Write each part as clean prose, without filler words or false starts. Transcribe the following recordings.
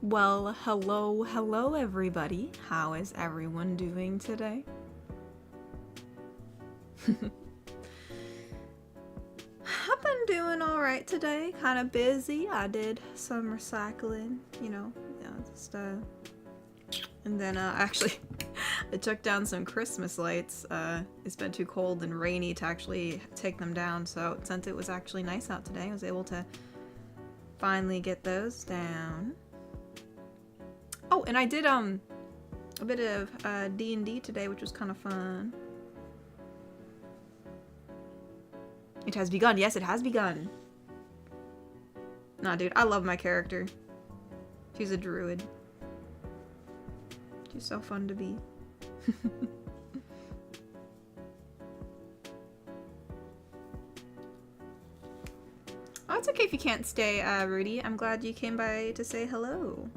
Well, hello everybody. How is everyone doing today? I've been doing alright today. Kind of busy. I did some recycling, just and then actually I took down some Christmas lights. It's been too cold and rainy to actually take them down, so since it was actually nice out today, I was able to finally get those down. Oh, and I did a bit of D&D today, which was kind of fun. It has begun. Yes, it has begun. Nah, dude, I love my character. She's a druid. She's so fun to be. Oh, it's okay if you can't stay, Rudy. I'm glad you came by to say hello.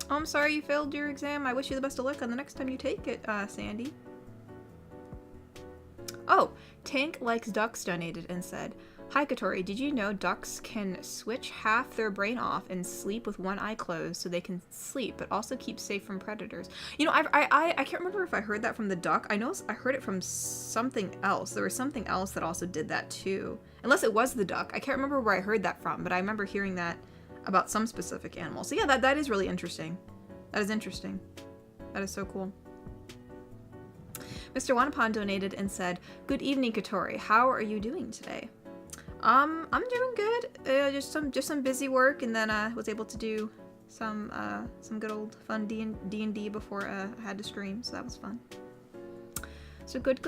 Oh, I'm sorry you failed your exam. I wish you the best of luck on the next time you take it, Sandy. Oh, Tank Likes Ducks donated and said, "Hi Katori, did you know ducks can switch half their brain off and sleep with one eye closed so they can sleep, but also keep safe from predators?" You know, I can't remember if I heard that from the duck. I know I heard it from something else. There was something else that also did that too. Unless it was the duck. I can't remember where I heard that from, but I remember hearing that about some specific animal. So yeah, that is really interesting. That is interesting. That is so cool. Mr. Wanapon donated and said, "Good evening, Katori. How are you doing today?" I'm doing good. Just some busy work, and then was able to do some good old fun D&D before I had to stream, so that was fun. So good.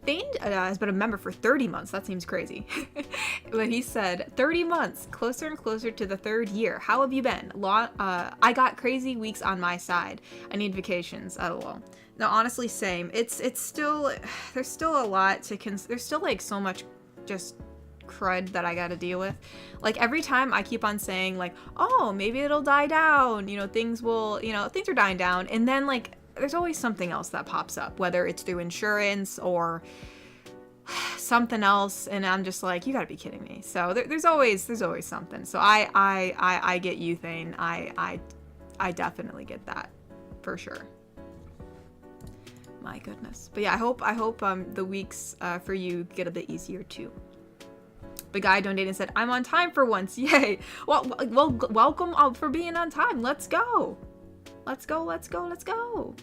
Thane has been a member for 30 months. That seems crazy. But he said, 30 months, closer and closer to the third year. How have you been? I got crazy weeks on my side. I need vacations. LOL. No, honestly, same. It's still, there's still a lot to there's still like so much just crud that I gotta deal with. Like every time I keep on saying like, oh, maybe it'll die down. Things will, things are dying down. And then like, there's always something else that pops up, whether it's through insurance or something else, and I'm just like, you gotta be kidding me. So there's always something. So I get you, Thane. I definitely get that for sure. My goodness. But yeah, I hope the weeks for you get a bit easier too. The guy donated and said, "I'm on time for once. Yay!" Well, welcome for being on time. Let's go. Let's go.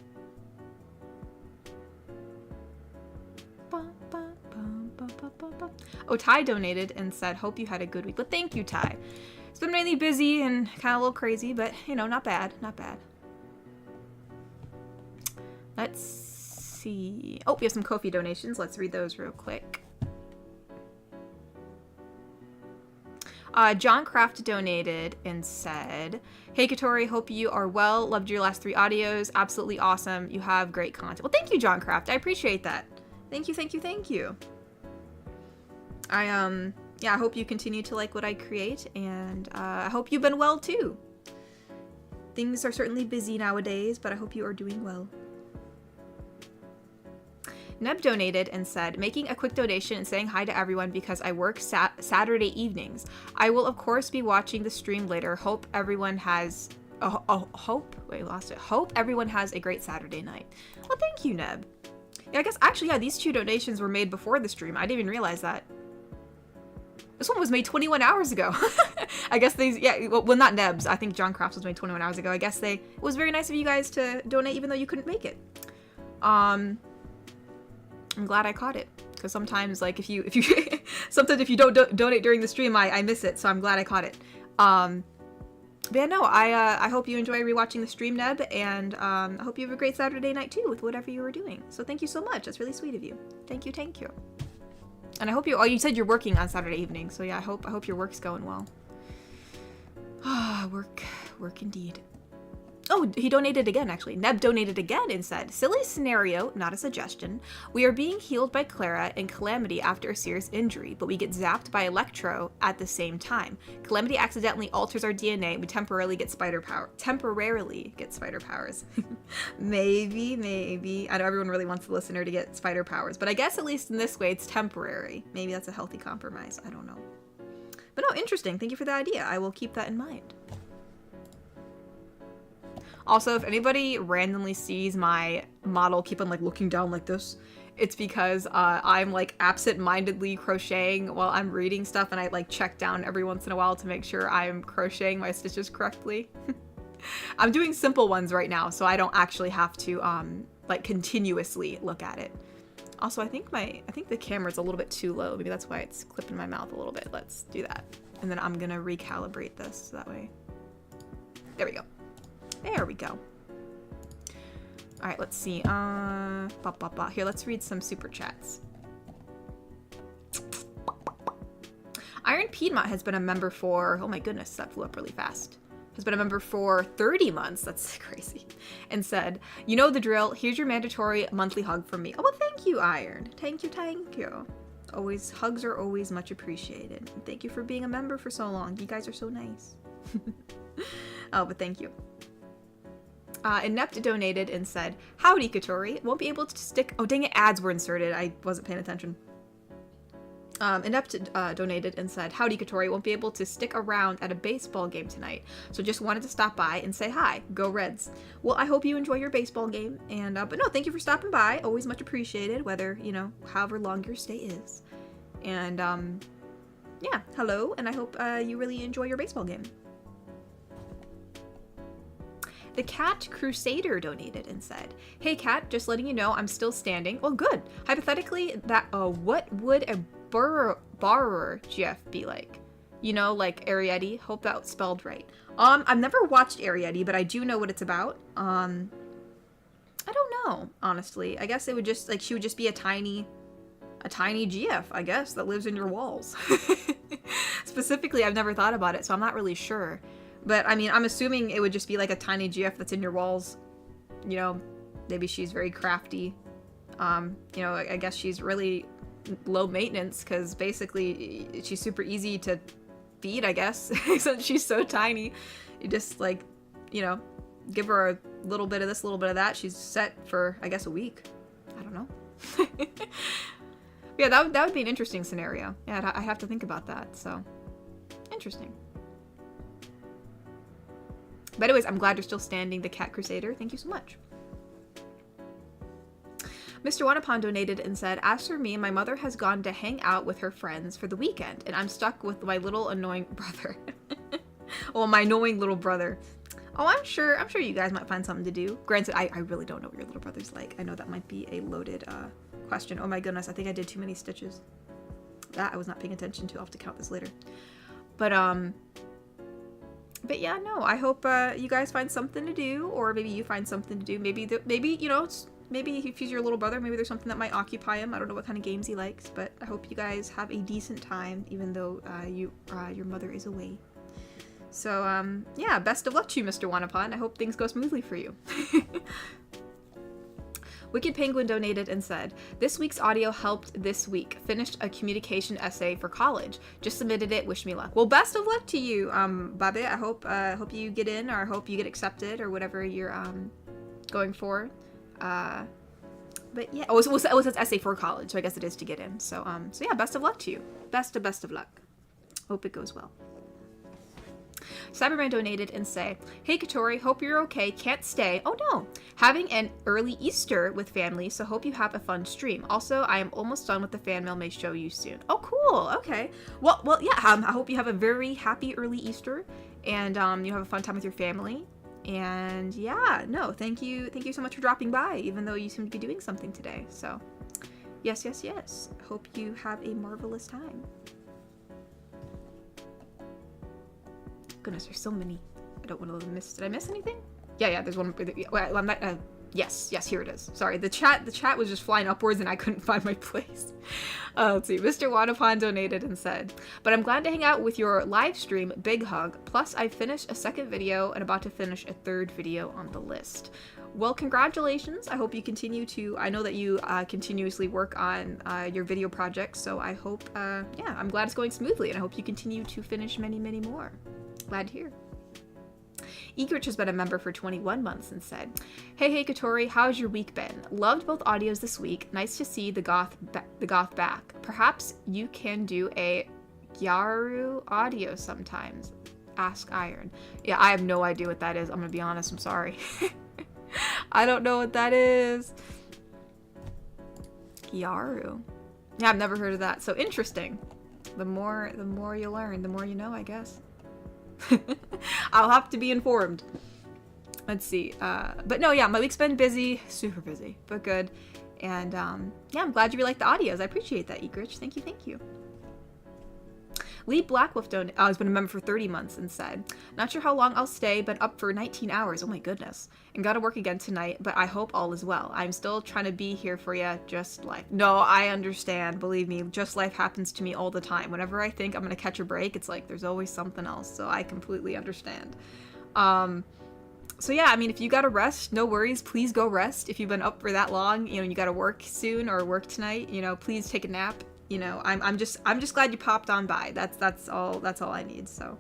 Oh, Ty donated and said, "Hope you had a good week." But thank you, Ty. It's been really busy and kind of a little crazy, but not bad. Let's see. Oh, we have some Kofi donations. Let's read those real quick. John Kraft donated and said, "Hey Katori, hope you are well. Loved your last 3 audios. Absolutely awesome. You have great content." Well, thank you, John Kraft. I appreciate that. Thank you. I hope you continue to like what I create, and I hope you've been well too. Things are certainly busy nowadays, but I hope you are doing well. Neb donated and said, "Making a quick donation and saying hi to everyone because I work Saturday evenings. I will of course be watching the stream later. Hope everyone has hope everyone has a great Saturday night." Well, thank you, Neb. Yeah, I guess actually, yeah, these 2 donations were made before the stream. I didn't even realize that. This one was made 21 hours ago. I guess well, not Neb's. I think John Crafts was made 21 hours ago. I guess it was very nice of you guys to donate even though you couldn't make it. I'm glad I caught it, because sometimes like if you sometimes if you don't donate during the stream, I miss it, so I'm glad I caught it. But yeah, no, I hope you enjoy rewatching the stream, Neb, and I hope you have a great Saturday night too with whatever you were doing. So thank you so much. That's really sweet of you. Thank you. And I hope you said you're working on Saturday evening, so yeah, I hope your work's going well. Work indeed. Oh, he donated again, actually. Neb donated again and said, "Silly scenario, not a suggestion. We are being healed by Clara and Calamity after a serious injury, but we get zapped by Electro at the same time. Calamity accidentally alters our DNA and we temporarily get spider powers. Maybe. I know everyone really wants the listener to get spider powers, but I guess at least in this way it's temporary. Maybe that's a healthy compromise. I don't know. interesting. Thank you for the idea. I will keep that in mind. Also, if anybody randomly sees my model keep on like looking down like this, it's because I'm like absent-mindedly crocheting while I'm reading stuff, and I like check down every once in a while to make sure I'm crocheting my stitches correctly. I'm doing simple ones right now, so I don't actually have to like continuously look at it. Also, I think the camera's a little bit too low. Maybe that's why it's clipping my mouth a little bit. Let's do that. And then I'm gonna recalibrate this so that way. There we go. There we go. All right, let's see. Here, let's read some super chats. Iron Piedmont has been a member for, oh my goodness, that flew up really fast. Has been a member for 30 months. That's crazy. And said, you know the drill. Here's your mandatory monthly hug from me. Oh, well, thank you, Iron. Thank you, thank you. Always, hugs are always much appreciated. And thank you for being a member for so long. You guys are so nice. Oh, but thank you. Inept donated and said, howdy, Katori. Won't be able to stick... Oh, dang it, ads were inserted. I wasn't paying attention. Inept donated and said, howdy, Katori. Won't be able to stick around at a baseball game tonight, so just wanted to stop by and say hi. Go Reds. Well, I hope you enjoy your baseball game. And but no, thank you for stopping by. Always much appreciated, whether, you know, however long your stay is. And yeah, hello, and I hope you really enjoy your baseball game. The Cat Crusader donated and said, hey Cat, just letting you know I'm still standing. Well, good. Hypothetically, that what would a borrower GF be like? You know, like Arietti. Hope that's spelled right. I've never watched Arietti, but I do know what it's about. I don't know, honestly. I guess it would just, like, she would just be a tiny GF, I guess, that lives in your walls. Specifically, I've never thought about it, so I'm not really sure. But, I mean, I'm assuming it would just be like a tiny GF that's in your walls. You know, maybe she's very crafty. You know, I guess she's really low maintenance because basically she's super easy to feed, I guess. Since she's so tiny. You just, like, you know, give her a little bit of this, a little bit of that. She's set for, I guess, a week. I don't know. Yeah, that would be an interesting scenario. Yeah, I have to think about that, so. Interesting. But anyways, I'm glad you're still standing, the Cat Crusader. Thank you so much. Mr. Wanapon donated and said, as for me, my mother has gone to hang out with her friends for the weekend, and I'm stuck with my little annoying brother. Well, my annoying little brother. Oh, I'm sure you guys might find something to do. Granted, I really don't know what your little brother's like. I know that might be a loaded question. Oh my goodness, I think I did too many stitches. That I was not paying attention to. I'll have to count this later. But yeah, no, I hope you guys find something to do, or maybe you find something to do. Maybe you know, maybe if he's your little brother, maybe there's something that might occupy him. I don't know what kind of games he likes, but I hope you guys have a decent time, even though your mother is away. So yeah, best of luck to you, Mr. Wanapon. I hope things go smoothly for you. Wicked Penguin donated and said, this week's audio helped this week. Finished a communication essay for college. Just submitted it. Wish me luck. Well, best of luck to you, Babe. I hope you get in, or I hope you get accepted, or whatever you're going for. But yeah, it was an essay for college, so I guess it is to get in. So so yeah, best of luck to you. Best of luck. Hope it goes well. Cyberman donated and say, hey Katori, hope you're okay, can't stay. Oh no, having an early Easter with family, so hope you have a fun stream. Also, I am almost done with the fan mail, may show you soon. Oh cool, okay. Well yeah, I hope you have a very happy early Easter, and you have a fun time with your family. And yeah, no, thank you so much for dropping by, even though you seem to be doing something today. So yes, hope you have a marvelous time. Goodness, there's so many. I don't want to miss. Did I miss anything? Yeah, there's one. Well, I'm not. Yes, here it is. Sorry, the chat was just flying upwards and I couldn't find my place. Let's see. Mr. Wanapon donated and said, but I'm glad to hang out with your live stream. Big hug. Plus, I finished a second video and about to finish a third video on the list. Well, congratulations. I hope you continue to. I know that you continuously work on your video projects, so I hope. Yeah, I'm glad it's going smoothly, and I hope you continue to finish many, many more. Glad to hear. Egrich has been a member for 21 months and said, hey Katori, how's your week been? Loved both audios this week. Nice to see the goth back. Perhaps you can do a Gyaru audio sometimes. Ask Iron. Yeah, I have no idea what that is. I'm gonna be honest. I'm sorry. I don't know what that is. Gyaru. Yeah, I've never heard of that. So interesting. The more you learn, the more you know, I guess. I'll have to be informed. Let's see. But no, yeah, my week's been busy. Super busy, but good. And yeah, I'm glad you really like the audios. I appreciate that, Egrich. Thank you, thank you. Lee Blackwolf has been a member for 30 months and said, not sure how long I'll stay, but up for 19 hours. Oh my goodness. And gotta work again tonight, but I hope all is well. I'm still trying to be here for you, just life. No, I understand. Believe me, just life happens to me all the time. Whenever I think I'm gonna catch a break, it's like there's always something else. So I completely understand. So yeah, I mean, if you gotta rest, no worries. Please go rest. If you've been up for that long, you know, you gotta work soon or work tonight, you know, please take a nap. You know, I'm just glad you popped on by. That's all I need. So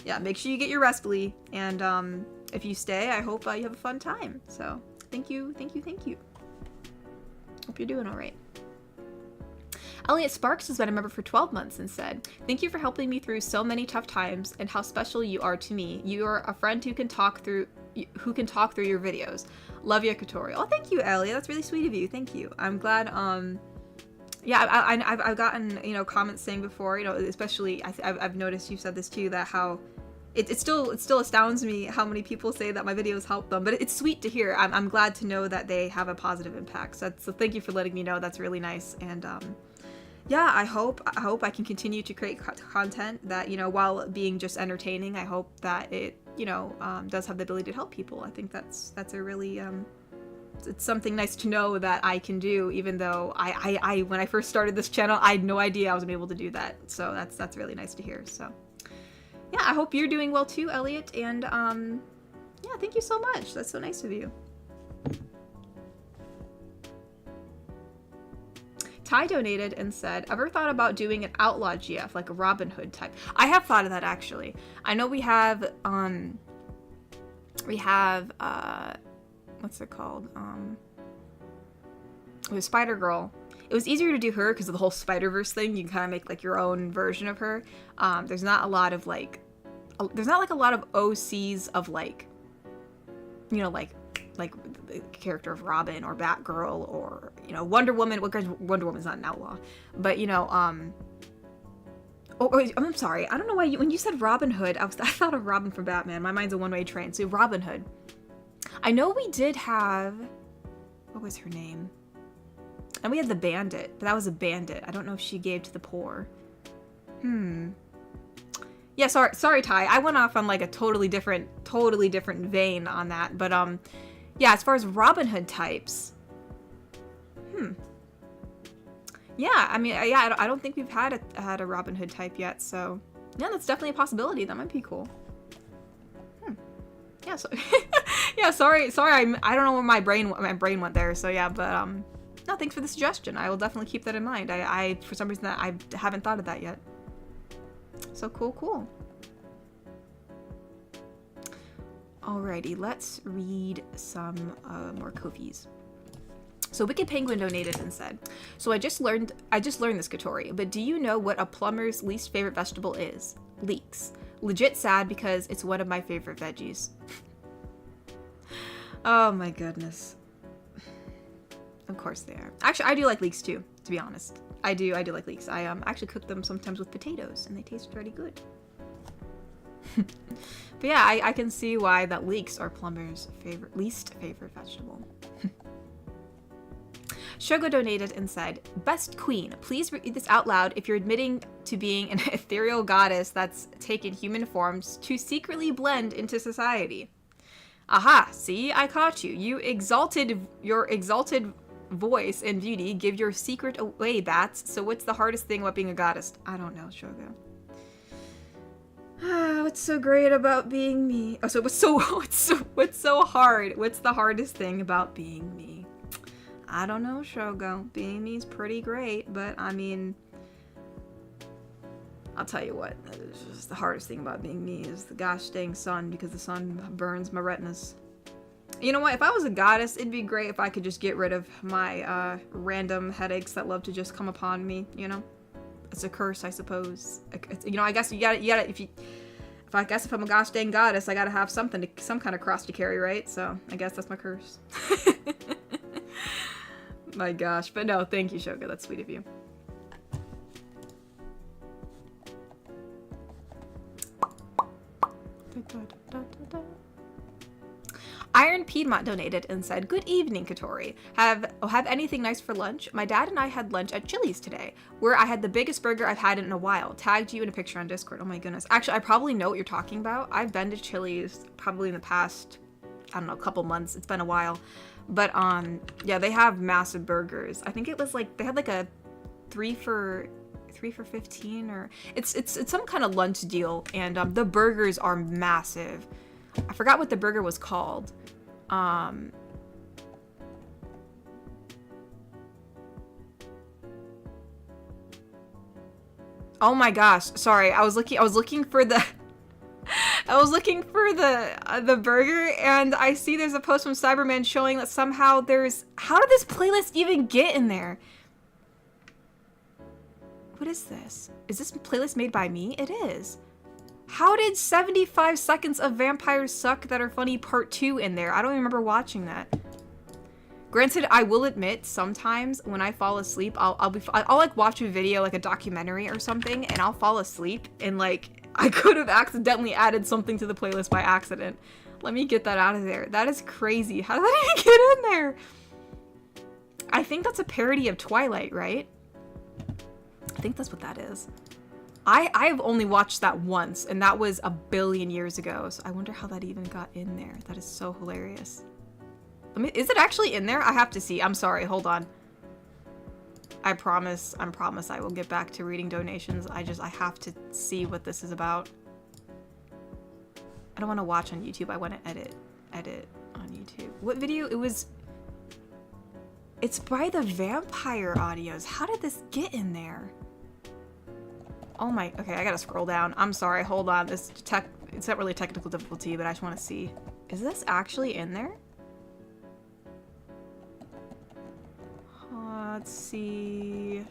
yeah, make sure you get your rest, Lee. And if you stay, I hope you have a fun time. So thank you. Hope you're doing all right. Elliot Sparks has been a member for 12 months and said, thank you for helping me through so many tough times and how special you are to me. You are a friend who can talk through your videos. Love your tutorial. Oh, thank you, Elliot. That's really sweet of you. Thank you. I'm glad. Yeah, I've gotten, you know, comments saying before, you know, especially I've noticed you've said this too, that how it still astounds me how many people say that my videos help them, but it's sweet to hear. I'm glad to know that they have a positive impact. So thank you for letting me know. That's really nice. And yeah, I hope I can continue to create content that, you know, while being just entertaining, I hope that it, you know, does have the ability to help people. I think that's a really it's something nice to know that I can do, even though I when I first started this channel, I had no idea I was able to do that. So that's really nice to hear. So yeah, I hope you're doing well too, Elliot. And yeah, thank you so much. That's so nice of you. Ty donated and said, ever thought about doing an outlaw GF, like a Robin Hood type? I have thought of that, actually. I know we have what's it called? It was Spider-Girl. It was easier to do her because of the whole Spider-Verse thing. You can kind of make like your own version of her. There's not a lot of like, there's not like a lot of OCs of like, you know, like the character of Robin or Batgirl or, you know, Wonder Woman. Well, Wonder Woman's not an outlaw, but you know, oh, I'm sorry. I don't know why when you said Robin Hood, I thought of Robin from Batman. My mind's a one-way train. So Robin Hood. I know we did have, what was her name? And we had the Bandit, but that was a bandit. I don't know if she gave to the poor. Yeah, sorry, Ty. I went off on like a totally different vein on that. But yeah, as far as Robin Hood types, yeah, I mean, yeah, I don't think we've had a Robin Hood type yet. So yeah, that's definitely a possibility. That might be cool. Yeah, so yeah, sorry, I don't know where my brain went there. So yeah, but no, thanks for the suggestion. I will definitely keep that in mind. I for some reason I haven't thought of that yet. So cool. Alrighty, let's read some more Kofis. So Wicked Penguin donated and said, so I just learned this Katori, but do you know what a plumber's least favorite vegetable is? Leeks. Legit sad because it's one of my favorite veggies. Oh my goodness. Of course they are. Actually, I do like leeks too, to be honest. I do like leeks. I actually cook them sometimes with potatoes and they taste pretty good. But yeah, I can see why that leeks are plumber's least favorite vegetable. Shogo donated and said, best queen, please read this out loud if you're admitting to being an ethereal goddess that's taken human forms to secretly blend into society. Aha, see, I caught you. Your exalted voice and beauty give your secret away, bats. So what's the hardest thing about being a goddess? I don't know, Shogo. What's so great about being me? Oh, so what's so hard? What's the hardest thing about being me? I don't know, Shogo. Being me's pretty great, but I mean, I'll tell you what, it's just the hardest thing about being me is the gosh dang sun, because the sun burns my retinas. You know what, if I was a goddess, it'd be great if I could just get rid of my random headaches that love to just come upon me, you know? It's a curse, I suppose. You know, I guess you gotta, if I'm a gosh dang goddess, I gotta have some kind of cross to carry, right? So I guess that's my curse. My gosh, but no, thank you, Shoga. That's sweet of you. Iron Piedmont donated and said, "Good evening, Katori. Have anything nice for lunch? My dad and I had lunch at Chili's today, where I had the biggest burger I've had in a while. Tagged you in a picture on Discord." Oh my goodness. Actually, I probably know what you're talking about. I've been to Chili's probably in the past, I don't know, a couple months. It's been a while. But yeah, they have massive burgers. I think it was like they had like a 3 for 15, or it's some kind of lunch deal, and the burgers are massive. I forgot what the burger was called. Oh my gosh, sorry. I was looking for the the burger, and I see there's a post from Cyberman showing that somehow how did this playlist even get in there? What is this? Is this playlist made by me? It is. How did 75 Seconds of Vampires Suck That Are Funny Part 2 in there? I don't even remember watching that. Granted, I will admit, sometimes when I fall asleep, I'll like watch a video, like a documentary or something, and I'll fall asleep, and like, I could have accidentally added something to the playlist by accident. Let me get that out of there. That is crazy. How did that even get in there? I think that's a parody of Twilight, right? I think that's what that is. I've only watched that once, and that was a billion years ago, so I wonder how that even got in there. That is so hilarious. Is it actually in there? I have to see. I'm sorry, hold on. I promise I will get back to reading donations. I have to see what this is about. I don't want to watch on YouTube. I want to edit on YouTube. What video? It's by the Vampire Audios. How did this get in there? Oh my, okay, I gotta scroll down. I'm sorry, hold on. It's not really a technical difficulty, but I just want to see. Is this actually in there? Let's see.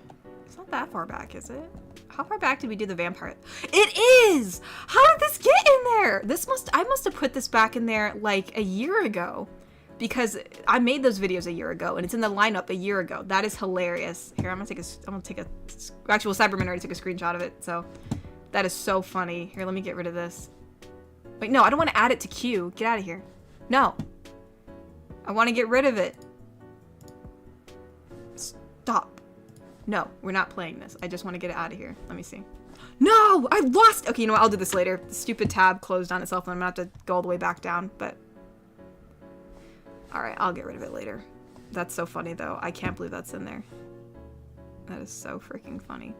It's not that far back, is it? How far back did we do the vampire? It is! How did this get in there? I must have put this back in there like a year ago, because I made those videos a year ago, and it's in the lineup a year ago. That is hilarious. Here, I'm gonna take a actual Cyberman already took a screenshot of it, so that is so funny. Here, let me get rid of this. Wait, no, I don't want to add it to queue. Get out of here. No. I want to get rid of it. Stop. No, we're not playing this. I just want to get it out of here. Let me see. No, I lost. Okay, you know what? I'll do this later. The stupid tab closed on itself, and I'm gonna have to go all the way back down, but all right, I'll get rid of it later. That's so funny, though. I can't believe that's in there. That is so freaking funny.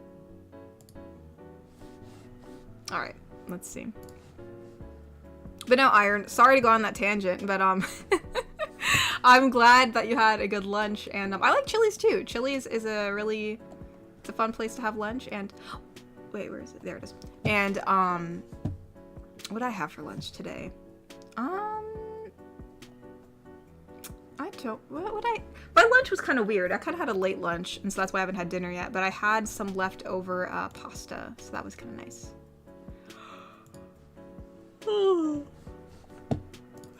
All right, let's see. But no, Iron, sorry to go on that tangent, but I'm glad that you had a good lunch, and I like Chili's too. Chili's is it's a fun place to have lunch, and wait, where is it? There it is. And what did I have for lunch today? My lunch was kind of weird. I kind of had a late lunch, and so that's why I haven't had dinner yet, but I had some leftover pasta, so that was kind of nice.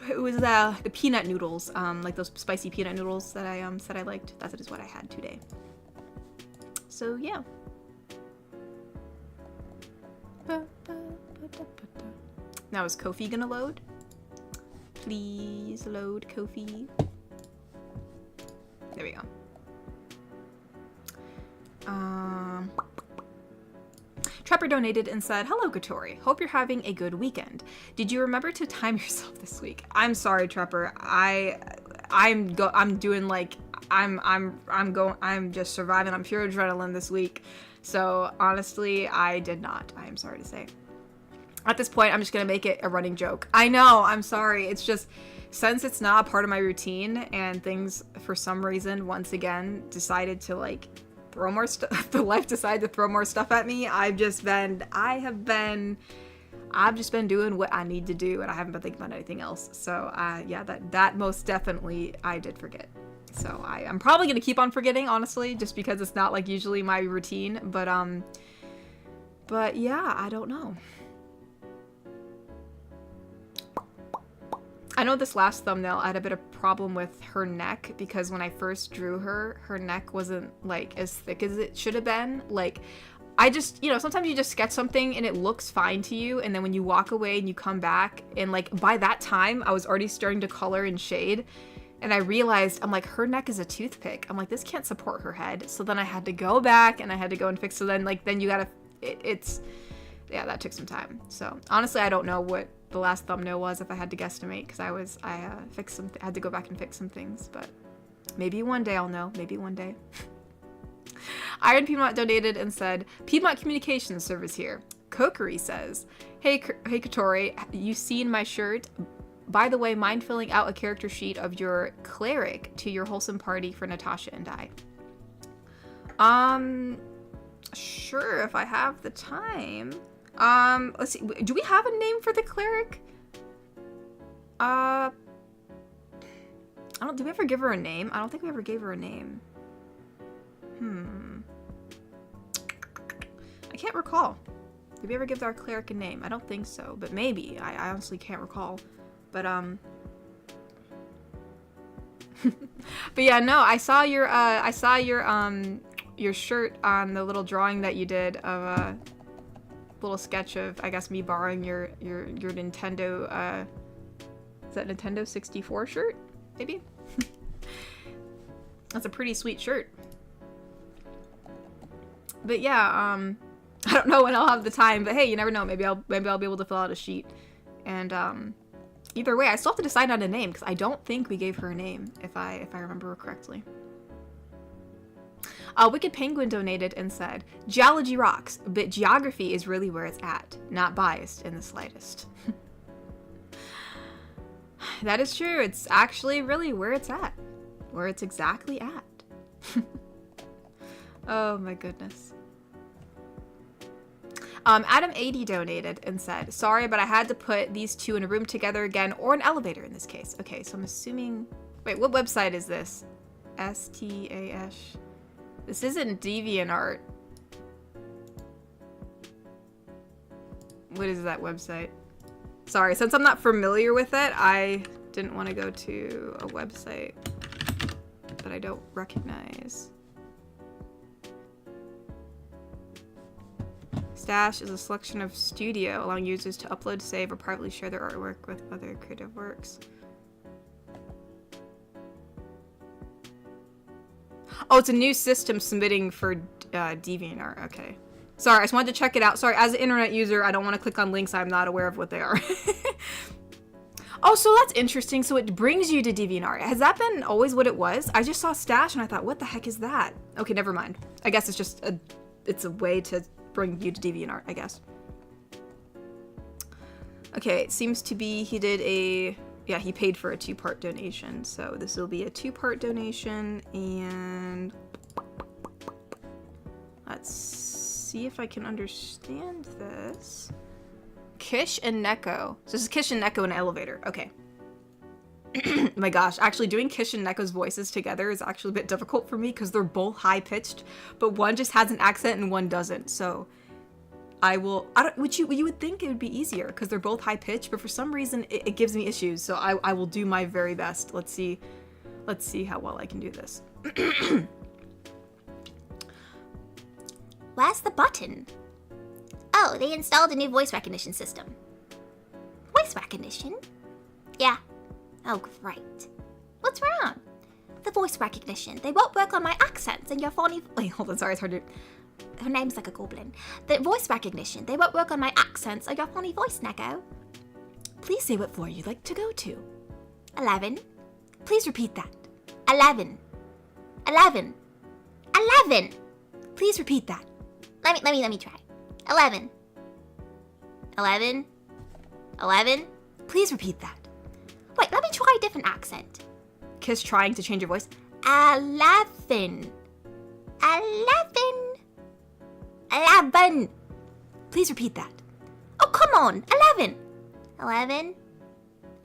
It was the peanut noodles, like those spicy peanut noodles that I said I liked. That is what I had today. So yeah. Now is Kofi gonna load? Please load Kofi. There we go. Trapper donated and said, "Hello, Katori. Hope you're having a good weekend. Did you remember to time yourself this week?" I'm sorry, Trapper. I'm just surviving on pure adrenaline this week. So honestly, I did not. I am sorry to say. At this point, I'm just gonna make it a running joke. I know. I'm sorry. It's just, since it's not a part of my routine, and things for some reason once again decided to like throw more stuff, the life decided to throw more stuff at me, I've just been doing what I need to do, and I haven't been thinking about anything else. So yeah, that most definitely I did forget. So I'm probably going to keep on forgetting, honestly, just because it's not like usually my routine. But yeah, I don't know. I know this last thumbnail, I had a bit of problem with her neck because when I first drew her, her neck wasn't like as thick as it should have been. Like, I just, you know, sometimes you just sketch something and it looks fine to you, and then when you walk away and you come back, and like by that time I was already starting to color and shade, and I realized, I'm like, her neck is a toothpick. I'm like, this can't support her head. So then I had to go back and I had to go and fix. So then like, then you gotta, yeah, that took some time. So honestly, I don't know what the last thumbnail was if I had to guesstimate, because I fixed some, had to go back and fix some things, but maybe one day I'll know. Maybe one day. Iron Piedmont donated and said, Piedmont Communications Service here. Koki says, hey Katori, you seen my shirt? By the way, mind filling out a character sheet of your cleric to your Wholesome party for Natasha and I? Sure, if I have the time. Let's see, do we have a name for the cleric? Did we ever give her a name? I don't think we ever gave her a name. I can't recall. Did we ever give our cleric a name? I don't think so, but maybe. I honestly can't recall. But, but yeah, no, I saw your shirt on the little drawing that you did of a little sketch of, I guess, me borrowing your Nintendo, is that Nintendo 64 shirt? Maybe? That's a pretty sweet shirt. But yeah, I don't know when I'll have the time, but hey, you never know. Maybe I'll be able to fill out a sheet. And either way, I still have to decide on a name because I don't think we gave her a name, if I remember correctly. Wicked Penguin donated and said, Geology rocks, but geography is really where it's at. Not biased in the slightest. That is true. It's actually really where it's at. Where it's exactly at. Oh my goodness. Adam 80 donated and said, sorry, but I had to put these two in a room together again, or an elevator in this case. Okay, so I'm assuming... Wait, what website is this? STAS. This isn't DeviantArt. What is that website? Sorry, since I'm not familiar with it, I didn't want to go to a website that I don't recognize. Stash is a selection of studio, allowing users to upload, save, or privately share their artwork with other creative works. Oh, it's a new system submitting for DeviantArt. Okay. Sorry, I just wanted to check it out. Sorry, as an internet user, I don't want to click on links I'm not aware of what they are. Oh, so that's interesting. So it brings you to DeviantArt. Has that been always what it was? I just saw Stash and I thought, what the heck is that? Okay, never mind. I guess it's just it's a way to bring you to DeviantArt, I guess. Okay, it seems to be he did a... Yeah, he paid for a 2-part donation. So this will be a 2-part donation, and... Let's see if I can understand this. Kish and Neko. So this is Kish and Neko in an elevator. Okay. Oh my gosh, actually doing Kish and Neko's voices together is actually a bit difficult for me because they're both high-pitched, but one just has an accent and one doesn't. So you would think it would be easier because they're both high-pitched, but for some reason it gives me issues. So I will do my very best. Let's see how well I can do this. Where's the button? Oh, they installed a new voice recognition system. Voice recognition? Yeah. Oh, great. What's wrong? The voice recognition. They won't work on my accents and your phony... Wait, hold on, sorry, it's hard to... Her name's like a goblin. The voice recognition. They won't work on my accents or your funny voice, Neko. Please say what floor you'd like to go to. 11. Please repeat that. 11. 11. 11. Please repeat that. Let me try. 11. 11. 11. Please repeat that. Wait, let me try a different accent. Kiss trying to change your voice. 11. 11. 11. Please repeat that. Oh, come on. 11. 11.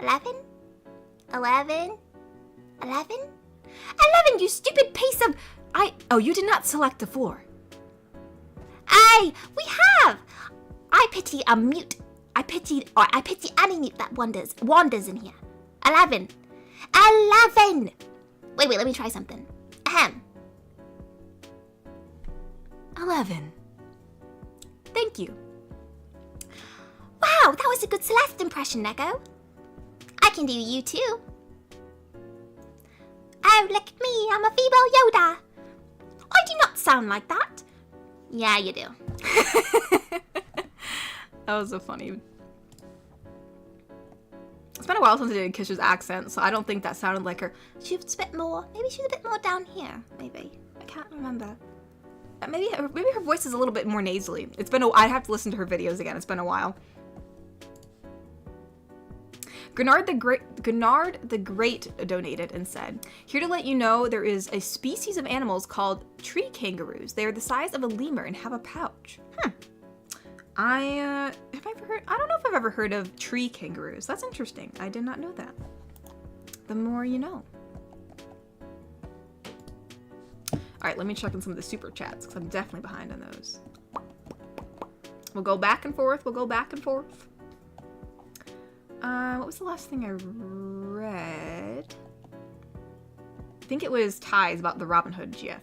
11. 11. 11. 11, you stupid piece of... Oh, you did not select the floor. Aye, we have! I pity any mute that wanders in here. 11. 11! Wait, let me try something. Ahem. 11. Thank you. Wow, that was a good Celeste impression, Neko. I can do you too. Oh, look at me, I'm a female Yoda. I do not sound like that. Yeah, you do. That was so funny. It's been a while since I did Kish's accent, so I don't think that sounded like her. She was a bit more, maybe she's a bit more down here, maybe. I can't remember. Maybe her voice is a little bit more nasally. I'd have to listen to her videos again. It's been a while. Grenard the Great donated and said, "Here to let you know there is a species of animals called tree kangaroos. They are the size of a lemur and have a pouch." I don't know if I've ever heard of tree kangaroos. That's interesting. I did not know that. The more you know. All right, let me check in some of the super chats because I'm definitely behind on those. We'll go back and forth. What was the last thing I read? I think it was Ty's about the Robin Hood GF.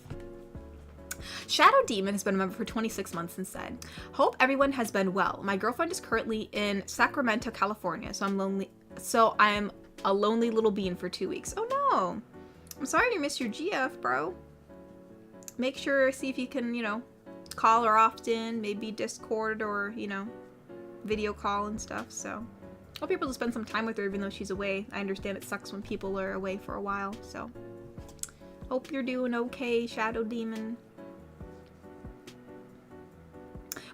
Shadow Demon has been a member for 26 months and said, "Hope everyone has been well. My girlfriend is currently in Sacramento, California, so I'm a lonely little bean for 2 weeks." Oh no! I'm sorry you missed your GF, bro. Make sure, see if you can, call her often, maybe Discord or, video call and stuff, so. Hope you're able to spend some time with her even though she's away. I understand it sucks when people are away for a while, so. Hope you're doing okay, Shadow Demon.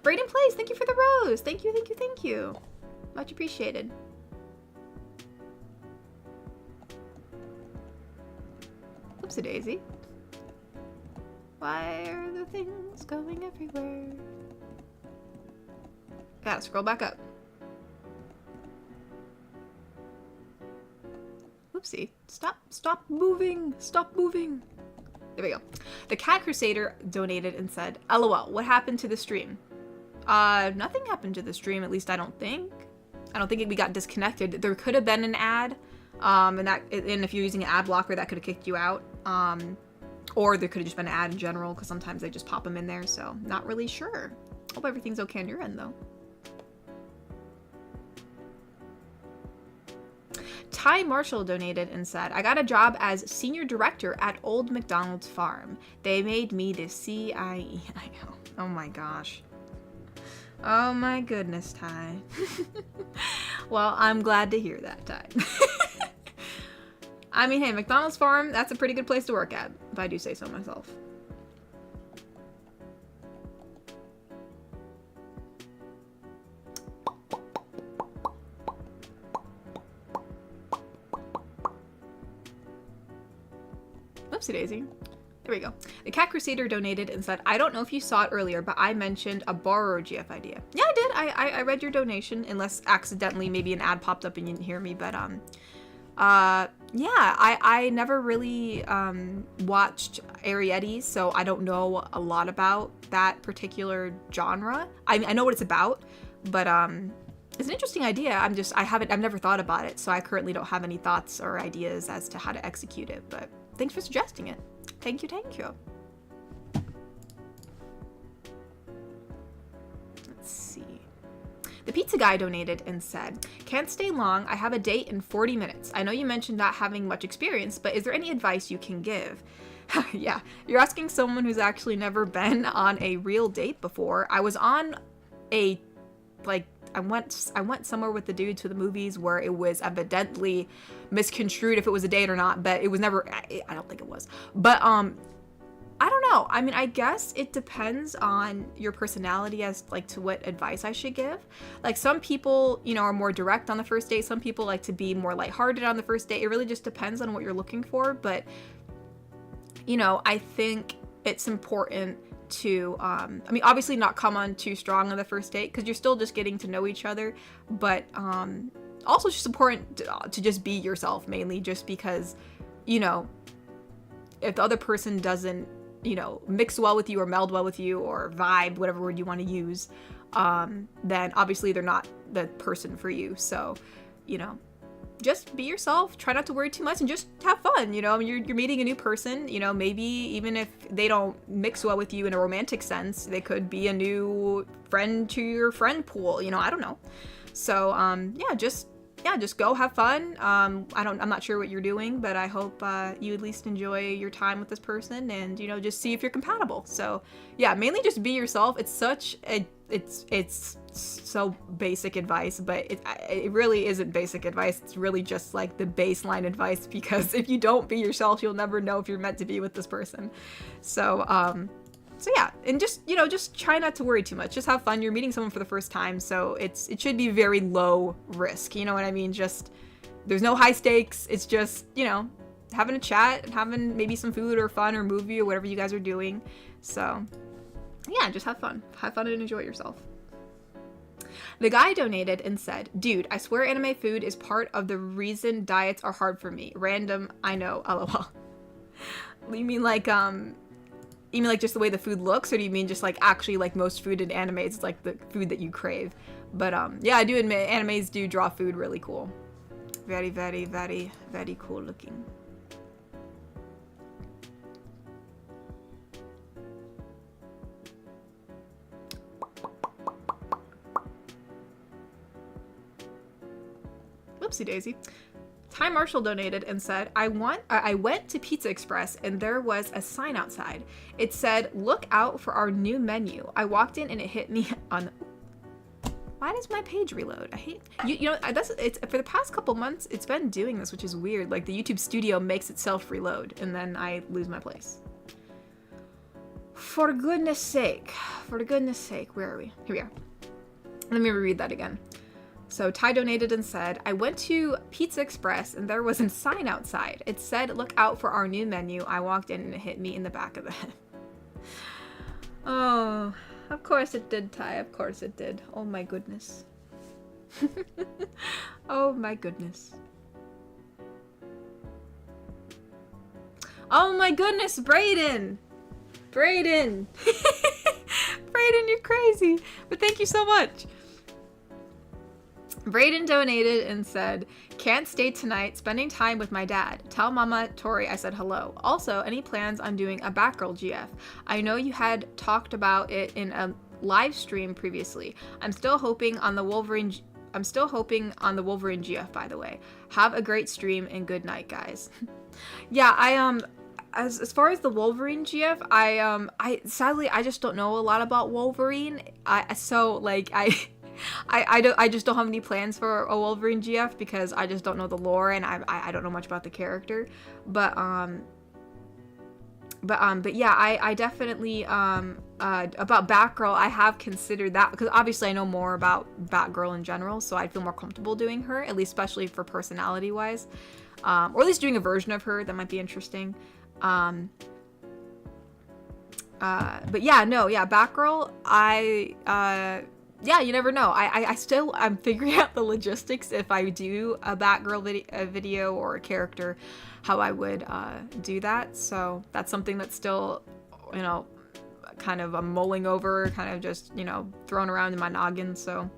Brayden Plays, thank you for the rose. Thank you. Much appreciated. Oopsie daisy. Why are the things going everywhere? Gotta scroll back up. Oopsie. Stop moving. There we go. The Cat Crusader donated and said, "LOL, what happened to the stream?" Nothing happened to the stream, at least I don't think. We got disconnected. There could have been an ad, and if you're using an ad blocker, that could have kicked you out. Or there could have just been an ad in general, because sometimes they just pop them in there, so not really sure. Hope everything's okay on your end, though. Ty Marshall donated and said, "I got a job as senior director at Old McDonald's Farm. They made me the CIE." I know. Oh my gosh. Oh my goodness, Ty. Well, I'm glad to hear that, Ty. I mean, hey, McDonald's Farm, that's a pretty good place to work at, if I do say so myself. Oopsie daisy. There we go. The Cat Crusader donated and said, "I don't know if you saw it earlier, but I mentioned a borrower GF idea." Yeah, I did. I read your donation, unless accidentally maybe an ad popped up and you didn't hear me, but yeah, I never really watched Arietti, so I don't know a lot about that particular genre. I know what it's about, but it's an interesting idea. I've never thought about it, so I currently don't have any thoughts or ideas as to how to execute it, but thanks for suggesting it. Thank you. Let's see. The pizza guy donated and said, "Can't stay long. I have a date in 40 minutes. I know you mentioned not having much experience, but is there any advice you can give?" Yeah, you're asking someone who's actually never been on a real date before. I was on I went somewhere with the dude to the movies where it was evidently misconstrued if it was a date or not, but it was never, I don't think it was. But, I don't know. I mean, I guess it depends on your personality as, to what advice I should give. Some people, are more direct on the first date. Some people like to be more lighthearted on the first date. It really just depends on what you're looking for. But, I think it's important to, obviously not come on too strong on the first date because you're still just getting to know each other. But, also just important to just be yourself, mainly just because, if the other person doesn't, you know, mix well with you or meld well with you or vibe, whatever word you want to use, then obviously they're not the person for you. So, you know, just be yourself, try not to worry too much, and just have fun. You know, I mean, you're meeting a new person, you know, maybe even if they don't mix well with you in a romantic sense, they could be a new friend to your friend pool, you know, I don't know. So, just go have fun. I'm not sure what you're doing, but I hope you at least enjoy your time with this person, and, you know, just see if you're compatible. So yeah, mainly just be yourself. It's so basic advice, but it really isn't basic advice. It's really just like the baseline advice, because if you don't be yourself, you'll never know if you're meant to be with this person. So yeah, and just, you know, just try not to worry too much. Just have fun. You're meeting someone for the first time, so it should be very low risk. You know what I mean? Just, there's no high stakes. It's just, you know, having a chat and having maybe some food or fun or movie or whatever you guys are doing. So yeah, just have fun. Have fun and enjoy yourself. The guy donated and said, "Dude, I swear anime food is part of the reason diets are hard for me. Random, I know, lol." You mean like just the way the food looks, or do you mean just like actually like most food in anime is like the food that you crave? But yeah, I do admit animes do draw food really cool. Very, very, very, very cool looking. Whoopsie daisy. Ty Marshall donated and said, I went to Pizza Express and there was a sign outside. It said, "Look out for our new menu." I walked in and it hit me on. Why does my page reload? I hate you know, it's for the past couple months it's been doing this, which is weird. Like the YouTube Studio makes itself reload and then I lose my place. For goodness sake, where are we? Here we are. Let me reread that again. So Ty donated and said, I went to Pizza Express and there was a sign outside. It said, "Look out for our new menu." I walked in and it hit me in the back of the head. Oh, of course it did, Ty. Of course it did. Oh my goodness. Oh my goodness. Oh my goodness, Brayden! Brayden, you're crazy. But thank you so much. Brayden donated and said, "Can't stay tonight, spending time with my dad. Tell Mama Tori I said hello. Also, any plans on doing a Batgirl GF? I know you had talked about it in a live stream previously. I'm still hoping on the Wolverine GF, by the way. Have a great stream and good night, guys." Yeah, as far as the Wolverine GF, I sadly I just don't know a lot about Wolverine. I just don't have any plans for a Wolverine GF because I just don't know the lore and I don't know much about the character. But yeah, I definitely about Batgirl, I have considered that because obviously I know more about Batgirl in general, so I'd feel more comfortable doing her, at least especially for personality wise, or at least doing a version of her that might be interesting. But yeah, no, yeah, Batgirl, yeah, you never know. I'm figuring out the logistics if I do a Batgirl video or a character, how I would do that. So that's something that's still, you know, kind of I'm mulling over, kind of just, you know, thrown around in my noggin. So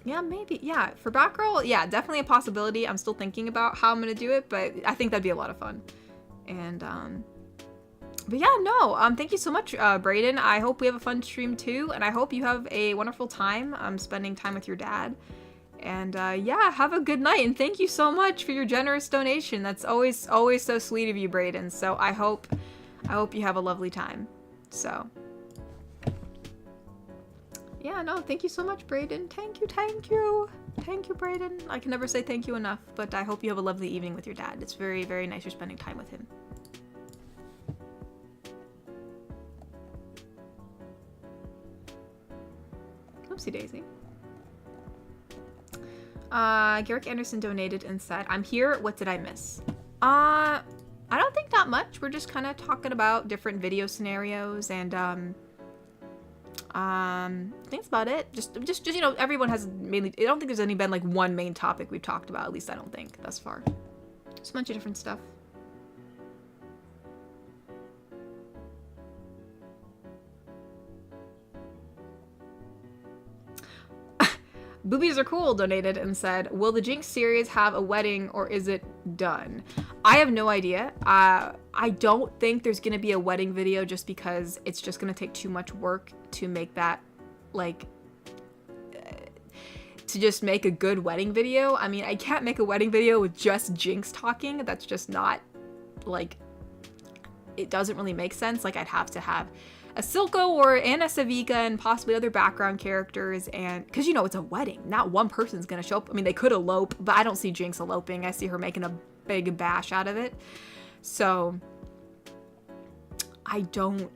yeah, maybe, yeah, for Batgirl, yeah, definitely a possibility. I'm still thinking about how I'm gonna do it, but I think that'd be a lot of fun. And but yeah, no, thank you so much, Brayden. I hope we have a fun stream too, and I hope you have a wonderful time spending time with your dad. And yeah, have a good night, and thank you so much for your generous donation. That's always so sweet of you, Brayden. So I hope you have a lovely time. So yeah, no, thank you so much, Brayden. Thank you, Brayden. I can never say thank you enough, but I hope you have a lovely evening with your dad. It's very, very nice you're spending time with him. Oopsie daisy. Garrick Anderson donated and said, "I'm here. What did I miss?" I don't think that much. We're just kind of talking about different video scenarios and that's about it. Just you know, everyone has mainly. I don't think there's been like one main topic we've talked about. At least I don't think thus far. Just a bunch of different stuff. Boobies Are Cool donated and said, will the Jinx series have a wedding or is it done? I have no idea. I don't think there's going to be a wedding video just because it's just going to take too much work to make that, like, to just make a good wedding video. I mean, I can't make a wedding video with just Jinx talking. That's just not, like, it doesn't really make sense. Like, I'd have to have a Silco and a Savika and possibly other background characters, and because, you know, it's a wedding, not one person's gonna show up. I mean, they could elope, but I don't see Jinx eloping. I see her making a big bash out of it. So I don't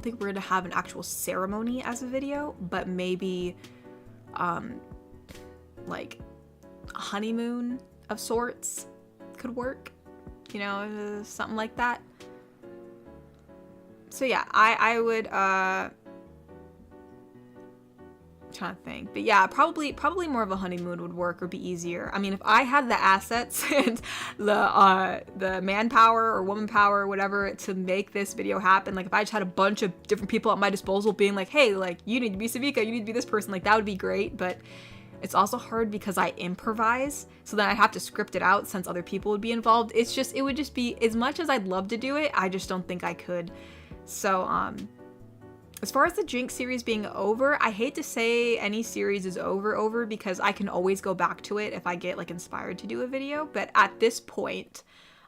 think we're gonna have an actual ceremony as a video, but maybe like a honeymoon of sorts could work, you know, something like that. So yeah, I would trying to think, but yeah, probably more of a honeymoon would work or be easier. I mean, if I had the assets and the manpower or woman power or whatever to make this video happen, like if I just had a bunch of different people at my disposal being like, hey, like, you need to be Savika, you need to be this person, like, that would be great. But it's also hard because I improvise, so then I have to script it out since other people would be involved. It's just, it would just be, as much as I'd love to do it, I just don't think I could. So as far as the Jinx series being over, I hate to say any series is over because I can always go back to it if I get, like, inspired to do a video. But at this point,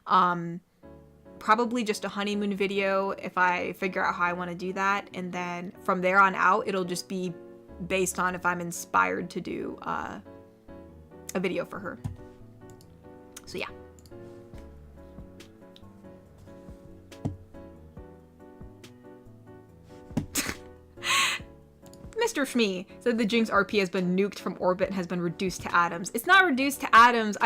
probably just a honeymoon video if I figure out how I want to do that. And then from there on out, it'll just be based on if I'm inspired to do a video for her. So yeah. Mr. Shmee said the Jinx RP has been nuked from orbit and has been reduced to atoms. It's not reduced to atoms.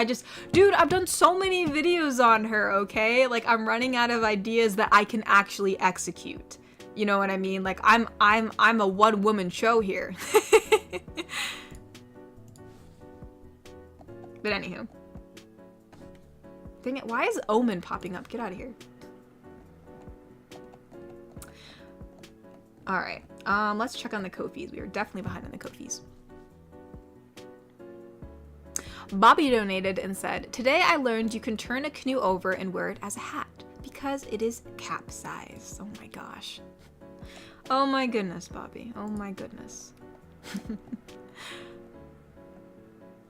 Dude, I've done so many videos on her, okay? Like, I'm running out of ideas that I can actually execute. You know what I mean? Like, I'm a one-woman show here. But anywho. Dang it, why is Omen popping up? Get out of here. Alright, let's check on the Kofis. We are definitely behind on the Kofis. Bobby donated and said, today I learned you can turn a canoe over and wear it as a hat because it is capsized. Oh my gosh. Oh my goodness, Bobby. Oh my goodness.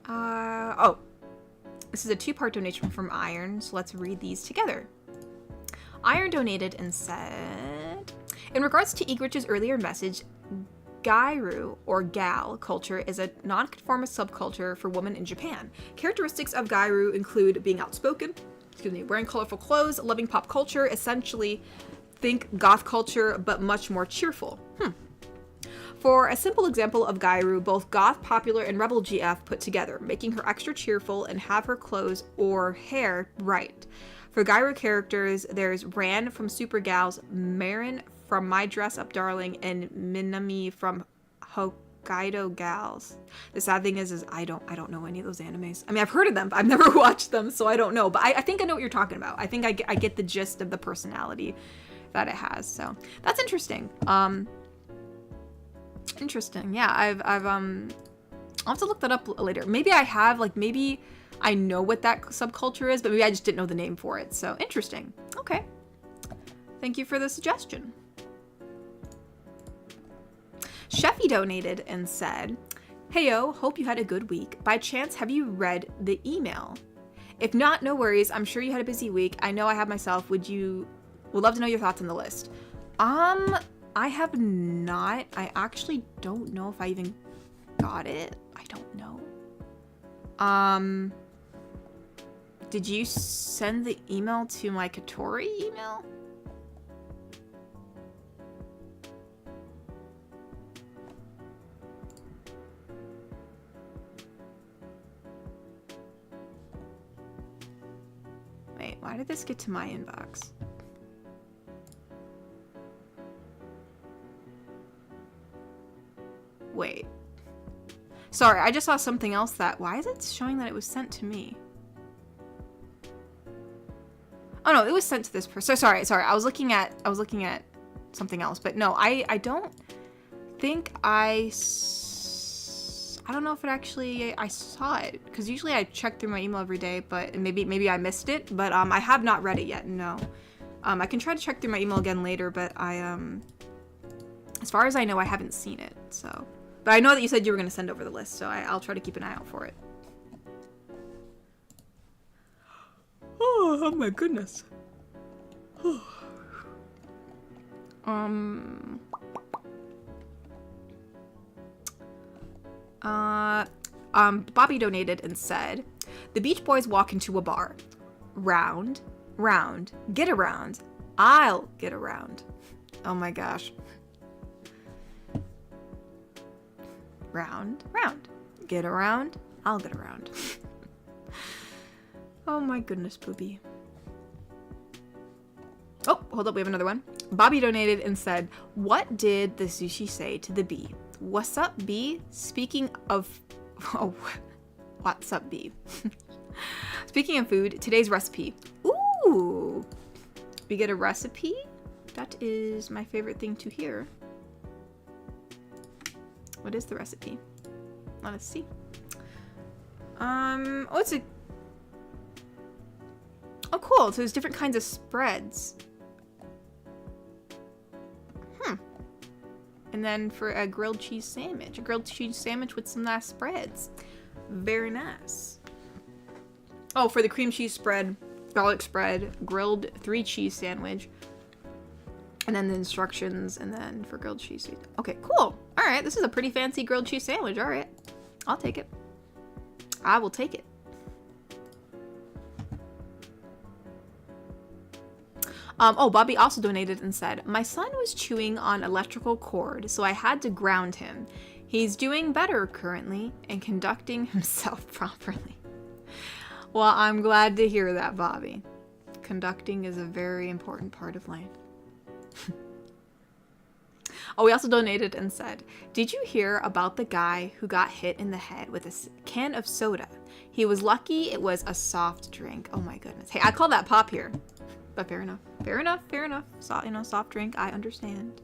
Oh, this is a two-part donation from Iron, so let's read these together. Iron donated and said, in regards to Egrich's earlier message, Gairu, or gal, culture is a non-conformist subculture for women in Japan. Characteristics of Gairu include being outspoken, wearing colorful clothes, loving pop culture, essentially think goth culture, but much more cheerful. For a simple example of Gairu, both goth, popular, and rebel GF put together, making her extra cheerful and have her clothes or hair right. For Gairu characters, there's Ran from Super Gals, Marin from My Dress Up Darling, and Minami from Hokkaido Gals. The sad thing is I don't know any of those animes. I mean, I've heard of them, but I've never watched them, so I don't know. But I think I know what you're talking about. I think I get the gist of the personality that it has. So that's interesting. Interesting. Yeah, I'll have to look that up later. Maybe I have, like, maybe I know what that subculture is, but maybe I just didn't know the name for it. So interesting. Okay. Thank you for the suggestion. Sheffy donated and said, heyo, hope you had a good week. By chance, have you read the email? If not, no worries. I'm sure you had a busy week. I know I have myself. Would love to know your thoughts on the list. I have not. I actually don't know if I even got it. I don't know. Did you send the email to my Katori email? Wait, why did this get to my inbox? Wait. Sorry, I just saw something else why is it showing that it was sent to me? Oh no, it was sent to this person. Sorry. I was looking at something else, but no, I don't. think I don't know if it actually, I saw it, because usually I check through my email every day, but maybe I missed it, but I have not read it yet, no. I can try to check through my email again later, but as far as I know, I haven't seen it, so. But I know that you said you were going to send over the list, so I'll try to keep an eye out for it. Oh my goodness. Bobby donated and said, the Beach Boys walk into a bar. Round, round, get around. I'll get around. Oh my gosh. Round, round, get around. I'll get around. Oh my goodness, poopy. Oh, hold up, we have another one. Bobby donated and said, what did the sushi say to the bee? What's up, bee? Speaking of... Oh, what's up, bee? Speaking of food, today's recipe. Ooh! We get a recipe? That is my favorite thing to hear. What is the recipe? Let us see. Oh, it's a... Oh, cool. So there's different kinds of spreads. And then for a grilled cheese sandwich. A grilled cheese sandwich with some nice spreads. Very nice. Oh, for the cream cheese spread, garlic spread, grilled 3 cheese sandwich. And then the instructions, and then for grilled cheese. Okay, cool. All right, this is a pretty fancy grilled cheese sandwich. All right. I'll take it. I will take it. Oh, Bobby also donated and said, my son was chewing on electrical cord, so I had to ground him. He's doing better currently and conducting himself properly. Well, I'm glad to hear that, Bobby. Conducting is a very important part of life. Oh, we also donated and said, did you hear about the guy who got hit in the head with a can of soda? He was lucky it was a soft drink. Oh my goodness. Hey, I call that pop here. But fair enough. Fair enough. Fair enough. So, you know, soft drink. I understand.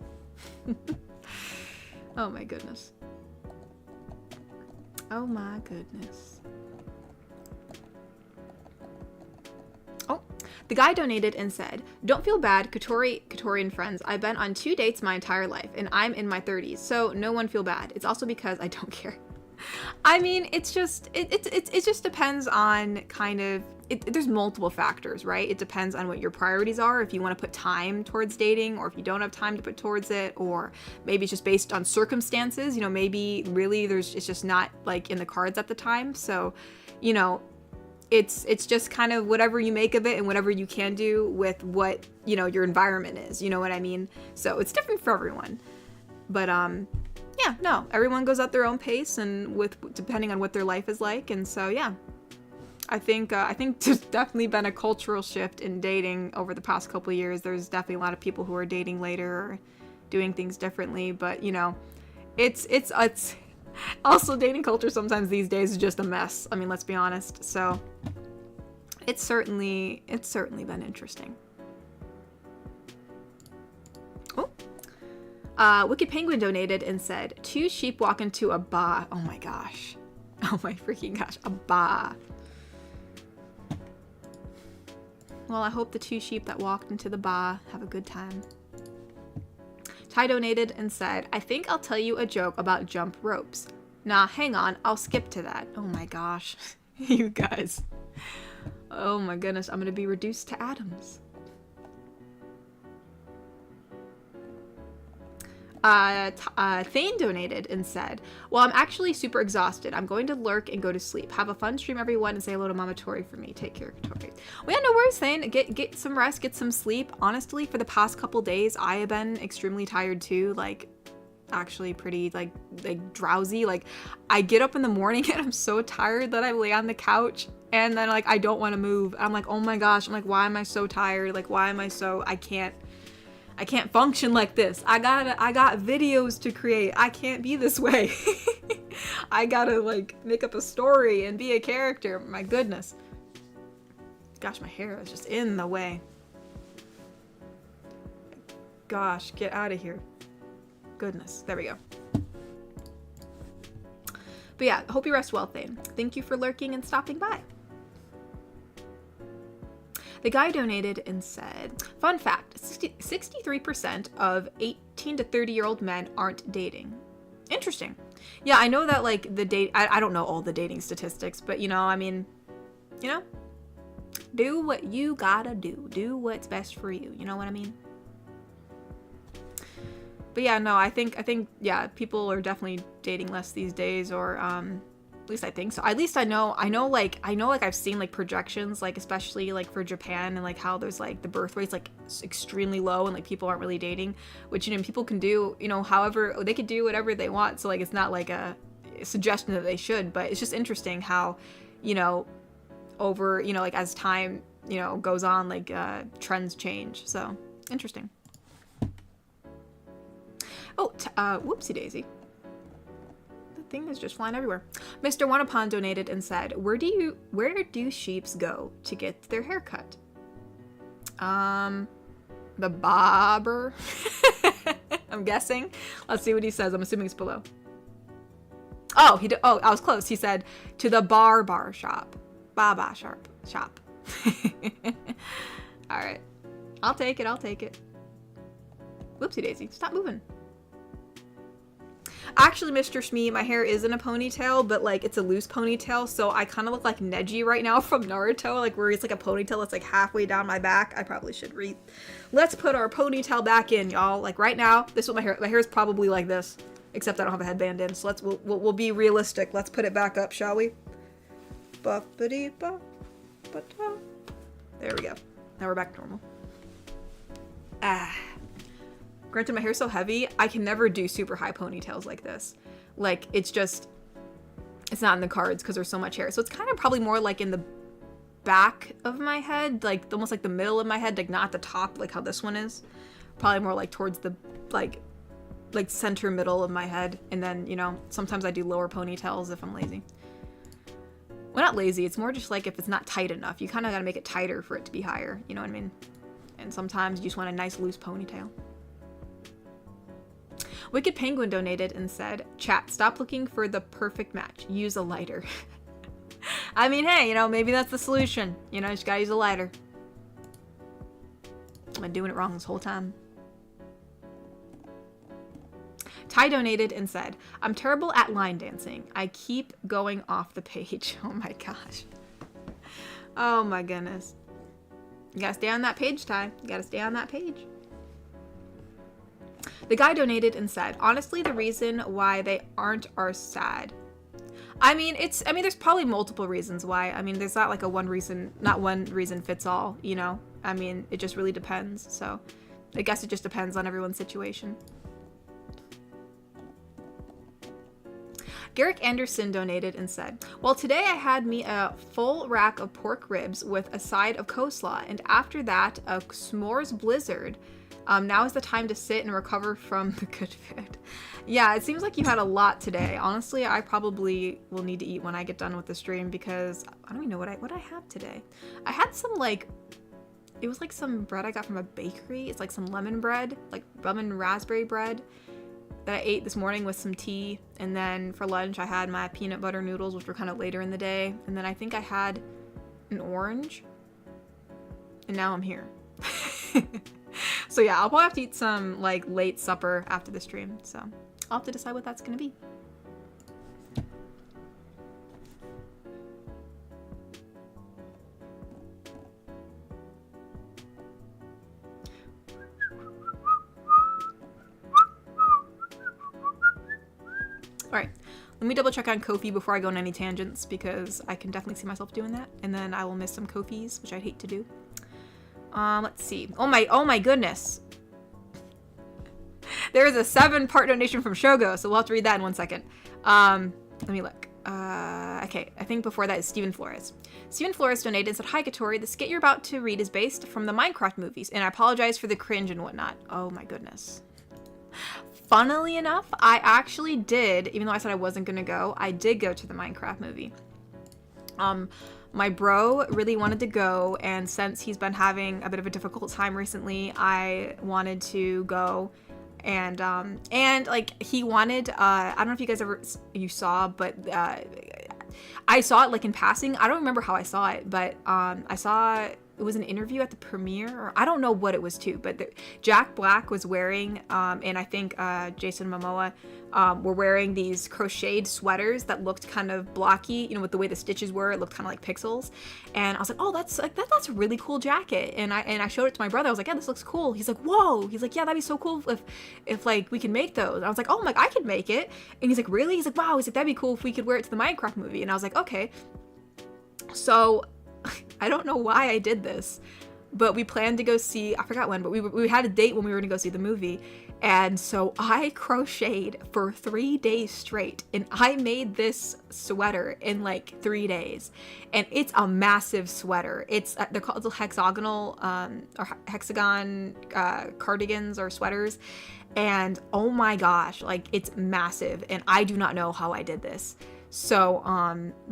Oh my goodness. Oh my goodness. Oh, the guy donated and said, don't feel bad, Katori and friends. I've been on 2 dates my entire life and I'm in my 30s, so no one feel bad. It's also because I don't care. I mean, it's just, it just depends on kind of, there's multiple factors, right? It depends on what your priorities are. If you want to put time towards dating, or if you don't have time to put towards it, or maybe it's just based on circumstances, you know, maybe really it's just not like in the cards at the time. So, you know, it's just kind of whatever you make of it and whatever you can do with what, you know, your environment is, you know what I mean? So it's different for everyone. But, yeah, no, everyone goes at their own pace and depending on what their life is like. And so, yeah, I think there's definitely been a cultural shift in dating over the past couple of years. There's definitely a lot of people who are dating later or doing things differently, but you know, it's also dating culture sometimes these days is just a mess. I mean, let's be honest. So it's certainly been interesting. Wicked Penguin donated and said, 2 sheep walk into a bar. Oh my gosh. Oh my freaking gosh. A bar. Well, I hope the 2 sheep that walked into the bar have a good time. Ty donated and said, I think I'll tell you a joke about jump ropes. Nah, hang on. I'll skip to that. Oh my gosh. You guys. Oh my goodness. I'm going to be reduced to atoms. Thane donated and said, well, I'm actually super exhausted. I'm going to lurk and go to sleep. Have a fun stream, everyone, and say hello to Mama Tori for me. Take care, Tori. Well, yeah, no worries, Thane. Get some rest, get some sleep. Honestly, for the past couple days, I have been extremely tired too. Like, actually pretty, like drowsy. Like, I get up in the morning and I'm so tired that I lay on the couch and then, like, I don't want to move. I'm like, oh my gosh. I'm like, why am I so tired? Like, why am I so... I can't function like this. I got videos to create. I can't be this way. I gotta like make up a story and be a character. My goodness. Gosh, my hair is just in the way. Gosh, get out of here. goodness. There we go. But yeah, hope you rest well, Thane. Thank you for lurking and stopping by. The guy donated and said, fun fact, 63% of 18 to 30-year-old men aren't dating. Interesting. Yeah, I know that, like, I don't know all the dating statistics, but, you know, I mean, you know, do what you gotta do. Do what's best for you. You know what I mean? But yeah, no, I think, yeah, people are definitely dating less these days, or, at least I think so. At least I know, like, I've seen, like, projections, like, especially, like, for Japan, and, like, how there's, like, the birth rate's, like, extremely low, and, like, people aren't really dating, which, you know, people can do, you know, however, they could do whatever they want, so, like, it's not, like, a suggestion that they should, but it's just interesting how, you know, over, you know, like, as time, you know, goes on, like, trends change, so, interesting. Oh, whoopsie daisy. Thing is just flying everywhere. Mr. Wanapon donated and said, where do sheeps go to get their hair cut? The barber. I'm guessing. Let's see what he says. I'm assuming it's below. Oh, I was close. He said to the bar shop. Baba shop. All right. I'll take it. Whoopsie daisy. Stop moving. Actually, Mr. Shmee, my hair is in a ponytail, but, like, it's a loose ponytail, so I kind of look like Neji right now from Naruto, like, where it's, like, a ponytail that's, like, halfway down my back. I probably should Let's put our ponytail back in, y'all. Like, right now, this is what my hair is probably like this, except I don't have a headband in, so we'll be realistic. Let's put it back up, shall we? There we go. Now we're back to normal. Granted, my hair's so heavy, I can never do super high ponytails like this. Like, it's not in the cards because there's so much hair. So it's kind of probably more like in the back of my head, like almost like the middle of my head, like not the top, like how this one is. Probably more like towards the, like center middle of my head. And then, you know, sometimes I do lower ponytails if I'm lazy. Well, not lazy, it's more just like if it's not tight enough. You kind of got to make it tighter for it to be higher, you know what I mean? And sometimes you just want a nice loose ponytail. Wicked Penguin donated and said, chat, stop looking for the perfect match. Use a lighter. I mean, hey, you know, maybe that's the solution. You know, just gotta use a lighter. I've been doing it wrong this whole time. Ty donated and said, I'm terrible at line dancing. I keep going off the page. Oh my gosh. Oh my goodness. You gotta stay on that page, Ty. You gotta stay on that page. The guy donated and said, honestly, the reason why they aren't are sad. I mean, there's probably multiple reasons why. I mean, there's not like not one reason fits all, you know? I mean, it just really depends. So I guess it just depends on everyone's situation. Garrick Anderson donated and said, well, today I had me a full rack of pork ribs with a side of coleslaw, and after that, a s'mores blizzard. Now is the time to sit and recover from the good food. Yeah, it seems like you had a lot today. Honestly, I probably will need to eat when I get done with the stream because I don't even know what I have today. I had some it was like some bread I got from a bakery. It's like some lemon bread, like lemon raspberry bread that I ate this morning with some tea. And then for lunch, I had my peanut butter noodles, which were kind of later in the day. And then I think I had an orange. And now I'm here. So yeah, I'll probably have to eat some like late supper after the stream. So I'll have to decide what that's going to be. All right, let me double check on Kofi before I go on any tangents because I can definitely see myself doing that. And then I will miss some Kofis, which I'd hate to do. Let's see. Oh my goodness. There is a 7-part donation from Shogo, so we'll have to read that in 1 second. Let me look. Okay, I think before that is Steven Flores. Steven Flores donated and said, hi, Katori, the skit you're about to read is based from the Minecraft movies, and I apologize for the cringe and whatnot. Oh my goodness. Funnily enough, I actually did, even though I said I wasn't gonna go, I did go to the Minecraft movie. My bro really wanted to go, and since he's been having a bit of a difficult time recently, I wanted to go And like he wanted, I don't know if you guys you saw, but I saw it like in passing. I don't remember how I saw it, but I saw it was an interview at the premiere, or I don't know what it was too, but Jack Black was wearing, and I think Jason Momoa were wearing these crocheted sweaters that looked kind of blocky, you know, with the way the stitches were. It looked kind of like pixels, and I was like, oh, that's a really cool jacket. And I showed it to my brother. I was like, yeah, this looks cool. He's like, whoa. He's like, yeah, that'd be so cool if like we can make those. And I was like, oh, I'm like, I could make it. And he's like, really? He's like, wow. He's like, that'd be cool if we could wear it to the Minecraft movie. And I was like, okay. So I don't know why I did this, but we planned to go see, I forgot when, but we had a date when we were going to go see the movie. And so I crocheted for 3 days straight, and I made this sweater in like 3 days. And it's a massive sweater. It's they're called hexagonal or hexagon cardigans or sweaters. And oh my gosh, like it's massive. And I do not know how I did this. So,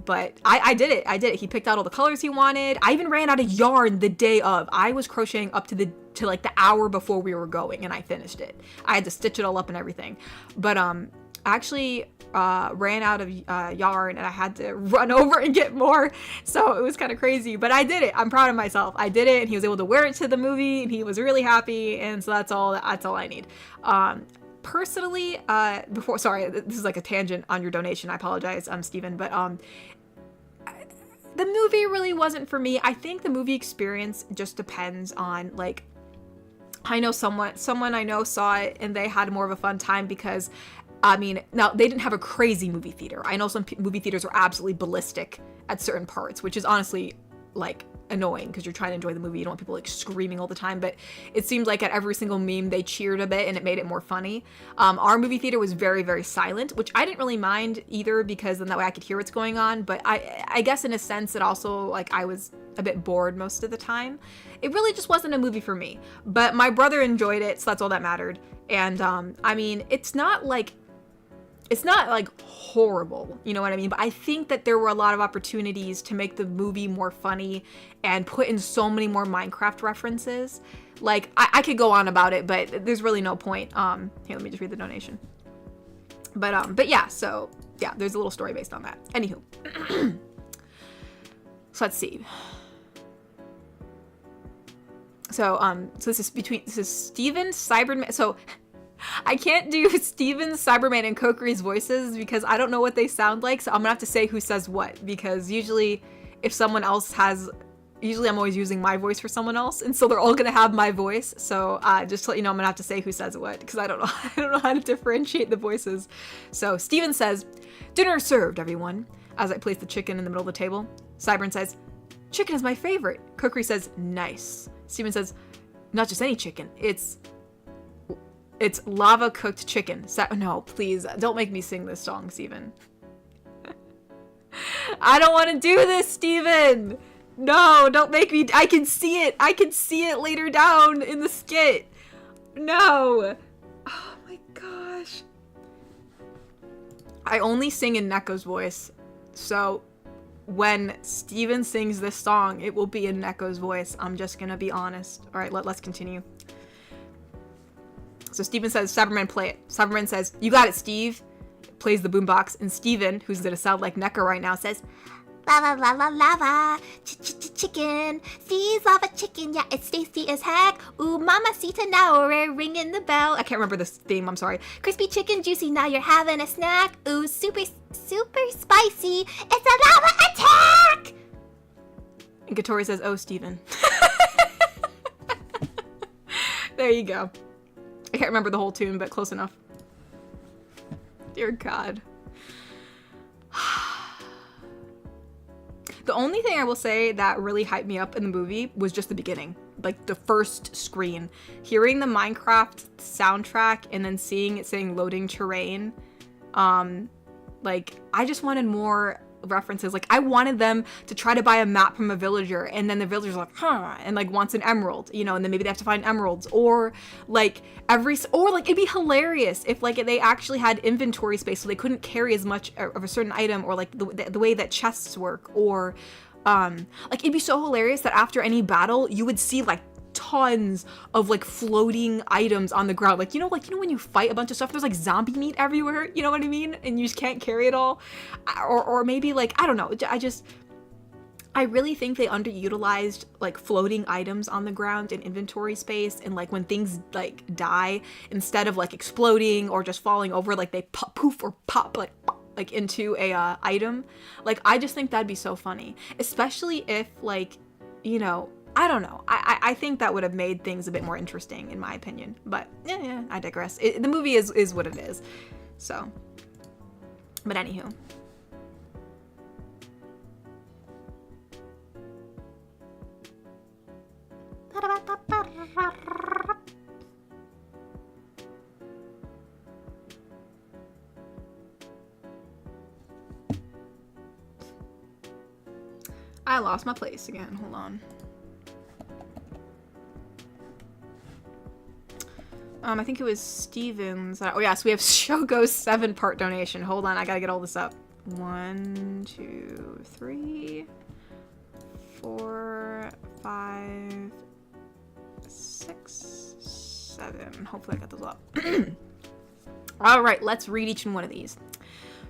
but I did it. He picked out all the colors he wanted. I even ran out of yarn the day of. I was crocheting up to like the hour before we were going, and I finished it. I had to stitch it all up and everything. But, I actually, ran out of, yarn, and I had to run over and get more. So it was kind of crazy, but I did it. I'm proud of myself. I did it, and he was able to wear it to the movie, and he was really happy. And so that's all I need. Personally, sorry, this is like a tangent on your donation. I apologize, Steven, but the movie really wasn't for me. I think the movie experience just depends on, like, I know someone I know saw it and they had more of a fun time because, I mean, now they didn't have a crazy movie theater. I know some movie theaters are absolutely ballistic at certain parts, which is honestly like annoying because you're trying to enjoy the movie. You don't want people like screaming all the time, but it seemed like at every single meme they cheered a bit and it made it more funny. Our movie theater was very, very silent, which I didn't really mind either because then that way I could hear what's going on. But I guess in a sense it also, like, I was a bit bored most of the time. It really just wasn't a movie for me, but my brother enjoyed it, so that's all that mattered. And I mean, it's not like horrible, you know what I mean? But I think that there were a lot of opportunities to make the movie more funny and put in so many more Minecraft references. Like, I could go on about it, but there's really no point. Here, let me just read the donation. But yeah, so yeah, there's a little story based on that. Anywho. So let's see. So this is Steven Cyberman. So I can't do Steven, Cyberman, and Kokiri's voices because I don't know what they sound like, so I'm gonna have to say who says what, because usually if someone else usually I'm always using my voice for someone else, and so they're all gonna have my voice, so just to let you know, I'm gonna have to say who says what, because I don't know how to differentiate the voices. So Steven says, "Dinner served, everyone," as I place the chicken in the middle of the table. Cyberman says, "Chicken is my favorite." Kokiri says, "Nice." Steven says, "Not just any chicken, it's lava cooked chicken." No, please, don't make me sing this song, Steven. I don't want to do this, Steven. No, don't make me. I can see it. I can see it later down in the skit. No. Oh my gosh. I only sing in Neko's voice. So when Steven sings this song, it will be in Neko's voice. I'm just going to be honest. All right, let's continue. So Steven says, "Cyberman, play it." Cyberman says, "You got it, Steve." Plays the boombox, and Steven, who's gonna sound like Neko right now, says, "Lava, lava, lava, chicken. Steve's lava chicken, yeah, it's tasty as heck. Ooh, mamacita, now we're ringing the bell." I can't remember this theme, I'm sorry. "Crispy chicken, juicy, now you're having a snack. Ooh, super, super spicy. It's a lava attack!" And Katori says, "Oh, Steven." There you go. I can't remember the whole tune, but close enough. Dear God. The only thing I will say that really hyped me up in the movie was just the beginning. Like, the first screen. Hearing the Minecraft soundtrack and then seeing it saying loading terrain. Like, I just wanted more references. Like, I wanted them to try to buy a map from a villager, and then the villager's like, huh, and like wants an emerald, you know, and then maybe they have to find emeralds, or like it'd be hilarious if like they actually had inventory space so they couldn't carry as much of a certain item, or like the way that chests work, or like it'd be so hilarious that after any battle you would see like tons of like floating items on the ground. Like, you know when you fight a bunch of stuff, there's like zombie meat everywhere, you know what I mean? And you just can't carry it all. Or maybe like, I don't know. I really think they underutilized like floating items on the ground in inventory space, and like when things like die, instead of like exploding or just falling over, like they poof or pop like into a item. Like, I just think that'd be so funny, especially if like, you know, I don't know. I think that would have made things a bit more interesting in my opinion. But yeah, I digress. The movie is what it is. So, but anywho. I lost my place again. Hold on. I think it was Steven's. Oh yeah, so we have Shogo's 7-part donation. Hold on, I gotta get all this up. 1, 2, 3, 4, 5, 6, 7. Hopefully I got those up. All right, let's read each one of these.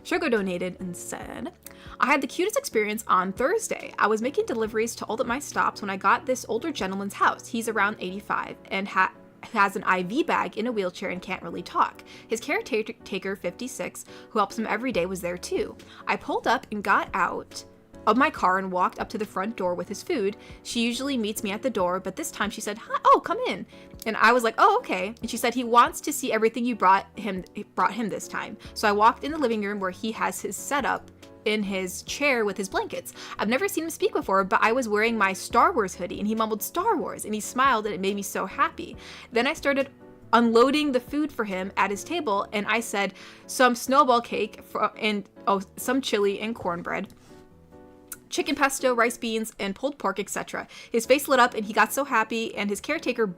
Shogo donated and said, I had the cutest experience on Thursday. I was making deliveries to all of my stops when I got this older gentleman's house. He's around 85 and has an IV bag in a wheelchair and can't really talk. His caretaker, 56, who helps him every day, was there too. I pulled up and got out of my car and walked up to the front door with his food. She usually meets me at the door, but this time she said, "Hi, oh, come in." And I was like, "Oh, okay." And she said, "He wants to see everything you brought him this time." So I walked in the living room where he has his setup in his chair with his blankets. I've never seen him speak before, but I was wearing my Star Wars hoodie and he mumbled Star Wars and he smiled and it made me so happy. Then I started unloading the food for him at his table and I said, some snowball cake and some chili and cornbread, chicken pesto, rice beans, and pulled pork, etc. His face lit up and he got so happy, and his caretaker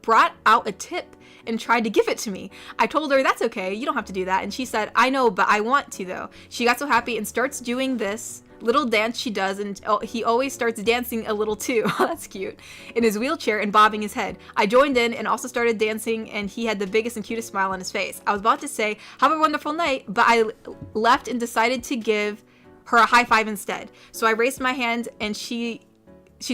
brought out a tip and tried to give it to me. I told her, "That's okay, you don't have to do that." And she said, "I know, but I want to though." She got so happy and starts doing this little dance she does, and he always starts dancing a little too. That's cute. In his wheelchair and bobbing his head. I joined in and also started dancing, and he had the biggest and cutest smile on his face. I was about to say, "Have a wonderful night," but I left and decided to give her a high five instead. So I raised my hand, and she's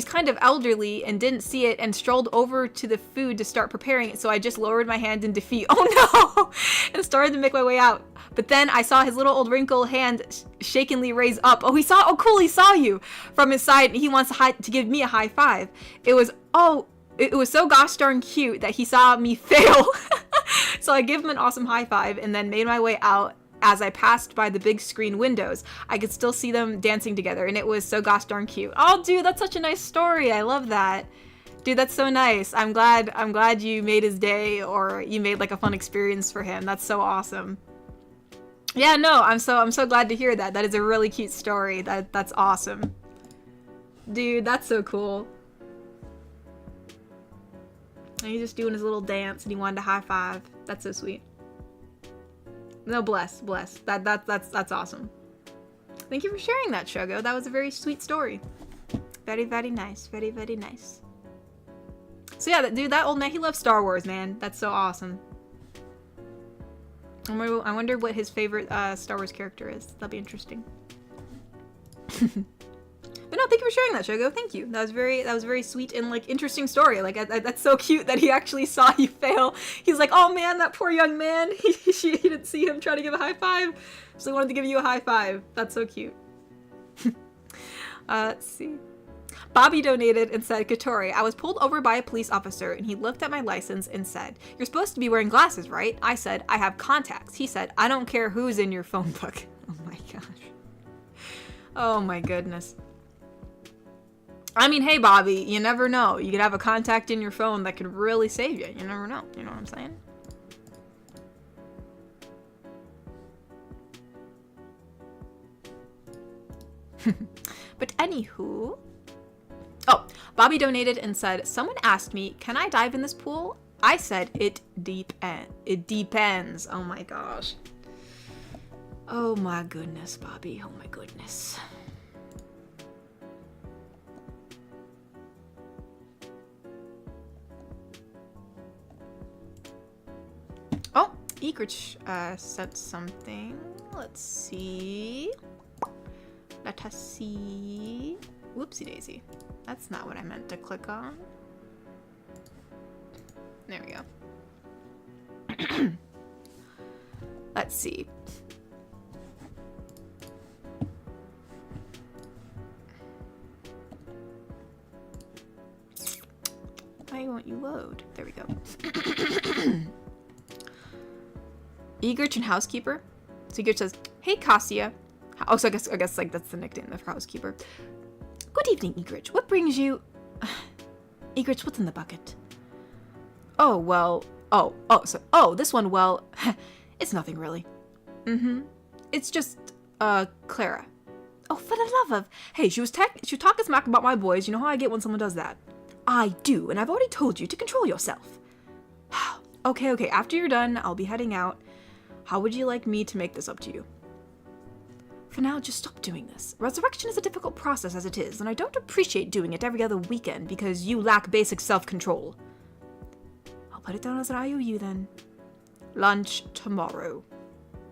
kind of elderly and didn't see it and strolled over to the food to start preparing it. So I just lowered my hand in defeat. Oh no! And started to make my way out. But then I saw his little old wrinkled hand shakenly raise up. Oh, cool, he saw you from his side. And he wants to give me a high five. It was so gosh darn cute that he saw me fail. So I gave him an awesome high five and then made my way out. As I passed by the big screen windows, I could still see them dancing together, and it was so gosh darn cute. Oh, dude, that's such a nice story. I love that. Dude, that's so nice. I'm glad you made his day, or you made like a fun experience for him. That's so awesome. Yeah, no, I'm so glad to hear that. That is a really cute story. That's awesome. Dude, that's so cool. And he's just doing his little dance, and he wanted to high five. That's so sweet. No, bless. That's awesome. Thank you for sharing that, Shogo. That was a very sweet story. Very, very nice. Very, very nice. So yeah, dude, that old man, he loves Star Wars, man. That's so awesome. I wonder what his favorite Star Wars character is. That'll be interesting. But no, thank you for sharing that, Shogo. Thank you. That was very sweet and like interesting story. Like that's so cute that he actually saw you fail. He's like, "Oh man, that poor young man. He didn't see him try to give a high five, so he wanted to give you a high five." That's so cute. Let's see. Bobby donated and said, "Katori, I was pulled over by a police officer and he looked at my license and said, 'You're supposed to be wearing glasses, right?' I said, 'I have contacts.' He said, 'I don't care who's in your phone book.'" Oh my gosh. Oh my goodness. I mean, hey, Bobby, you never know. You could have a contact in your phone that could really save you. You never know. You know what I'm saying? But anywho. Oh, Bobby donated and said, "Someone asked me, can I dive in this pool?" I said, it depends. Oh my gosh. Oh my goodness, Bobby. Oh my goodness. Egret sent something. Let's see. Let us see. Whoopsie daisy. That's not what I meant to click on. There we go. Let's see. Why won't you load? There we go. Egret and housekeeper. So Egret says, "Hey, Cassia." Oh, so I guess like that's the nickname of her housekeeper. "Good evening, Egret. What brings you?" Egret, what's in the bucket? Oh, well. Oh, this one, well, it's nothing really. It's just, Clara. Oh, for the love of. Hey, she was talking smack about my boys. You know how I get when someone does that? I do, and I've already told you to control yourself. Okay, after you're done, I'll be heading out. How would you like me to make this up to you? For now, just stop doing this. Resurrection is a difficult process as it is, and I don't appreciate doing it every other weekend because you lack basic self-control. I'll put it down as an IOU then. Lunch tomorrow.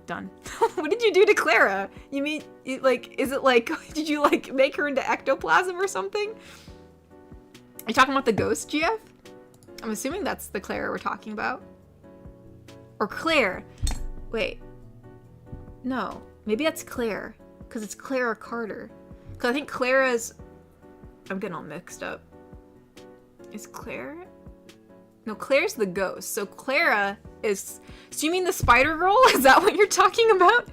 Done. What did you do to Clara? You mean, is it like, did you like make her into ectoplasm or something? Are you talking about the ghost, GF? I'm assuming that's the Clara we're talking about. Or Claire. Wait. No. Maybe that's Claire. Because it's Clara Carter. Because I think Clara's... I'm getting all mixed up. Is Claire? No, Claire's the ghost. So Clara is... So you mean the Spider Girl? Is that what you're talking about?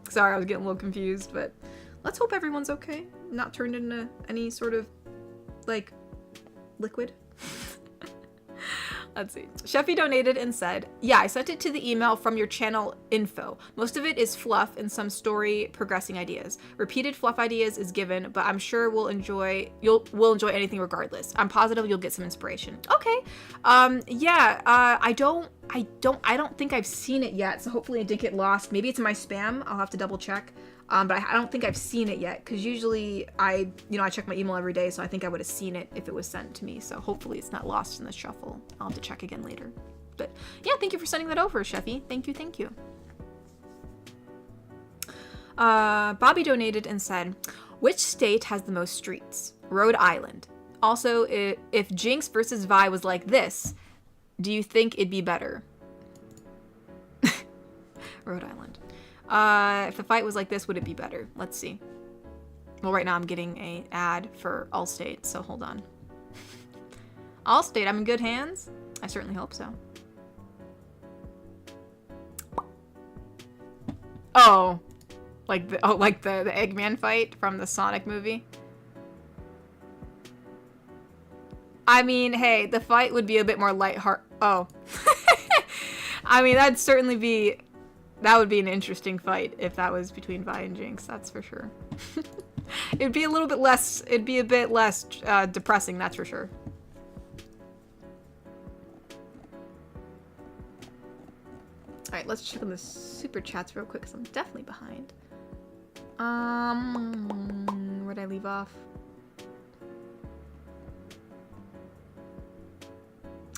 Sorry, I was getting a little confused, but... Let's hope everyone's okay. Not turned into any sort of, like, liquid. Let's see. Sheffy donated and said, "Yeah, I sent it to the email from your channel info. Most of it is fluff and some story progressing ideas. Repeated fluff ideas is given, but I'm sure we'll enjoy anything regardless. I'm positive you'll get some inspiration." Okay. Yeah, I don't think I've seen it yet, so hopefully it didn't get lost. Maybe it's in my spam. I'll have to double check. But I don't think I've seen it yet, because usually I check my email every day, so I think I would have seen it if it was sent to me. So hopefully it's not lost in the shuffle. I'll have to check again later. But yeah, thank you for sending that over, Sheffy. Thank you. Bobby donated and said, "Which state has the most streets? Rhode Island. Also, if Jinx versus Vi was like this, do you think it'd be better?" Rhode Island. If the fight was like this, would it be better? Let's see. Well, right now I'm getting an ad for Allstate, so hold on. Allstate, I'm in good hands? I certainly hope so. Oh, like the Eggman fight from the Sonic movie? I mean, hey, the fight would be a bit more lighthearted. Oh. I mean, that would be an interesting fight if that was between Vi and Jinx, that's for sure. It'd be a bit less depressing, that's for sure. Alright, let's check on the super chats real quick, because I'm definitely behind. Where'd I leave off?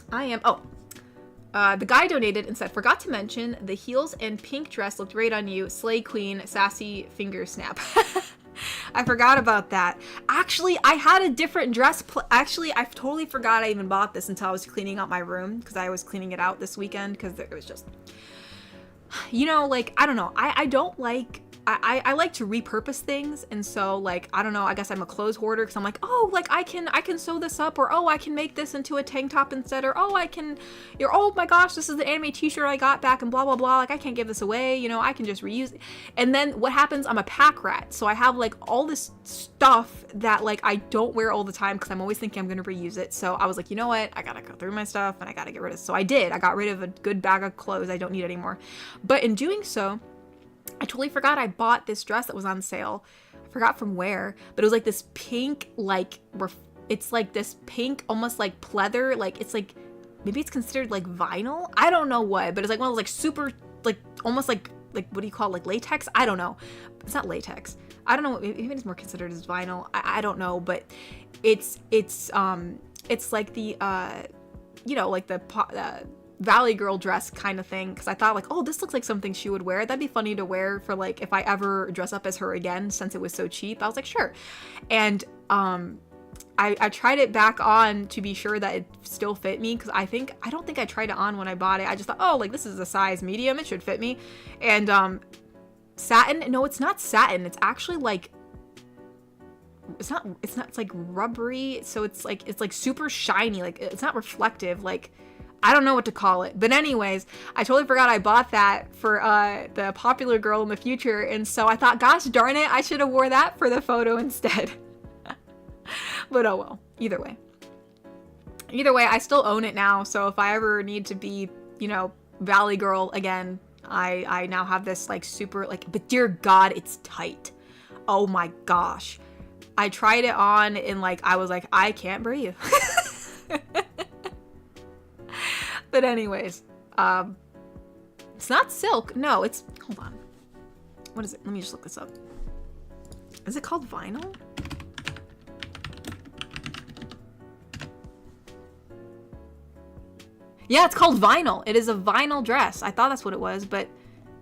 The guy donated and said, "Forgot to mention, the heels and pink dress looked great on you. Slay Queen, sassy finger snap." I forgot about that. Actually, I had a different dress. Actually, I totally forgot I even bought this until I was cleaning out my room, because I was cleaning it out this weekend, because it was just... like, I don't know. I don't like... I like to repurpose things, and so, like, I don't know, I guess I'm a clothes hoarder, because I'm like, oh, like, I can sew this up, or, oh, I can make this into a tank top instead, or, oh, oh my gosh, this is the anime t-shirt I got back, and blah, blah, blah, like, I can't give this away, I can just reuse it. And then what happens, I'm a pack rat, so I have, like, all this stuff that, like, I don't wear all the time, because I'm always thinking I'm gonna reuse it, so I was like, you know what, I gotta go through my stuff, and I gotta get rid of it. So I did. I got rid of a good bag of clothes I don't need anymore. But in doing so, I totally forgot I bought this dress that was on sale. I forgot from where, but it was like this pink, like, it's like this pink, almost like pleather, like, it's like, maybe it's considered like vinyl? I don't know what, but it's like one of those like super, like, almost like what do you call it, like latex? I don't know. It's not latex. I don't know, maybe it's more considered as vinyl. I don't know, but it's like the, like the Valley Girl dress kind of thing, because I thought like, oh, this looks like something she would wear. That'd be funny to wear for like if I ever dress up as her again, since it was so cheap. I was like, sure. And I tried it back on to be sure that it still fit me, because I don't think I tried it on when I bought it. I just thought, oh, like this is a size medium, it should fit me. And satin, no, it's not satin, it's actually like it's like rubbery, so it's like super shiny, like it's not reflective, like I don't know what to call it. But anyways, I totally forgot I bought that for the popular girl in the future, and so I thought, gosh darn it, I should have wore that for the photo instead. But oh well, either way, I still own it now, so if I ever need to be, you know, Valley Girl again, I now have this like super like, but dear God, it's tight. Oh my gosh. I tried it on and like, I was like, I can't breathe. But anyways, it's not silk. No, it's, hold on. What is it? Let me just look this up. Is it called vinyl? Yeah, it's called vinyl. It is a vinyl dress. I thought that's what it was, but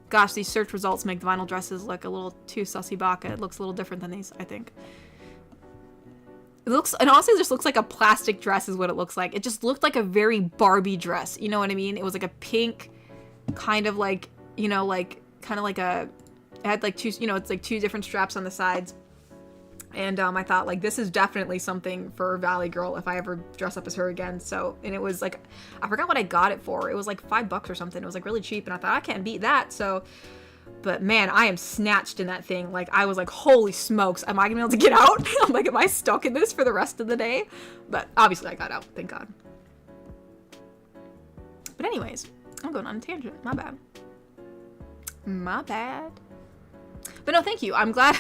gosh, these search results make the vinyl dresses look a little too sussy baka. It looks a little different than these, I think. It looks, and honestly, it just looks like a plastic dress is what it looks like. It just looked like a very Barbie dress. You know what I mean? It was like a pink, kind of like, you know, like, kind of like a, it had like two, you know, it's like two different straps on the sides. And I thought like, this is definitely something for Valley Girl if I ever dress up as her again. So, and it was like, I forgot what I got it for. It was like $5 or something. It was like really cheap. And I thought I can't beat that. So, but man, I am snatched in that thing. Like I was like, holy smokes, am I gonna be able to get out? I'm like, am I stuck in this for the rest of the day? But obviously I got out, thank God. But anyways, I'm going on a tangent, my bad. My bad. But no, thank you. I'm glad.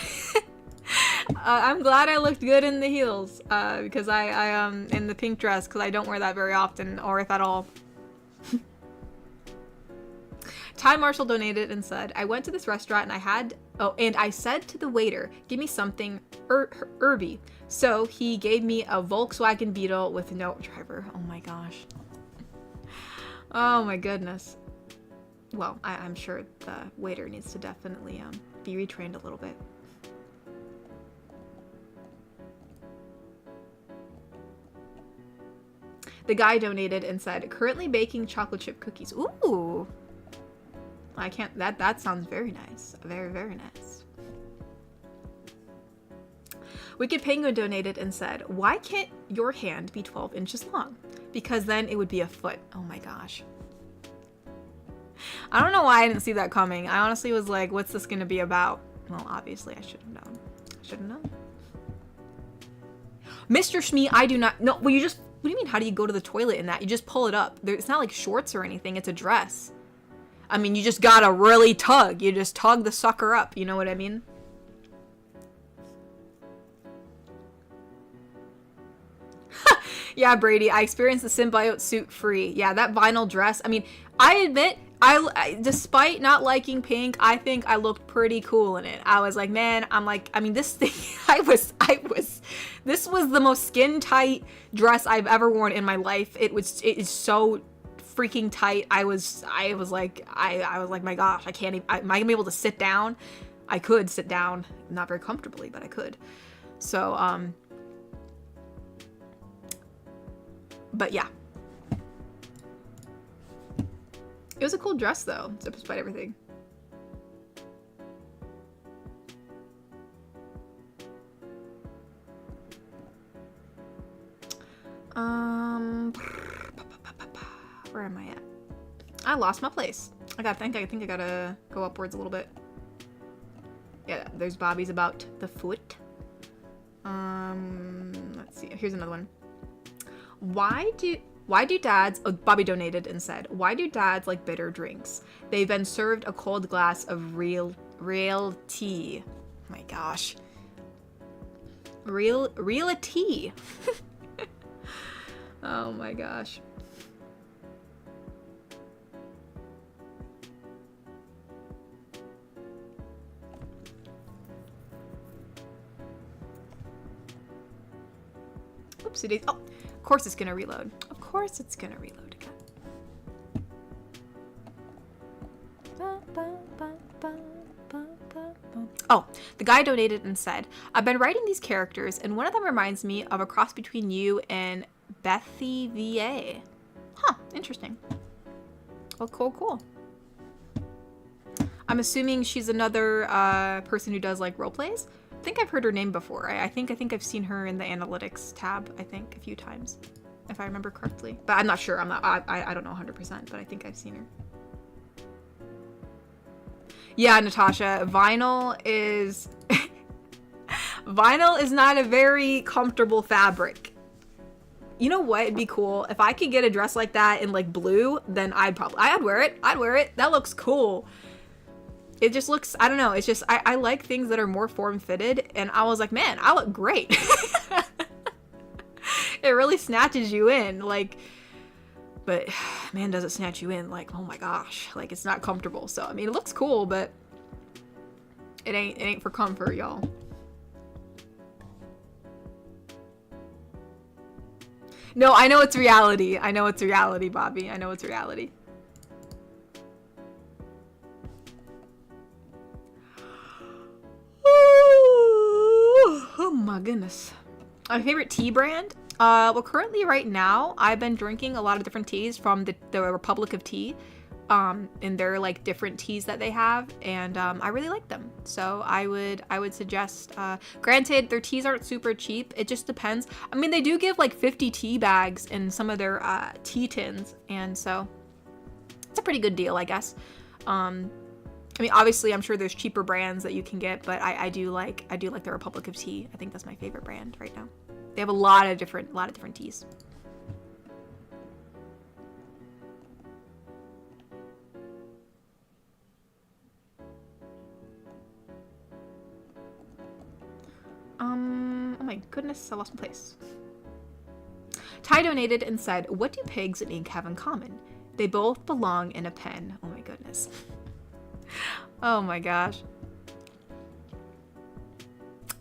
I'm glad I looked good in the heels, because I in the pink dress, because I don't wear that very often, or if at all. Ty Marshall donated and said, I went to this restaurant and I said to the waiter, give me something herby. So he gave me a Volkswagen Beetle with no driver. Oh my gosh. Oh my goodness. Well, I'm sure the waiter needs to definitely be retrained a little bit. The guy donated and said, currently baking chocolate chip cookies. Ooh. I can't, that sounds very nice. Very, very nice. Wicked Penguin donated and said, why can't your hand be 12 inches long? Because then it would be a foot. Oh my gosh. I don't know why I didn't see that coming. I honestly was like, what's this gonna be about? Well, obviously I should have known. I should have known. Mr. Shmee, I do not, no, well you just, what do you mean, how do you go to the toilet in that? You just pull it up. It's not like shorts or anything, it's a dress. I mean, you just gotta really tug. You just tug the sucker up, you know what I mean? Yeah, Brady, I experienced the symbiote suit free. Yeah, that vinyl dress. I mean, I admit, I despite not liking pink, I think I looked pretty cool in it. I was like, man, I'm like, I mean, this thing, this was the most skin tight dress I've ever worn in my life. It is so freaking tight. I was like, my gosh, I can't even, am I gonna be able to sit down? I could sit down, not very comfortably, but I could. So, but yeah. It was a cool dress though, despite everything. Where am I at? I lost my place. I think I gotta go upwards a little bit. Yeah, there's Bobby's about the foot. Let's see. Here's another one. Why do dads, oh, Bobby donated and said, why do dads like bitter drinks? They've been served a cold glass of real tea. Oh my gosh. Real tea. Oh my gosh. Oopsie daisy. Oh, of course it's gonna reload. Of course it's gonna reload again. Oh, the guy donated and said, I've been writing these characters, and one of them reminds me of a cross between you and Bethy VA. Huh, interesting. Well, cool. I'm assuming she's another person who does like role plays. I think I've heard her name before. I think I've seen her in the analytics tab, I think, a few times, if I remember correctly. But I'm not sure. I don't know 100%, but I think I've seen her. Yeah, Natasha, vinyl is not a very comfortable fabric. You know what? It'd be cool if I could get a dress like that in like blue, then I'd wear it. I'd wear it. That looks cool. It just looks, I don't know. It's just, I like things that are more form-fitted, and I was like, man, I look great. It really snatches you in, like, but man, does it snatch you in, like, oh my gosh, like, it's not comfortable. So, I mean, it looks cool, but it ain't for comfort, y'all. No, I know it's reality. I know it's reality, Bobby. I know it's reality. Oh my goodness. My favorite tea brand? Well, currently right now, I've been drinking a lot of different teas from the Republic of Tea, and they're like different teas that they have, and I really like them. So I would suggest, granted, their teas aren't super cheap. It just depends. I mean, they do give like 50 tea bags in some of their tea tins, and so it's a pretty good deal, I guess. I mean, obviously, I'm sure there's cheaper brands that you can get, but I do like the Republic of Tea. I think that's my favorite brand right now. They have a lot of different teas. Oh my goodness, I lost my place. Ty donated and said, "What do pigs and ink have in common? They both belong in a pen." Oh my goodness. Oh my gosh.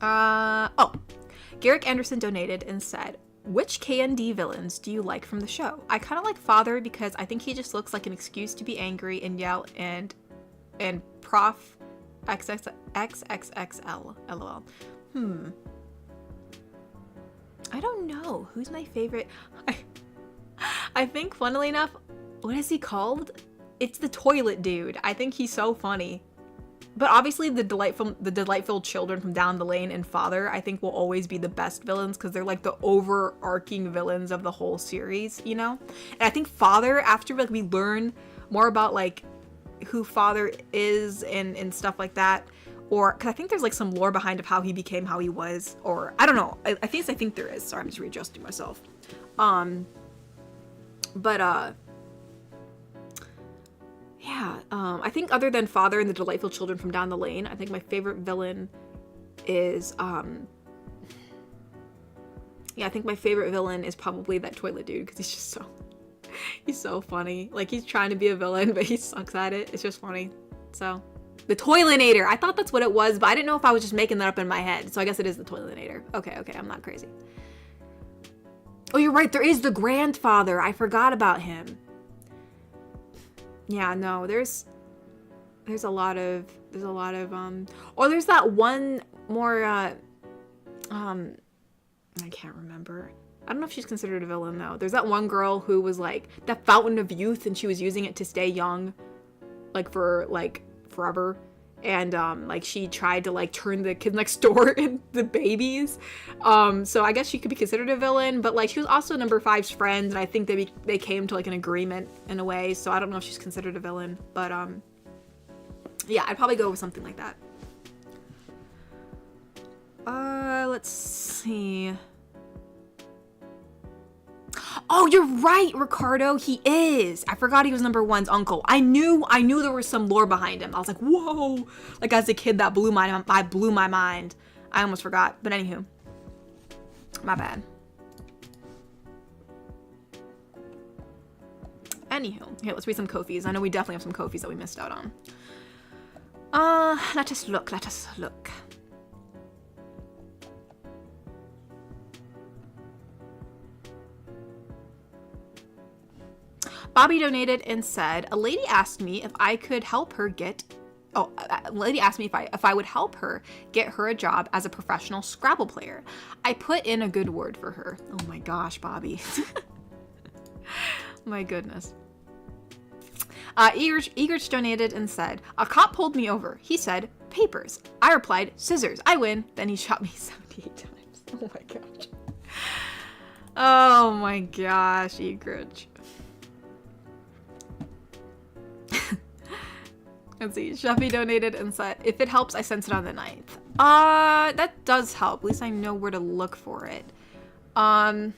Oh, Garrick Anderson donated and said, "Which K&D villains do you like from the show? I kind of like Father because I think he just looks like an excuse to be angry and yell, and Prof XXXL, lol. I don't know. Who's my favorite? I think, funnily enough, what is he called? It's the toilet dude. I think he's so funny. But obviously the delightful children from down the lane and Father, I think, will always be the best villains because they're like the overarching villains of the whole series, you know? And I think Father, after like we learn more about like who Father is and stuff like that, or because I think there's like some lore behind of how he became how he was, or I don't know. I think there is. Sorry, I'm just readjusting myself. Yeah, I think other than Father and the delightful children from down the lane, I think my favorite villain is, yeah, I think my favorite villain is probably that toilet dude, because he's so funny. Like, he's trying to be a villain, but he sucks at it. It's just funny. So, the Toilinator. I thought that's what it was, but I didn't know if I was just making that up in my head. So I guess it is the Toilinator. Okay, I'm not crazy. Oh, you're right. There is the grandfather. I forgot about him. Yeah, no, there's a lot of or there's that one more I can't remember. I don't know if she's considered a villain though. There's that one girl who was like that fountain of youth and she was using it to stay young like for like forever. And like she tried to like turn the kid next door into babies. So I guess she could be considered a villain, but like she was also number 5's friend, and I think they came to like an agreement in a way. So I don't know if she's considered a villain, but yeah, I'd probably go with something like that. Let's see. Oh, you're right, Ricardo. He is. I forgot he was number 1's uncle. I knew there was some lore behind him. I was like, whoa. Like as a kid, that blew my mind. I almost forgot. But anywho, my bad. Anywho, here, let's read some Kofis. I know we definitely have some Kofis that we missed out on. Let us look. Bobby donated and said, "A lady asked me if I could help her get lady asked me if I would help her get her a job as a professional Scrabble player. I put in a good word for her. Oh my gosh, Bobby. My goodness. Egrich donated and said, a cop pulled me over. He said, papers. I replied, scissors. I win. Then he shot me 78 times. Oh my gosh. Oh my gosh, Egrich. Let's see. Shuffy donated and said, if it helps, I sent it on the 9th. That does help. At least I know where to look for it. On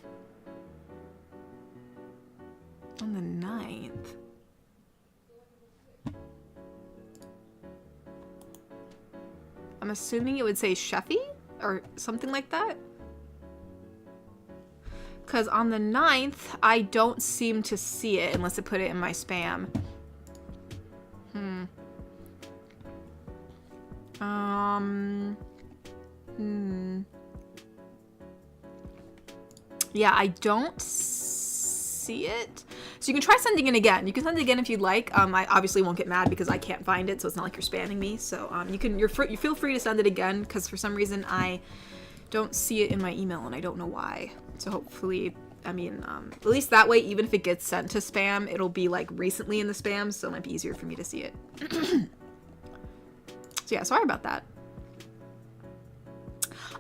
the 9th. I'm assuming it would say Shuffy or something like that. Because on the 9th, I don't seem to see it unless I put it in my spam. Yeah, I don't see it. So you can try sending it again. You can send it again if you'd like. I obviously won't get mad because I can't find it, so it's not like you're spamming me. So you feel free to send it again because for some reason I don't see it in my email and I don't know why. So hopefully, I mean, at least that way, even if it gets sent to spam, it'll be like recently in the spam, so it might be easier for me to see it. So yeah, sorry about that.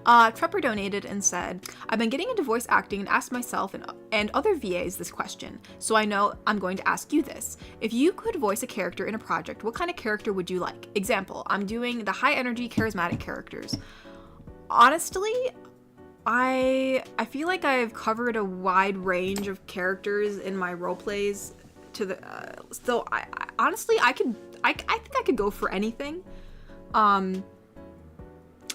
Trepper donated and said, I've been getting into voice acting and asked myself and other VAs this question, so I know I'm going to ask you this. If you could voice a character in a project, what kind of character would you like? Example, I'm doing the high energy charismatic characters. Honestly, I feel like I've covered a wide range of characters in my role plays to the so I honestly I think I could go for anything.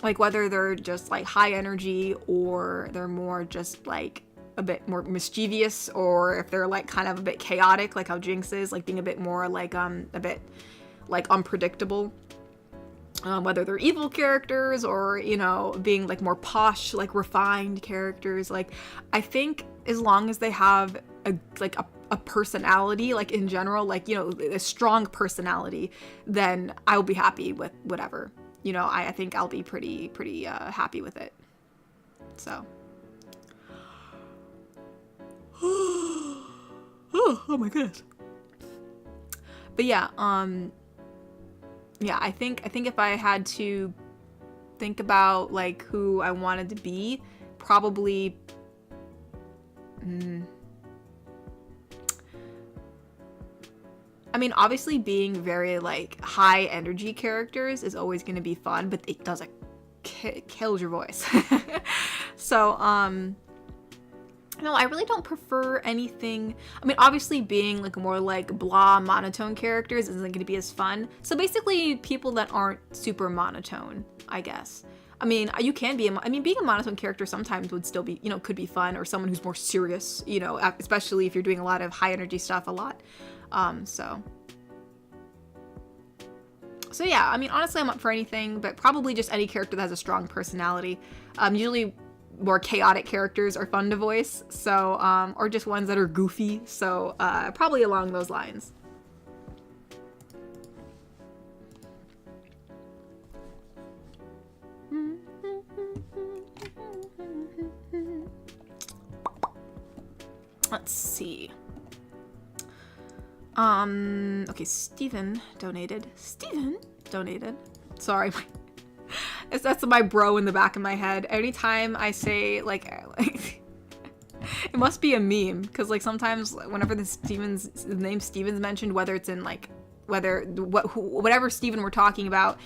Like whether they're just like high energy or they're more just like a bit more mischievous, or if they're like kind of a bit chaotic, like how Jinx is, like being a bit more like a bit like unpredictable. Whether they're evil characters or, you know, being like more posh, like refined characters. Like I think as long as they have a personality, like in general, like, you know, a strong personality, then I'll be happy with whatever. You know, I think I'll be pretty happy with it. So. Oh my goodness. But yeah, yeah, I think if I had to think about like who I wanted to be, probably I mean, obviously being very like high energy characters is always going to be fun, but it does like kills your voice. So, no, I really don't prefer anything. I mean, obviously being like more like blah monotone characters isn't going to be as fun. So basically people that aren't super monotone, I guess. I mean, you can be, being a monotone character sometimes would still be, you know, could be fun, or someone who's more serious, you know, especially if you're doing a lot of high energy stuff a lot. So yeah, I mean, honestly, I'm up for anything, but probably just any character that has a strong personality. Usually more chaotic characters are fun to voice, so, or just ones that are goofy, so, probably along those lines. Let's see. Okay, Steven donated. Sorry, that's my bro in the back of my head. Anytime I say, like it must be a meme, because, like, sometimes whenever the name Steven's mentioned, whether it's in, like, whatever Steven we're talking about,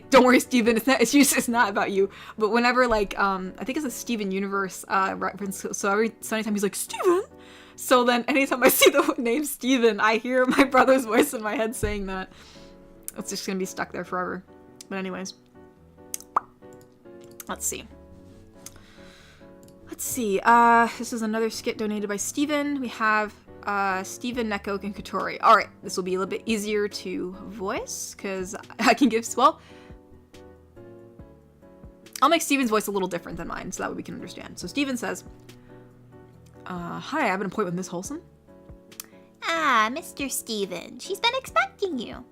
don't worry, Steven, it's not about you. But whenever, like, I think it's a Steven Universe reference, so anytime he's like, Steven! So then anytime I see the name Steven, I hear my brother's voice in my head saying that. It's just gonna be stuck there forever. But anyways. Let's see. This is another skit donated by Steven. We have Steven, Neko, and Katori. Alright, this will be a little bit easier to voice, because I can give, well, I'll make Steven's voice a little different than mine, so that way we can understand. So Steven says, hi, I have an appointment with Miss Wholesome. Ah, Mr. Steven. She's been expecting you.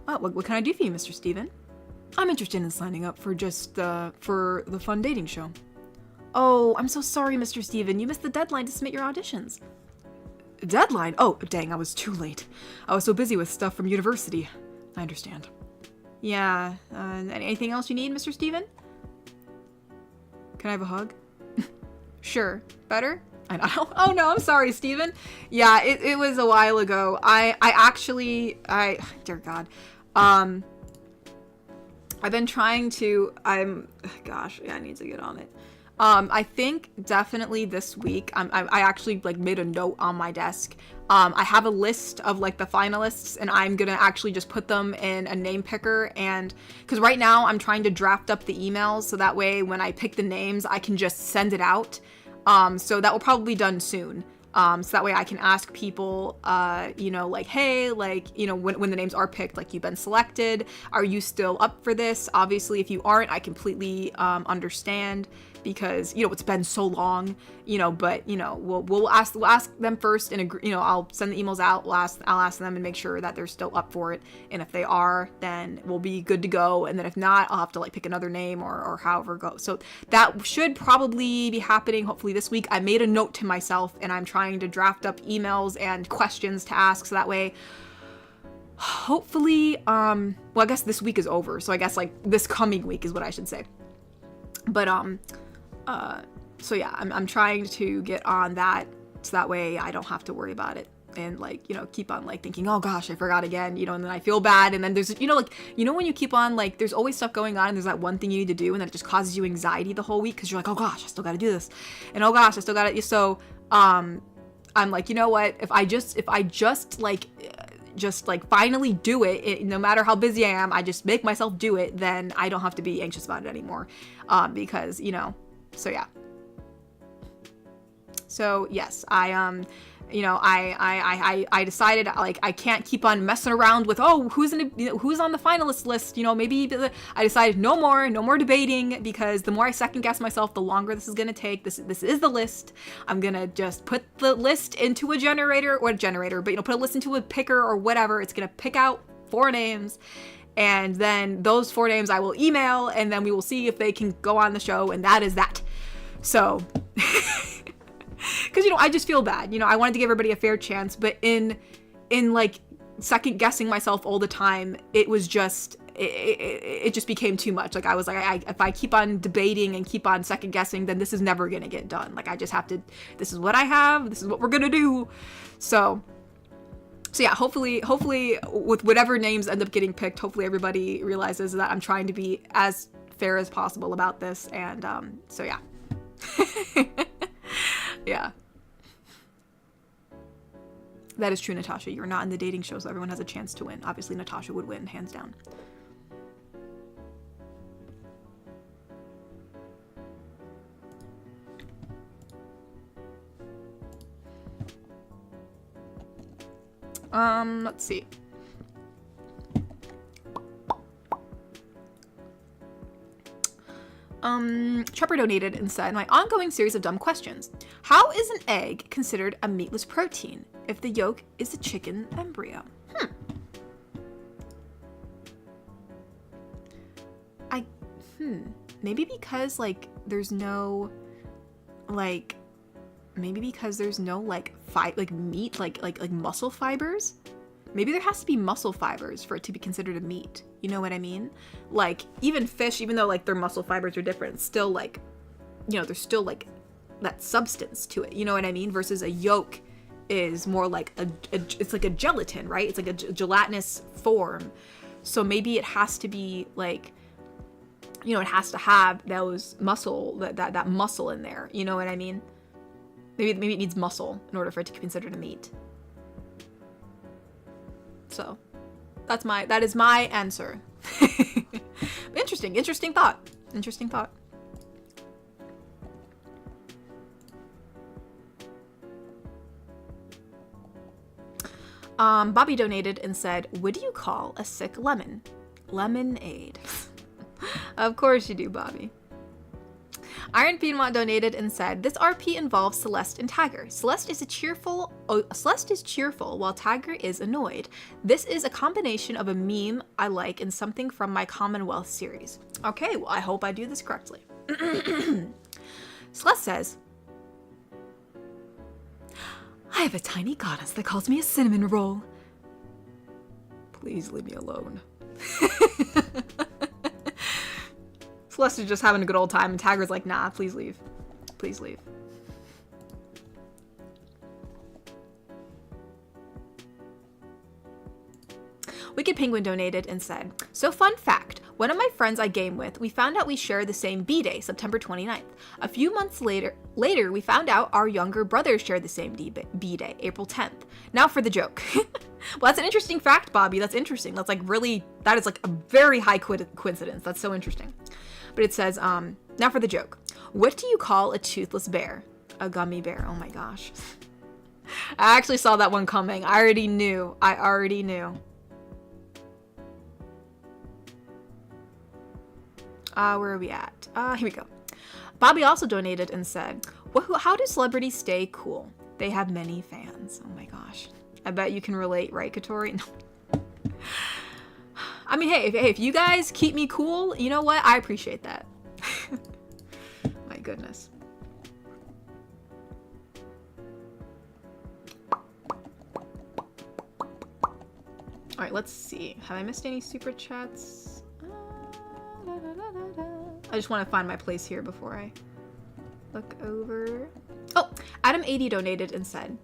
Oh, what can I do for you, Mr. Steven? I'm interested in signing up for just, for the fun dating show. Oh, I'm so sorry, Mr. Steven. You missed the deadline to submit your auditions. Deadline? Oh, dang, I was too late. I was so busy with stuff from university. I understand. Yeah, anything else you need, Mr. Steven? Can I have a hug? Sure. Better? I know. Oh no, I'm sorry, Steven. Yeah, it was a while ago. I actually, dear God. I've been trying to, gosh, yeah, I need to get on it. I think definitely this week, I actually like made a note on my desk. I have a list of like the finalists, and I'm gonna actually just put them in a name picker, and because right now I'm trying to draft up the emails so that way when I pick the names, I can just send it out. So that will probably be done soon. So that way I can ask people, you know, like, hey, like, you know, when the names are picked, like, you've been selected, are you still up for this? Obviously, if you aren't, I completely understand, because, you know, it's been so long, you know, but, you know, we'll ask them first, and agree, you know, I'll send the emails out, I'll ask them and make sure that they're still up for it, and if they are, then we'll be good to go, and then if not, I'll have to, like, pick another name or however go. So that should probably be happening hopefully this week. I made a note to myself, and I'm trying to draft up emails and questions to ask, so that way hopefully, well, I guess this week is over, so I guess like this coming week is what I should say. But so yeah, I'm trying to get on that, so that way I don't have to worry about it, and like, you know, keep on like thinking, oh gosh, I forgot again, you know, and then I feel bad, and then there's, you know, like, you know, when you keep on like, there's always stuff going on, and there's that one thing you need to do, and then it just causes you anxiety the whole week, because you're like, oh gosh, I still gotta do this, and oh gosh, I still gotta, so I'm like, you know what, if I just finally do it, no matter how busy I am, I just make myself do it, then I don't have to be anxious about it anymore, because, you know, so yeah. So yes, you know, I decided, like, I can't keep on messing around with, oh, who's on the finalist list, you know, maybe I decided no more debating, because the more I second guess myself, the longer this is gonna take. This is the list. I'm gonna just put the list into a generator, but, you know, put a list into a picker or whatever. It's gonna pick out 4 names, and then those 4 names I will email, and then we will see if they can go on the show, and that is that. So because, you know, I just feel bad, you know, I wanted to give everybody a fair chance, but in like second guessing myself all the time, it was just, it just became too much. Like, I was like, if I keep on debating and keep on second guessing, then this is never gonna get done. Like, I just have to, this is what I have, this is what we're gonna do. So yeah, hopefully with whatever names end up getting picked, hopefully everybody realizes that I'm trying to be as fair as possible about this, and so yeah. Yeah. That is true, Natasha. You're not in the dating show, so everyone has a chance to win. Obviously, Natasha would win, hands down. Let's see. Trepper donated and said, my ongoing series of dumb questions. How is an egg considered a meatless protein if the yolk is a chicken embryo? Maybe because, like, there's no, like, meat, like muscle fibers? Maybe there has to be muscle fibers for it to be considered a meat. You know what I mean? Like, even fish, even though, like, their muscle fibers are different, it's still, like, you know, there's still, like, that substance to it. You know what I mean? Versus a yolk is more like it's like a gelatin, right? It's like a gelatinous form. So maybe it has to be, like, you know, it has to have those muscle, that muscle in there. You know what I mean? Maybe it needs muscle in order for it to be considered a meat. So that is my answer. Interesting thought. Bobby donated and said, what do you call a sick lemon? Lemonade. Of course you do, Bobby. Iron Piedmont donated and said, this RP involves Celeste and Tiger. Celeste is cheerful while Tiger is annoyed. This is a combination of a meme I like and something from my Commonwealth series. Okay, well, I hope I do this correctly. Celeste says, I have a tiny goddess that calls me a cinnamon roll. Please leave me alone. Celeste is just having a good old time, and Tiger's like, nah, please leave. Please leave. Wicked Penguin donated and said, so fun fact, one of my friends I game with, we found out we share the same B-Day, September 29th. A few months later, we found out our younger brothers shared the same B-Day, April 10th. Now for the joke. Well, that's an interesting fact, Bobby. That's interesting. That's like really, that is like a very high coincidence. That's so interesting. But it says, now for the joke. What do you call a toothless bear? A gummy bear. Oh my gosh. I actually saw that one coming. I already knew. Where are we at? Here we go. Bobby also donated and said, how do celebrities stay cool? They have many fans. Oh my gosh. I bet you can relate, right, Katori? No. I mean, hey, if you guys keep me cool, you know what? I appreciate that. My goodness. All right, let's see. Have I missed any super chats? I just want to find my place here before I look over. Oh, Adam80 donated and said,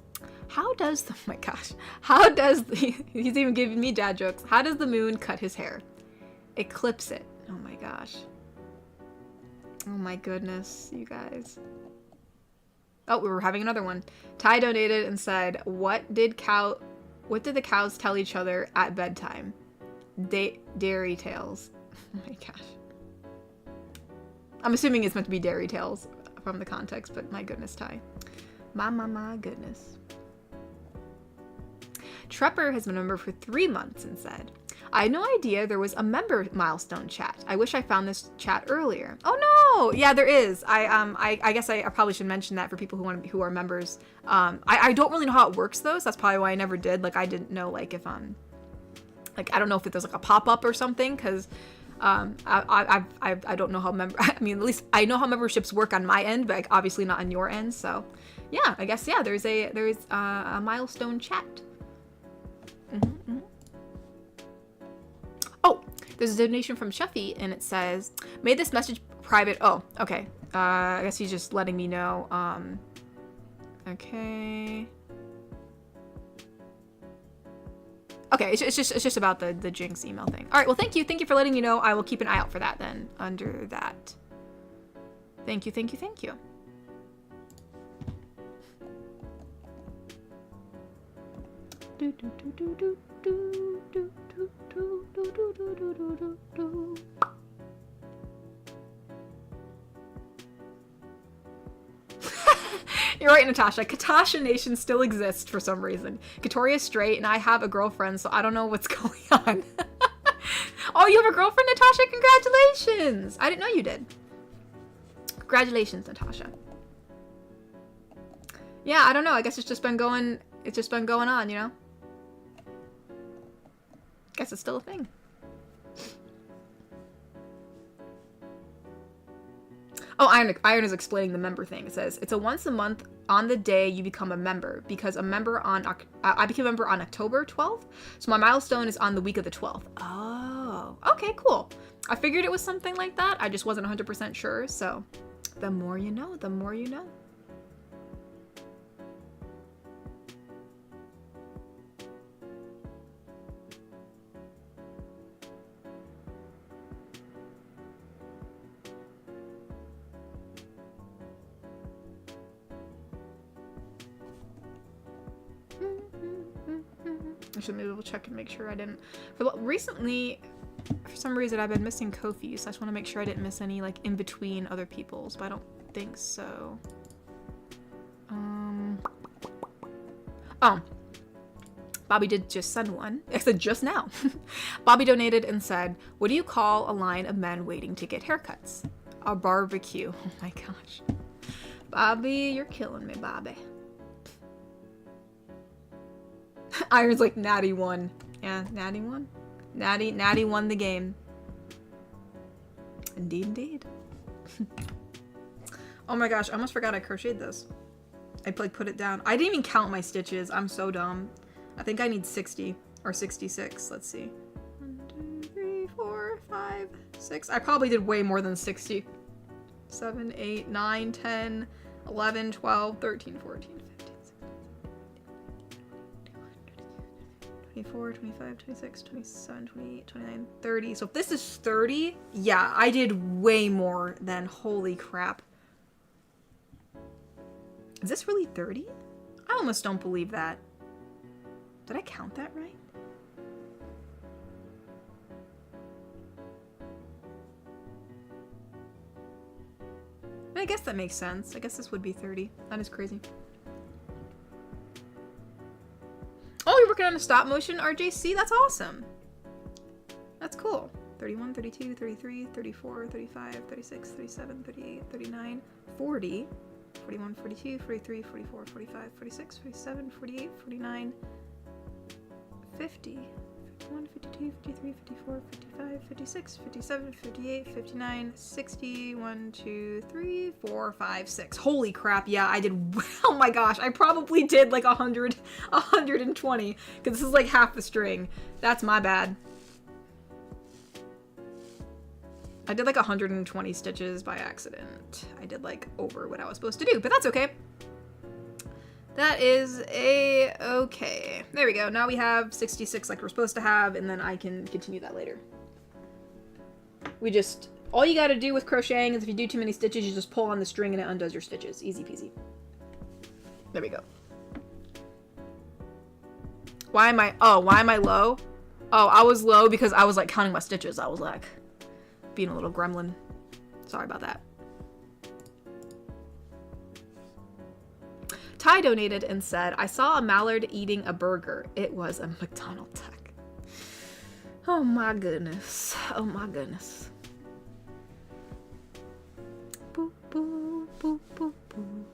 oh my gosh, he's even giving me dad jokes. How does the moon cut his hair? It clips it. Oh my gosh. Oh my goodness, you guys. Oh, we were having another one. Ty donated and said, what did the cows tell each other at bedtime? Dairy tales. Oh my gosh. I'm assuming it's meant to be dairy tales from the context, but my goodness, Ty. My goodness. Trepper has been a member for 3 months and said, I had no idea there was a member milestone chat. I wish I found this chat earlier. Oh no! Yeah, there is. I guess I probably should mention that for people who are members. I don't really know how it works though, so that's probably why I never did. Like I didn't know like if like I don't know if there's like a pop-up or something, because I don't know how I mean, at least I know how memberships work on my end, but like, obviously not on your end. So yeah, I guess yeah, there's a milestone chat. Oh, there's a donation from Shuffy and it says, made this message private. Oh, okay. I guess he's just letting me know. Okay. Okay, it's just about the Jinx email thing. All right, well, thank you for letting me know. I will keep an eye out for that then, under that. Thank you. You're right, Natasha. Katasha Nation still exists for some reason. Katoria's straight, and I have a girlfriend, so I don't know what's going on. Oh, you have a girlfriend, Natasha? Congratulations! I didn't know you did. Congratulations, Natasha. Yeah, I don't know. I guess it's just been going on, you know? Guess it's still a thing. Oh, Iron is explaining the member thing. It says, it's a once a month on the day you become a member, because I became a member on October 12th, so my milestone is on the week of the 12th. Oh, okay, cool. I figured it was something like that. I just wasn't 100% sure, so the more you know, the more you know. I should maybe check and make sure I didn't. Recently, for some reason, I've been missing Kofi, so I just want to make sure I didn't miss any like in between other people's, but I don't think so. Oh, Bobby did just send one. I said just now. Bobby donated and said, "What do you call a line of men waiting to get haircuts?" a barbecue. Oh my gosh. Bobby, you're killing me, Bobby. Iron's like, Natty won. Yeah, Natty won. Natty won the game. Indeed, indeed. Oh my gosh, I almost forgot I crocheted this. I like put it down. I didn't even count my stitches. I'm so dumb. I think I need 60 or 66. Let's see. 1, 2, 3, 4, 5, 6. I probably did way more than 60. 7, 8, 9, 10, 11, 12, 13, 14, 15, 16, 24, 25, 26, 27, 28, 29, 30. So if this is 30, yeah, I did way more than, holy crap. Is this really 30? I almost don't believe that. Did I count that right? I guess that makes sense. I guess this would be 30. That is crazy. Oh, you're working on a stop motion RJC? That's awesome. That's cool. 31, 32, 33, 34, 35, 36, 37, 38, 39, 40. 41, 42, 43, 44, 45, 46, 47, 48, 49, 50, 51, 52, 53, 54, 55, 56, 57, 58, 59, 60, 1, 2, 3, 4, 5, 6. Holy crap, yeah, I did, oh my gosh, I probably did like 120, because this is like half the string. That's my bad. I did like 120 stitches by accident. I did like over what I was supposed to do, but that's okay. That is okay. There we go. Now we have 66 like we're supposed to have, and then I can continue that later. We just, all you gotta do with crocheting is if you do too many stitches, you just pull on the string and it undoes your stitches. Easy peasy. There we go. Why am I low? Oh, I was low because I was like counting my stitches. I was like being a little gremlin. Sorry about that. Ty donated and said, I saw a mallard eating a burger. It was a McDonald duck. Oh my goodness. Oh my goodness. Boop, boop, boop, boop, boop.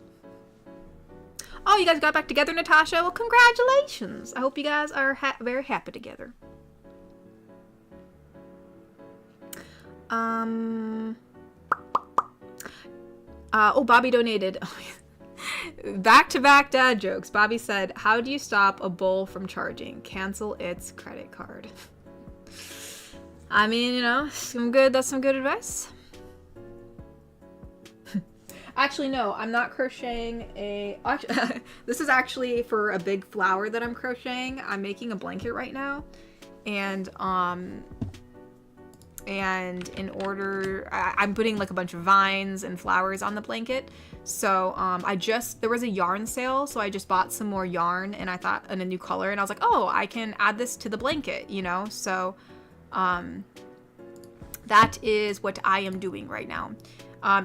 Oh, you guys got back together, Natasha? Well, congratulations. I hope you guys are very happy together. Oh, Bobby donated. Back-to-back dad jokes. Bobby said, how do you stop a bowl from charging? Cancel its credit card. I mean, you know, that's some good advice. Actually, no, I'm not crocheting this is actually for a big flower that I'm crocheting. I'm making a blanket right now. And in order, I'm putting like a bunch of vines and flowers on the blanket. So there was a yarn sale, so I just bought some more yarn and I thought in a new color, and I was like, oh, I can add this to the blanket, you know? So that is what I am doing right now.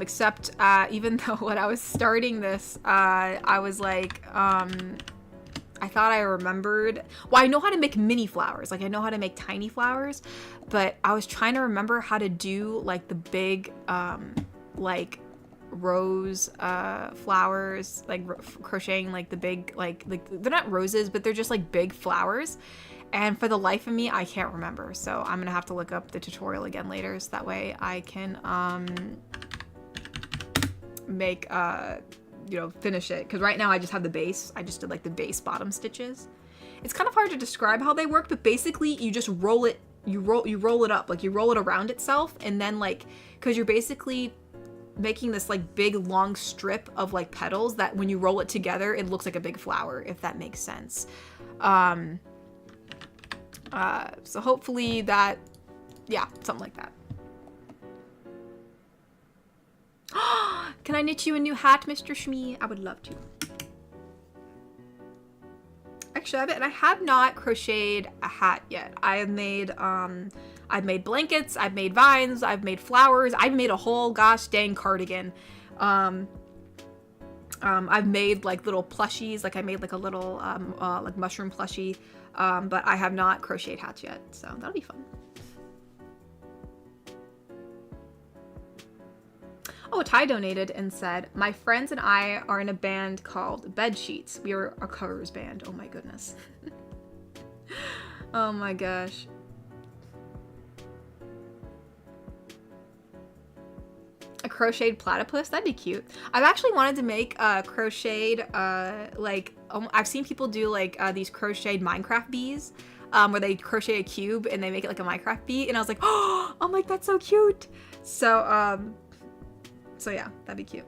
Except even though when I was starting this, I was like, I thought I remembered, well, I know how to make mini flowers, like I know how to make tiny flowers, but I was trying to remember how to do like the big, like rose, flowers, like crocheting like the big, like they're not roses, but they're just like big flowers. And for the life of me, I can't remember. So I'm gonna have to look up the tutorial again later, so that way I can, make, you know, finish it, because right now I just have the base. I just did like the base bottom stitches. It's kind of hard to describe how they work, but basically you just roll it, you roll it up, like you roll it around itself, and then like, because you're basically making this like big long strip of like petals that when you roll it together it looks like a big flower, if that makes sense. So hopefully that, yeah, something like that. Can I knit you a new hat, Mr. Shmee? I would love to. Actually, I have not crocheted a hat yet. I've made blankets, I've made vines, I've made flowers, I've made a whole gosh dang cardigan. I've made like little plushies, like I made like a little like mushroom plushie, but I have not crocheted hats yet, so that'll be fun. Oh, Ty donated and said, my friends and I are in a band called Bed Sheets. We are a covers band. Oh my goodness. Oh my gosh. A crocheted platypus? That'd be cute. I've actually wanted to make a crocheted, I've seen people do like these crocheted Minecraft bees, where they crochet a cube and they make it like a Minecraft bee, and I was like, oh, I'm like, that's so cute. So yeah, that'd be cute.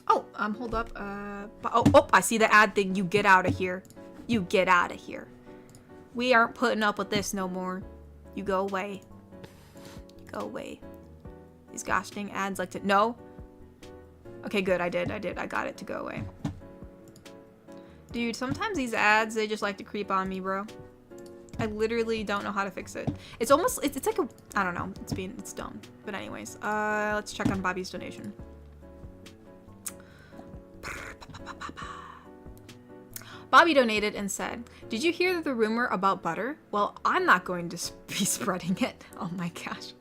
Oh, hold up. Oh, I see the ad thing. You get out of here. You get out of here. We aren't putting up with this no more. You go away. Go away. These gosh dang ads like to... No? Okay, good. I did. I got it to go away. Dude, sometimes these ads, they just like to creep on me, bro. I literally don't know how to fix it. It's almost... It's like a... I don't know. It's dumb. But anyways, let's check on Bobby's donation. Bobby donated and said, did you hear the rumor about butter? Well, I'm not going to be spreading it. Oh my gosh.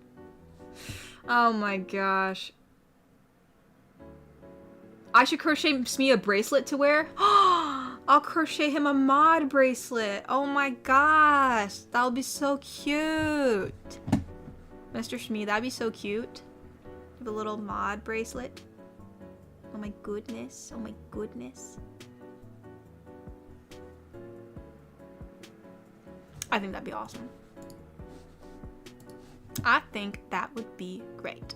Oh my gosh. I should crochet Smee a bracelet to wear. I'll crochet him a mod bracelet. Oh my gosh. That'll be so cute. Mr. Smee, that'd be so cute. Have a little mod bracelet. Oh my goodness. Oh my goodness. I think that'd be awesome. I think that would be great.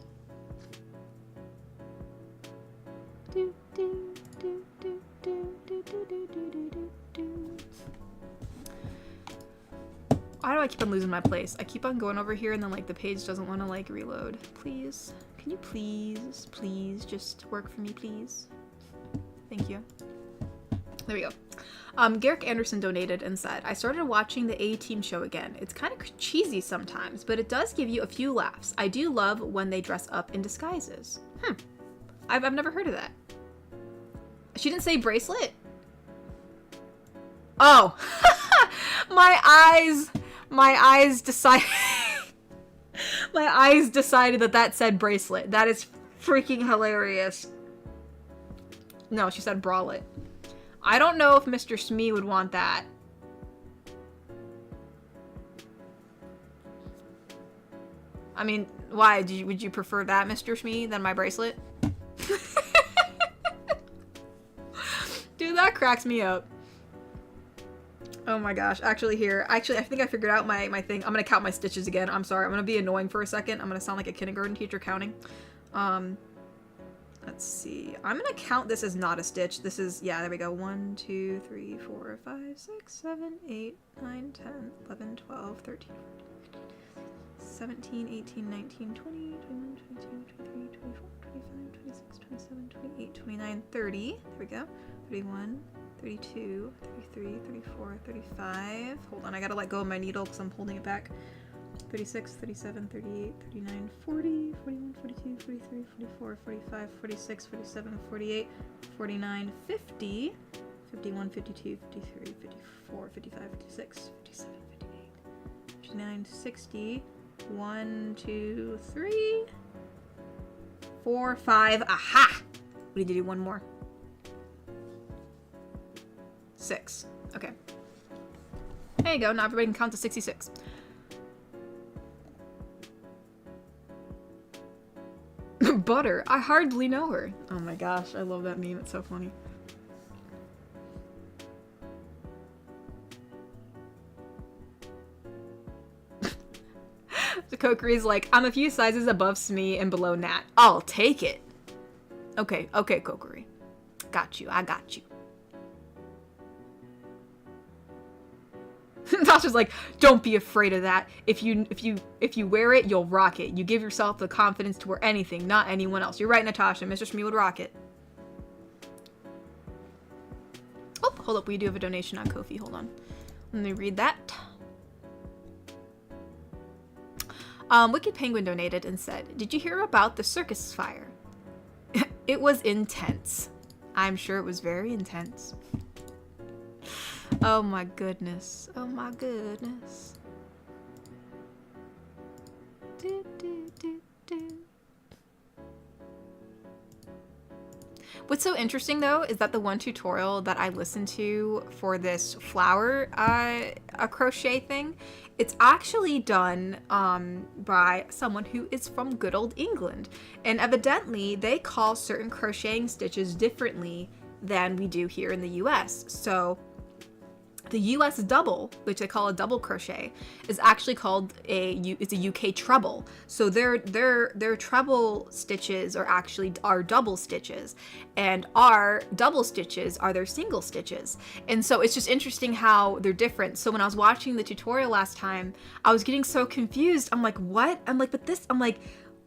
Why do I keep on losing my place? I keep on going over here and then like the page doesn't want to like reload. Please. Can you please just work for me, please? Thank you. There we go. Garrick Anderson donated and said, I started watching the A-Team show again. It's kind of cheesy sometimes, but it does give you a few laughs. I do love when they dress up in disguises. I've never heard of that. She didn't say bracelet? Oh. My eyes decided my eyes decided that said bracelet. That is freaking hilarious. No, she said bralette. I don't know if Mr. Smee would want that. I mean, why? Would you prefer that, Mr. Smee, than my bracelet? Dude, that cracks me up. Oh my gosh. Actually, I think I figured out my thing. I'm gonna count my stitches again. I'm sorry. I'm gonna be annoying for a second. I'm gonna sound like a kindergarten teacher counting. Let's see. I'm gonna count this as not a stitch. This is, yeah, there we go. 1, 2, 3, 4, 5, 6, 7, 8, 9, 10, 11, 12, 13, 17, 18, 19, 20, 21, 22, 23, 24, 25, 26, 27, 28, 29, 30. There we go. 31, 32, 33, 34, 35. Hold on, I gotta let go of my needle because I'm holding it back. 36, 37, 38, 39, 40, 41, 42, 43, 44, 45, 46, 47, 48, 49, 50, 51, 52, 53, 54, 55, 56, 57, 58, 59, 60, 1, 2, 3, 4, 5, aha! We need to do one more. 6. Okay. There you go, now everybody can count to 66. Butter. I hardly know her. Oh my gosh, I love that meme. It's so funny. The Kokori's like, I'm a few sizes above Smee and below Nat. I'll take it. Okay, Kokori. Got you. I got you. Tasha's like, don't be afraid of that. If you wear it, you'll rock it. You give yourself the confidence to wear anything, not anyone else. You're right, Natasha. Mr. Smee would rock it. Oh, hold up. We do have a donation on Kofi. Hold on. Let me read that. Wicked Penguin donated and said, did you hear about the circus fire? It was intense. I'm sure it was very intense. Oh my goodness. Oh my goodness. Do, do, do, do. What's so interesting though is that the one tutorial that I listened to for this flower a crochet thing, it's actually done by someone who is from good old England, and evidently they call certain crocheting stitches differently than we do here in the US. The US double, which they call a double crochet, is actually called it's a UK treble. So their treble stitches are double stitches, and our double stitches are their single stitches. And so it's just interesting how they're different. So when I was watching the tutorial last time, I was getting so confused. I'm like, what? I'm like, but this, I'm like,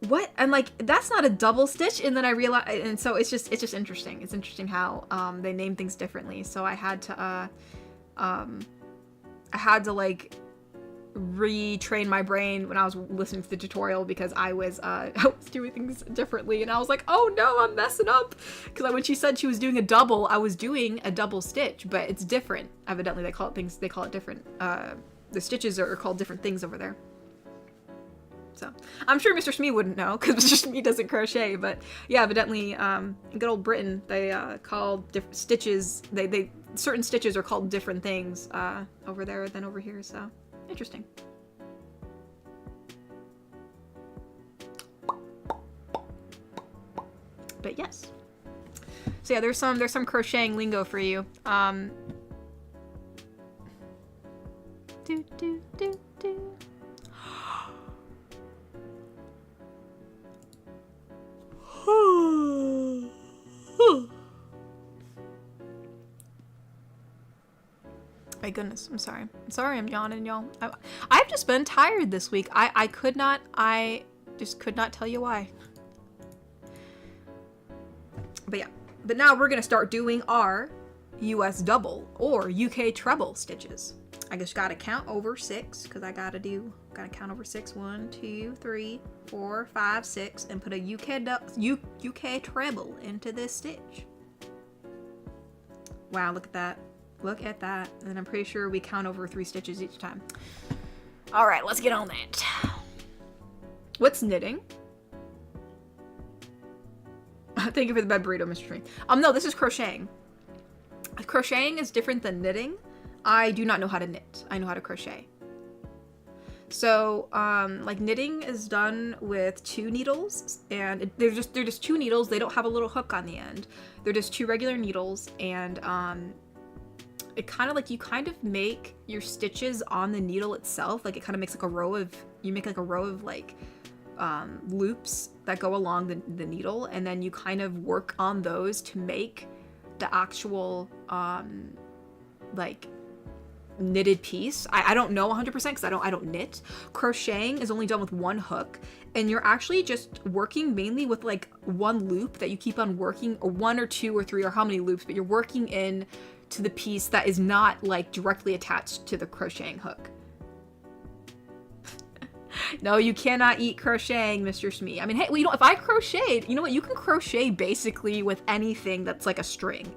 what? I'm like, that's not a double stitch. And then I realized, and so it's just interesting. It's interesting how they name things differently. So I had to like retrain my brain when I was listening to the tutorial, because I was doing things differently, and I was like, oh no, I'm messing up. Because when she said she was doing a double, I was doing a double stitch, but it's different. Evidently, they call it different. The stitches are called different things over there. So I'm sure Mr. Smee wouldn't know, because Mr. Smee doesn't crochet, but yeah, evidently in good old Britain, they call different stitches, they certain stitches are called different things over there than over here, so interesting. But yes. So yeah, there's some crocheting lingo for you. Do do do do. My goodness, I'm sorry. I'm yawning, y'all. I've just been tired this week. I just could not tell you why. But yeah. But now we're gonna start doing our US double or UK treble stitches. I just gotta count over 6, because gotta count over 6. 1, 2, 3, 4, 5, 6, and put a UK treble into this stitch. Wow, look at that. Look at that. And I'm pretty sure we count over 3 stitches each time. All right, let's get on that. What's knitting? Thank you for the bed burrito, Mr. Tree. No, this is crocheting. Crocheting is different than knitting. I do not know how to knit. I know how to crochet. So, like, knitting is done with 2 needles, and they're just 2 needles. They don't have a little hook on the end. They're just 2 regular needles, and it kind of like, you kind of make your stitches on the needle itself. Like, it kind of makes like a row of, like loops that go along the needle, and then you kind of work on those to make the actual like knitted piece. I don't know 100% because I don't knit. Crocheting is only done with 1 hook, and you're actually just working mainly with like 1 loop that you keep on working, or 1 or 2 or 3 or how many loops, but you're working in to the piece that is not like directly attached to the crocheting hook. No, you cannot eat crocheting, Mr. Smee. I mean, hey, well, if I crocheted, you know what? You can crochet basically with anything that's like a string.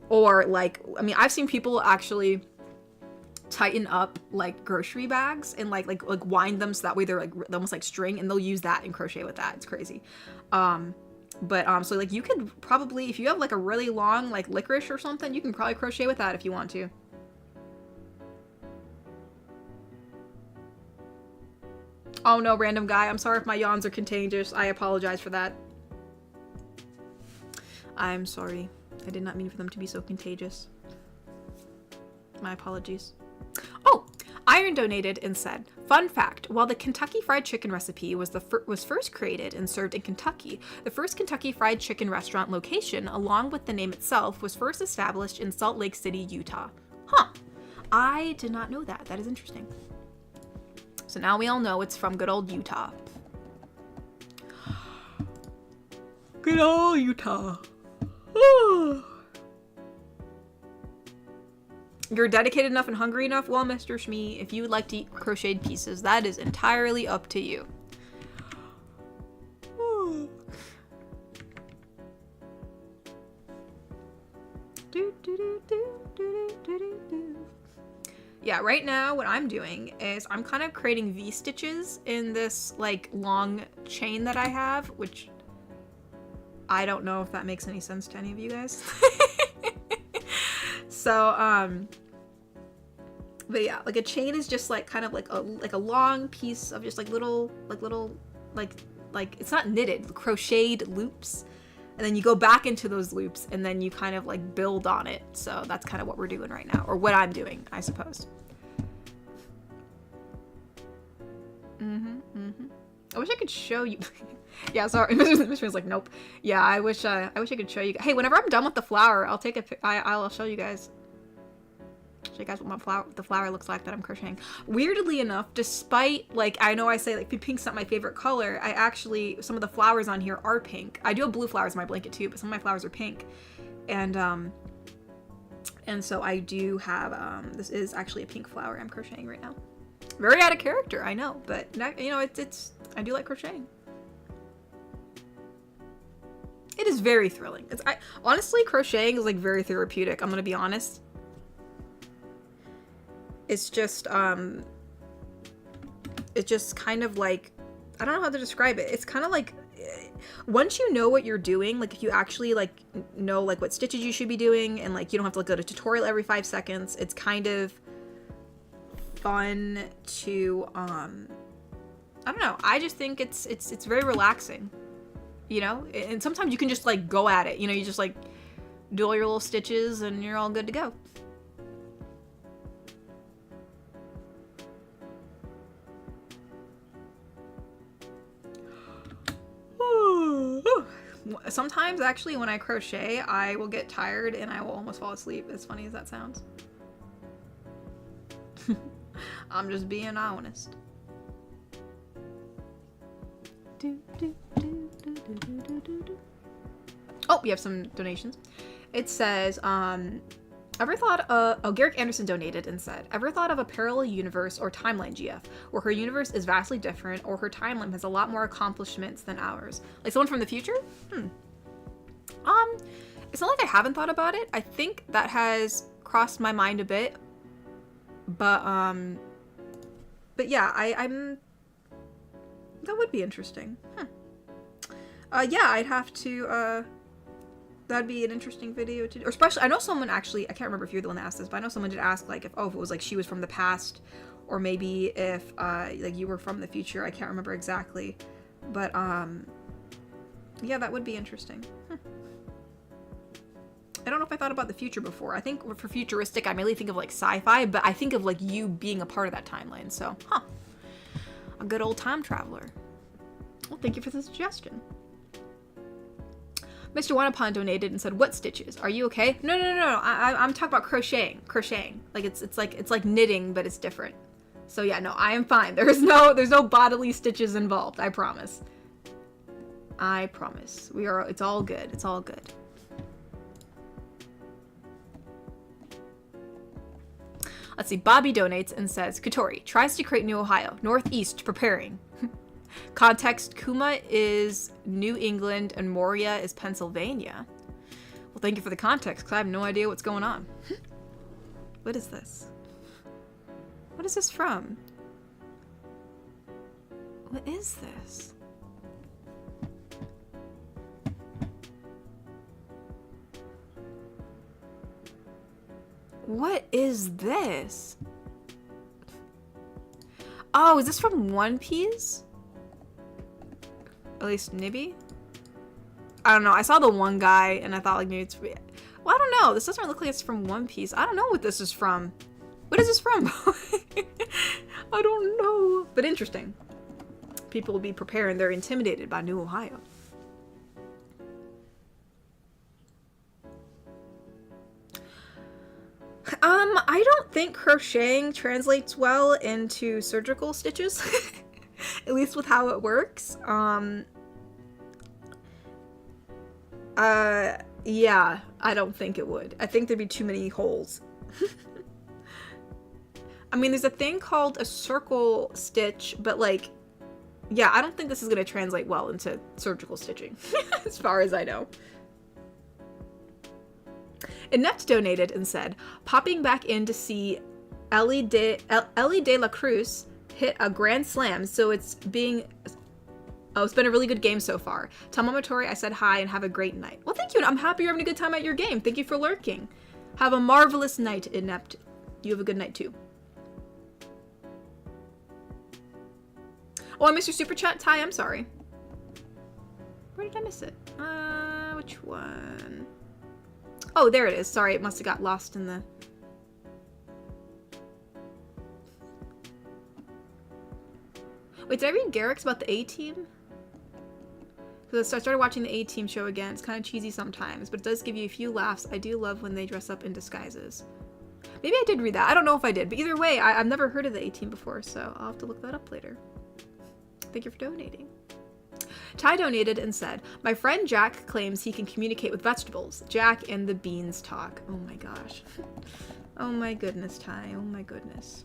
Or like, I mean, I've seen people actually tighten up like grocery bags and like wind them so that way they're like almost like string, and they'll use that and crochet with that. It's crazy. So like, you could probably, if you have like a really long like licorice or something, you can probably crochet with that if you want to. Oh no, random guy. I'm sorry if my yawns are contagious. I apologize for that. I'm sorry. I did not mean for them to be so contagious. My apologies. Oh, Iron donated and said, fun fact, while the Kentucky Fried Chicken recipe was first created and served in Kentucky, the first Kentucky Fried Chicken restaurant location, along with the name itself, was first established in Salt Lake City, Utah. Huh. I did not know that. That is interesting. So now we all know it's from good old Utah. Good old Utah. You're dedicated enough and hungry enough? Well, Mr. Smee, if you would like to eat crocheted pieces, that is entirely up to you. Yeah, right now what I'm doing is I'm kind of creating V-stitches in this like long chain that I have, which I don't know if that makes any sense to any of you guys. So, but yeah, like a chain is just like kind of like a long piece of just like little it's not knitted, crocheted loops. And then you go back into those loops and then you kind of like build on it. So that's kind of what we're doing right now, or what I'm doing, I suppose. I wish I could show you. Yeah, sorry. Mr. like, nope. Yeah, I wish I could show you. Hey, whenever I'm done with the flower, I'll take I'll show you guys. Show you guys what the flower looks like that I'm crocheting. Weirdly enough, despite like I know I say like pink's not my favorite color, I actually some of the flowers on here are pink. I do have blue flowers in my blanket too, but some of my flowers are pink, and so I do have this is actually a pink flower I'm crocheting right now. Very out of character, I know, but you know it's I do like crocheting. It is very thrilling. Honestly, crocheting is like very therapeutic. I'm gonna be honest. It's just kind of like, I don't know how to describe it. It's kind of like, once you know what you're doing, like if you actually like know like what stitches you should be doing and like you don't have to like go to tutorial every 5 seconds, it's kind of fun to, I don't know. I just think it's very relaxing, you know? And sometimes you can just like go at it, you know, you just like do all your little stitches and you're all good to go. Sometimes actually when I crochet I will get tired and I will almost fall asleep, as funny as that sounds. I'm just being honest. Oh, we have some donations. It says ever thought Garrick Anderson donated and said, ever thought of a parallel universe or timeline GF where her universe is vastly different or her timeline has a lot more accomplishments than ours? Like someone from the future? It's not like I haven't thought about it. I think that has crossed my mind a bit. But yeah, I'm that would be interesting. Yeah, I'd have to that'd be an interesting video to do. Or especially, I know someone actually, I can't remember if you're the one that asked this, but I know someone did ask, like, if it was, like, she was from the past, or maybe if, like, you were from the future. I can't remember exactly. But, yeah, that would be interesting. I don't know if I thought about the future before. I think for futuristic, I mainly think of, like, sci-fi, but I think of, like, you being a part of that timeline. So, a good old time traveler. Well, thank you for the suggestion. Mr. Wanapon donated and said, "What stitches? Are you okay?" No. I'm talking about crocheting. Like it's like knitting, but it's different. So yeah, no, I am fine. There's no bodily stitches involved. I promise. I promise. It's all good. It's all good. Let's see. Bobby donates and says, "Katori tries to create New Ohio, Northeast preparing." Context, Kuma is New England and Moria is Pennsylvania. Well, thank you for the context, because I have no idea what's going on. What is this? What is this from? What is this? What is this? Oh, is this from One Piece? At least Nibby? I don't know. I saw the one guy and I thought like maybe it's... Well, I don't know. This doesn't look like it's from One Piece. I don't know what this is from. What is this from? I don't know. But interesting. People will be preparing. They're intimidated by New Ohio. I don't think crocheting translates well into surgical stitches. At least with how it works. Yeah, I don't think it would. I think there'd be too many holes. I mean, there's a thing called a circle stitch, but like, yeah, I don't think this is going to translate well into surgical stitching, as far as I know. Inept donated and said, popping back in to see Ellie de la Cruz hit a grand slam, so it's been a really good game so far. Tamamotori, I said hi and have a great night. Well, thank you. I'm happy you're having a good time at your game. Thank you for lurking. Have a marvelous night, Inept. You have a good night too. Oh, I missed your super chat, Ty. I'm sorry. Where did I miss it? Which one? Oh, there it is. Sorry, it must have got lost in the... Wait, did I read Garrick's about the A-Team? Because I started watching the A-Team show again. It's kind of cheesy sometimes, but it does give you a few laughs. I do love when they dress up in disguises. Maybe I did read that. I don't know if I did, but either way, I've never heard of the A-Team before, so I'll have to look that up later. Thank you for donating. Ty donated and said, my friend Jack claims he can communicate with vegetables. Jack and the beans talk. Oh my gosh. Oh my goodness, Ty. Oh my goodness.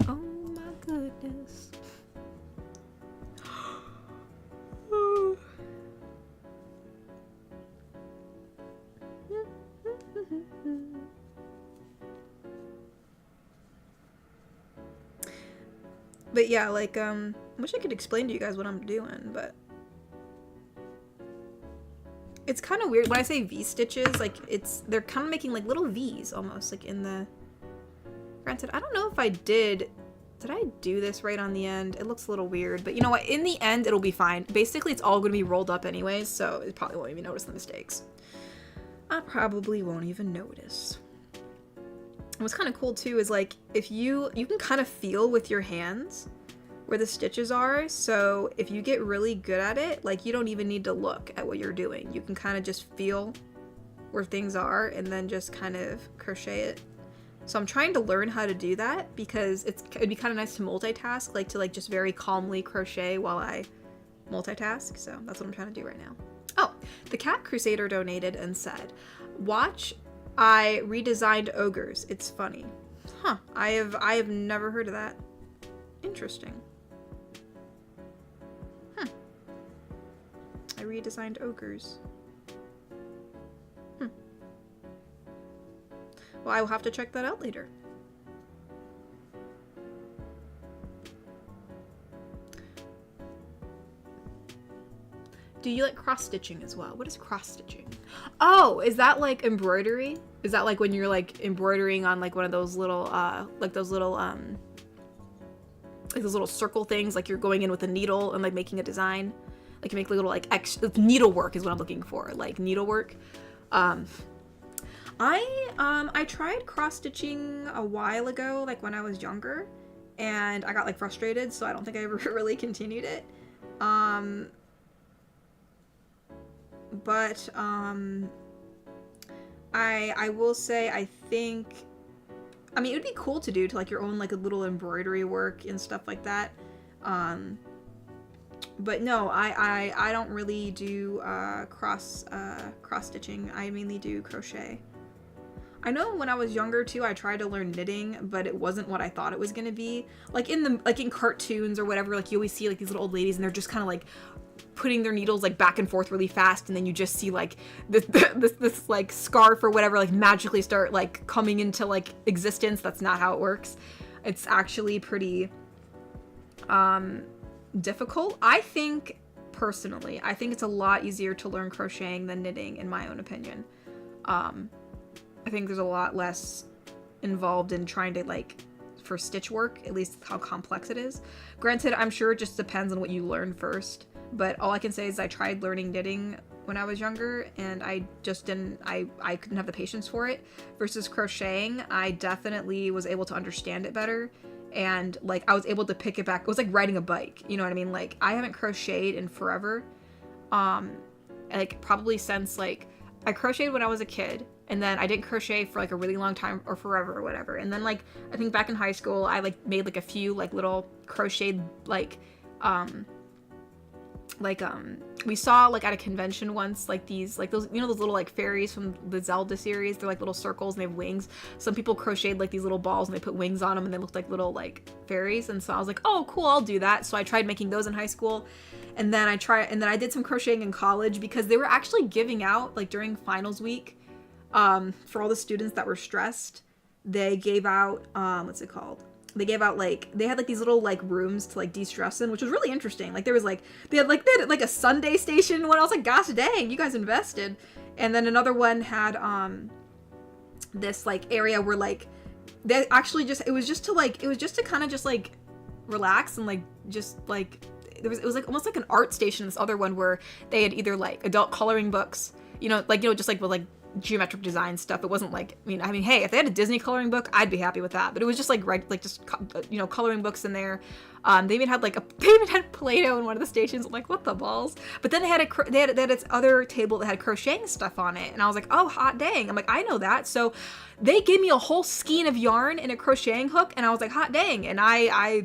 Oh my goodness. But yeah, like, I wish I could explain to you guys what I'm doing, but it's kind of weird. When I say V-stitches, like, they're kind of making, like, little V's almost, like, in the... Granted, I don't know if I did I do this right on the end? It looks a little weird, but you know what? In the end, it'll be fine. Basically, it's all going to be rolled up anyways, so it probably won't even notice the mistakes. I probably won't even notice. What's kind of cool too is like if you can kind of feel with your hands where the stitches are, so if you get really good at it, like you don't even need to look at what you're doing. You can kind of just feel where things are and then just kind of crochet it. So I'm trying to learn how to do that because it'd be kind of nice to multitask, like to like just very calmly crochet while I multitask. So that's what I'm trying to do right now. Oh, the Cat Crusader donated and said, watch, I redesigned ogres. It's funny. Huh. I have never heard of that. Interesting. I redesigned ogres. Well, I will have to check that out later. Do you like cross-stitching as well? What is cross-stitching? Oh, is that like embroidery? Is that like when you're like embroidering on like one of those little, like those little circle things, like you're going in with a needle and like making a design? Like you make like little like needlework is what I'm looking for, like needlework. I tried cross-stitching a while ago, like when I was younger, and I got like frustrated, so I don't think I ever really continued it. But I will say I think, I mean, it would be cool to do to like your own like a little embroidery work and stuff like that. But no, I don't really do cross stitching. I mainly do crochet. I know when I was younger too, I tried to learn knitting, but it wasn't what I thought it was gonna be. Like in cartoons or whatever, like you always see like these little old ladies and they're just kind of like putting their needles like back and forth really fast, and then you just see like this like scarf or whatever like magically start like coming into like existence. That's not how it works. It's actually pretty difficult. I think personally, I think it's a lot easier to learn crocheting than knitting, in my own opinion. I think there's a lot less involved in trying to like for stitch work, at least how complex it is. Granted, I'm sure it just depends on what you learn first, but all I can say is I tried learning knitting when I was younger and I just didn't, I couldn't have the patience for it. Versus crocheting, I definitely was able to understand it better, and like I was able to pick it back. It was like riding a bike, you know what I mean? Like I haven't crocheted in forever, like probably since like I crocheted when I was a kid, and then I didn't crochet for like a really long time or forever or whatever. And then like I think back in high school I like made like a few like little crocheted we saw like at a convention once like these like those, you know, those little like fairies from the Zelda series. They're like little circles and they have wings. Some people crocheted like these little balls and they put wings on them and they looked like little like fairies. And so I was like, oh cool, I'll do that. So I tried making those in high school, and then I did some crocheting in college because they were actually giving out like during finals week for all the students that were stressed. they gave out, what's it called? They gave out, like, they had, like, these little, like, rooms to, like, de-stress in, which was really interesting. Like, there was, like, they had, like, a Sunday station one. I was like, gosh dang, you guys invested. And then another one had, this, like, area where, like, they actually just, it was just to kind of just, like, relax and, like, just, like, it was, like, almost like an art station, this other one where they had either, like, adult coloring books, just, like, with, like, geometric design stuff. It wasn't like, I mean, hey, if they had a Disney coloring book, I'd be happy with that. But it was just like coloring books in there. They even had Play-Doh in one of the stations. I'm like, what the balls? But then they had this other table that had crocheting stuff on it, and I was like, oh, hot dang! I'm like, I know that. So they gave me a whole skein of yarn and a crocheting hook, and I was like, hot dang! And I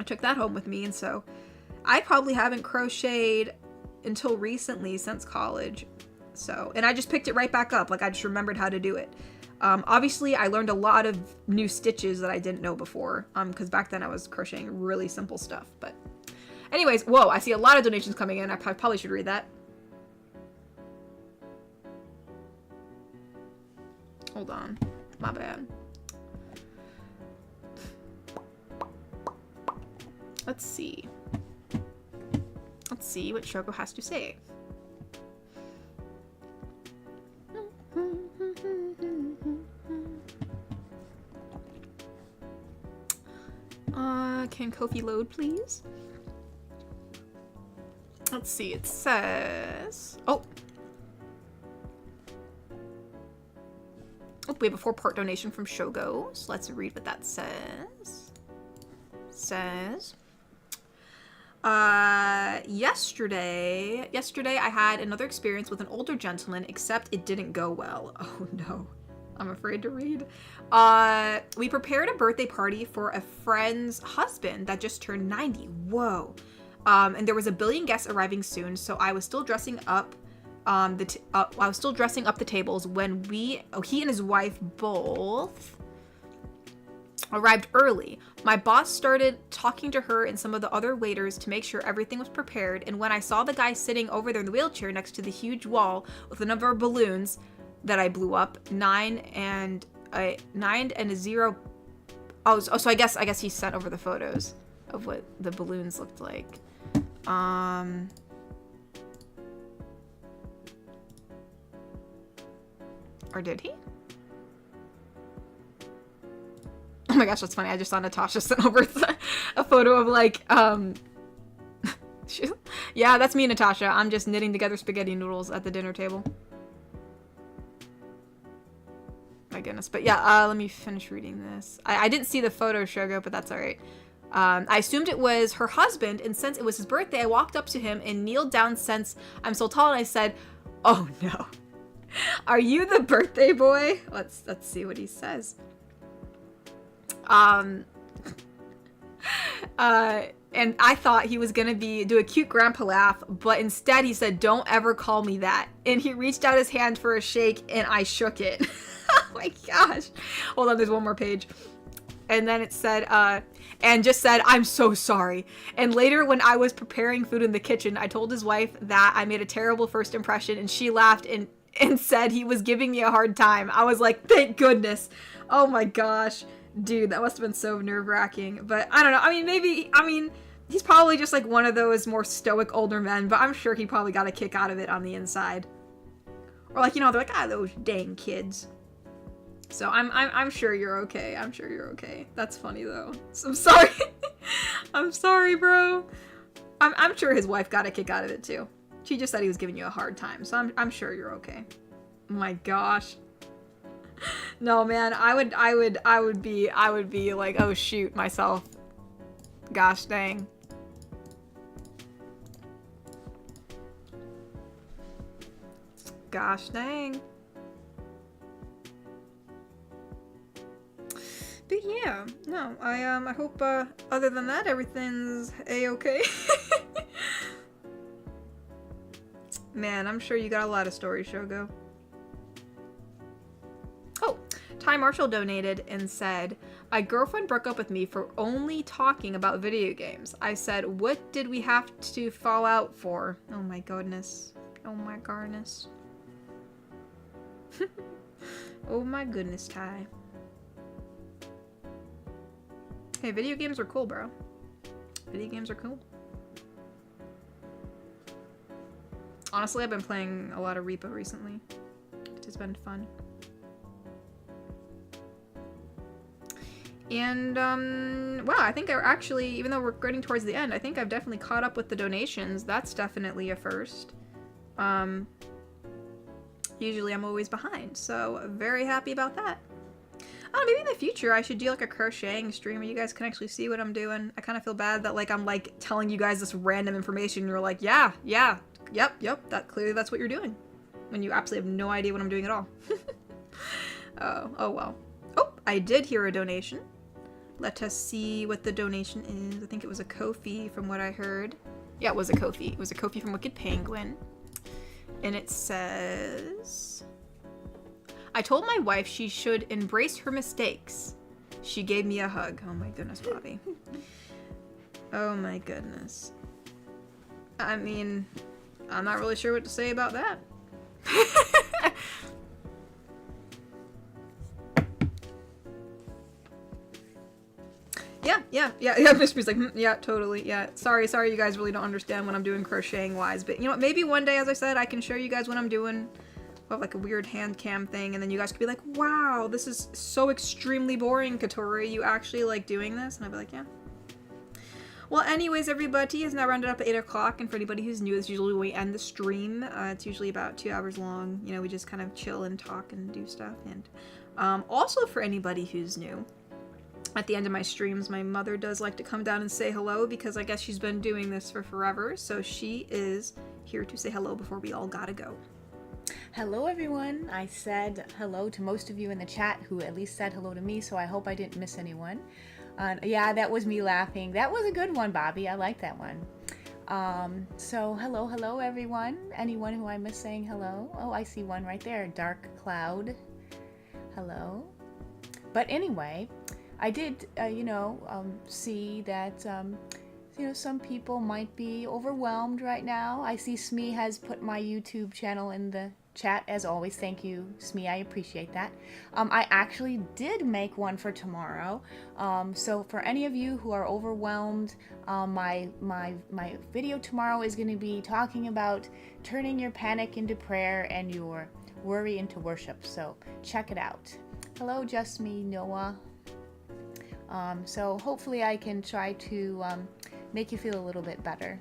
took that home with me, and so I probably haven't crocheted until recently since college. So, and I just picked it right back up. Like, I just remembered how to do it. Obviously, I learned a lot of new stitches that I didn't know before. Because back then I was crocheting really simple stuff. But anyways, whoa, I see a lot of donations coming in. I probably should read that. Hold on. My bad. Let's see. Let's see what Shoko has to say. Can Kofi load, please? Let's see, it says... Oh, we have a 4-part donation from Shogo, so let's read what that says. Yesterday I had another experience with an older gentleman, except it didn't go well. Oh no. I'm afraid to read. We prepared a birthday party for a friend's husband that just turned 90. Whoa. And there was a billion guests arriving soon, so I was still dressing up the tables when he and his wife both arrived early. My boss started talking to her and some of the other waiters to make sure everything was prepared, and when I saw the guy sitting over there in the wheelchair next to the huge wall with a number of balloons that I blew up, 9 and a 0. Oh, so I guess he sent over the photos of what the balloons looked like. Or did he? Oh my gosh, that's funny. I just saw Natasha sent over a photo of like, yeah, that's me, Natasha. I'm just knitting together spaghetti noodles at the dinner table. My goodness. But yeah, let me finish reading this. I didn't see the photo, Shogo, but that's all right. I assumed it was her husband, and since it was his birthday, I walked up to him and kneeled down since I'm so tall, and I said, oh no. Are you the birthday boy? Let's see what he says. And I thought he was gonna do a cute grandpa laugh, but instead he said, don't ever call me that. And he reached out his hand for a shake, and I shook it. Oh my gosh. Hold on, there's one more page. And then it said, and just said, I'm so sorry. And later when I was preparing food in the kitchen, I told his wife that I made a terrible first impression, and she laughed and said he was giving me a hard time. I was like, thank goodness. Oh my gosh. Dude, that must have been so nerve-wracking. But I don't know. He's probably just like one of those more stoic older men, but I'm sure he probably got a kick out of it on the inside. Or like, they're like, those dang kids. So I'm sure you're okay. I'm sure you're okay. That's funny though. So I'm sorry. I'm sorry, bro. I'm sure his wife got a kick out of it too. She just said he was giving you a hard time. So I'm sure you're okay. Oh my gosh. No, man, I would be like, oh shoot, myself. Gosh dang. Gosh dang. But yeah, no, I hope, other than that, everything's a-okay. Man, I'm sure you got a lot of stories, Shogo. Oh, Ty Marshall donated and said, my girlfriend broke up with me for only talking about video games. I said, what did we have to fall out for? Oh my goodness. Oh my goodness. Oh my goodness, Ty. Hey, video games are cool, bro. Video games are cool. Honestly, I've been playing a lot of Repo recently. It has been fun. And, wow, I think I actually, even though we're getting towards the end, I think I've definitely caught up with the donations. That's definitely a first. Usually I'm always behind, so very happy about that. Oh, maybe in the future I should do like a crocheting stream where you guys can actually see what I'm doing. I kind of feel bad that like I'm like telling you guys this random information and you're like, yeah, yep, that's what you're doing. When you absolutely have no idea what I'm doing at all. Oh well. Oh, I did hear a donation. Let us see what the donation is. I think it was a Kofi from what I heard. Yeah, it was a Kofi. It was a Kofi from Wicked Penguin. And it says, I told my wife she should embrace her mistakes. She gave me a hug. Oh my goodness, Bobby. Oh my goodness. I mean, I'm not really sure what to say about that. Yeah, Miss Bree's like, yeah, totally, yeah. Sorry, you guys really don't understand what I'm doing crocheting-wise, but you know what, maybe one day, as I said, I can show you guys what I'm doing. We'll have like a weird hand cam thing, and then you guys could be like, wow, this is so extremely boring, Katori, you actually like doing this? And I'd be like, yeah. Well, anyways, everybody, it's now rounded up at 8 o'clock, and for anybody who's new, it's usually when we end the stream. It's usually about 2 hours long. You know, we just kind of chill and talk and do stuff, and also for anybody who's new, at the end of my streams, my mother does like to come down and say hello because I guess she's been doing this for forever. So she is here to say hello before we all gotta go. Hello, everyone. I said hello to most of you in the chat who at least said hello to me, so I hope I didn't miss anyone. Yeah, that was me laughing. That was a good one, Bobby. I like that one. So hello, everyone. Anyone who I missed saying hello? Oh, I see one right there. Dark Cloud. Hello. But anyway, I did, see that, some people might be overwhelmed right now. I see Smee has put my YouTube channel in the chat, as always. Thank you, Smee. I appreciate that. I actually did make one for tomorrow. So for any of you who are overwhelmed, my video tomorrow is going to be talking about turning your panic into prayer and your worry into worship. So check it out. Hello, Just Me, Noah. So hopefully I can try to make you feel a little bit better.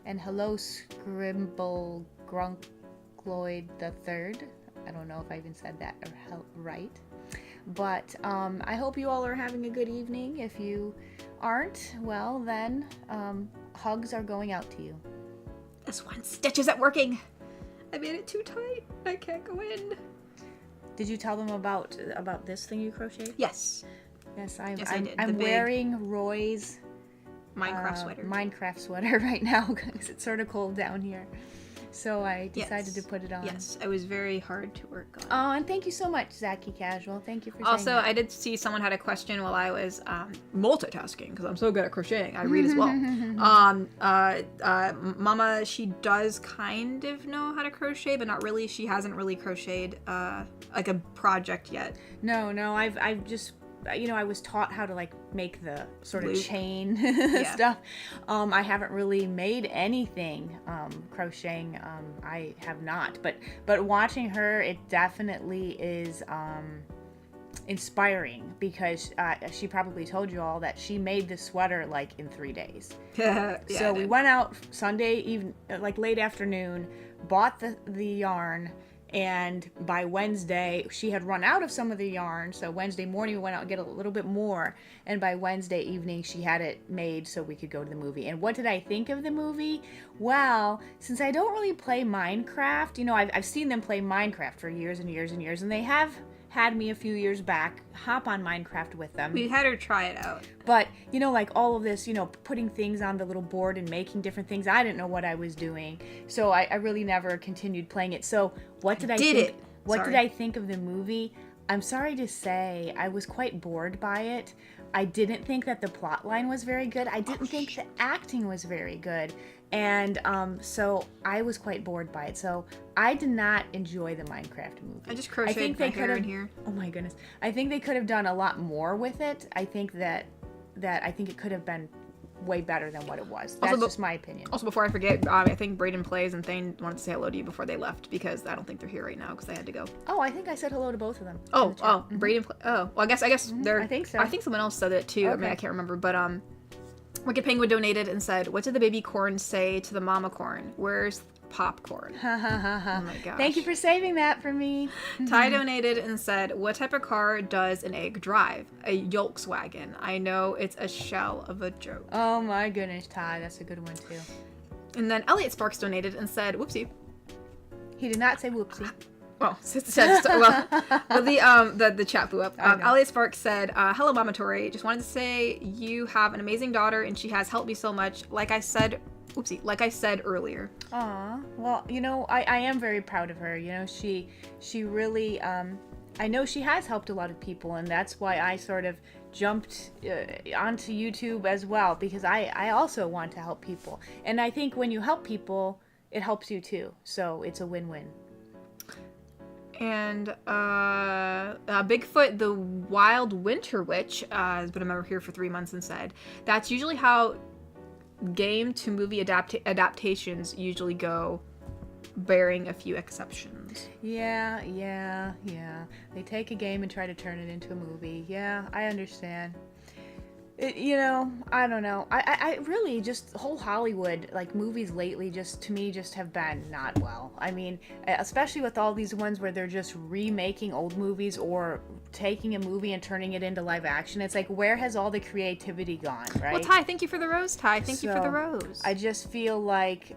And hello, Scrimble Grunkloid the Third. I don't know if I even said that right. But I hope you all are having a good evening. If you aren't, well then, hugs are going out to you. This one stitch isn't working. I made it too tight. I can't go in. Did you tell them about this thing you crocheted? Yes. Yes, I did. I'm wearing Roy's Minecraft sweater right now because it's sort of cold down here. So I decided to put it on. Yes, it was very hard to work on. Oh, and thank you so much, Zachy Casual. Thank you for saying Also, that. I did see someone had a question while I was multitasking because I'm so good at crocheting. I read as well. Mama, she does kind of know how to crochet, but not really. She hasn't really crocheted like a project yet. No, I've just... I was taught how to like make the sort of chain stuff. I haven't really made anything crocheting. I have not, but watching her, it definitely is inspiring because she probably told you all that she made the sweater like in 3 days. So we went out Sunday evening, like late afternoon, bought the yarn. And by Wednesday, she had run out of some of the yarn. So Wednesday morning, we went out and get a little bit more. And by Wednesday evening, she had it made so we could go to the movie. And what did I think of the movie? Well, since I don't really play Minecraft, I've seen them play Minecraft for years and years and years. And they have had me a few years back hop on Minecraft with them. We had her try it out. But, like all of this, putting things on the little board and making different things, I didn't know what I was doing. So I really never continued playing it. So what did I think? What did I think of the movie? I'm sorry to say, I was quite bored by it. I didn't think that the plot line was very good. I didn't think the acting was very good. And so I was quite bored by it. So I did not enjoy the Minecraft movie. I just crocheted my hair in here. Oh my goodness. I think they could have done a lot more with it. I think that I think it could have been way better than what it was. That's just my opinion. Also, before I forget, I think Brayden Plays and Thane wanted to say hello to you before they left because I don't think they're here right now because they had to go. Oh, I think I said hello to both of them. Brayden. Oh, well, I guess they're. I think so. I think someone else said it too. Okay. I mean, I can't remember, but Wicked Penguin donated and said, "What did the baby corn say to the mama corn? Where's popcorn?" Ha ha ha ha. Oh my gosh. Thank you for saving that for me. Ty donated and said, "What type of car does an egg drive? A Volkswagen. I know it's a shell of a joke." Oh my goodness, Ty, that's a good one too. And then Elliot Sparks donated and said, "Whoopsie." He did not say whoopsie. Well, the chat blew up. Elliot Sparks said, "Hello, Mama Tori. Just wanted to say you have an amazing daughter and she has helped me so much. Like I said earlier." Aw, well, you know, I am very proud of her. You know, she really, I know she has helped a lot of people, and that's why I sort of jumped onto YouTube as well, because I also want to help people. And I think when you help people, it helps you too. So it's a win-win. And Bigfoot, the Wild Winter Witch, has been a member here for 3 months and said, "That's usually how game to movie adaptations usually go, bearing a few exceptions." Yeah. They take a game and try to turn it into a movie. Yeah, I understand. You know, I don't know. I really just, whole Hollywood, like movies lately, just to me just have been not well. I mean, especially with all these ones where they're just remaking old movies or taking a movie and turning it into live action. It's like, where has all the creativity gone, right? Well, Ty, thank you for the rose, Ty. Thank you for the rose. I just feel like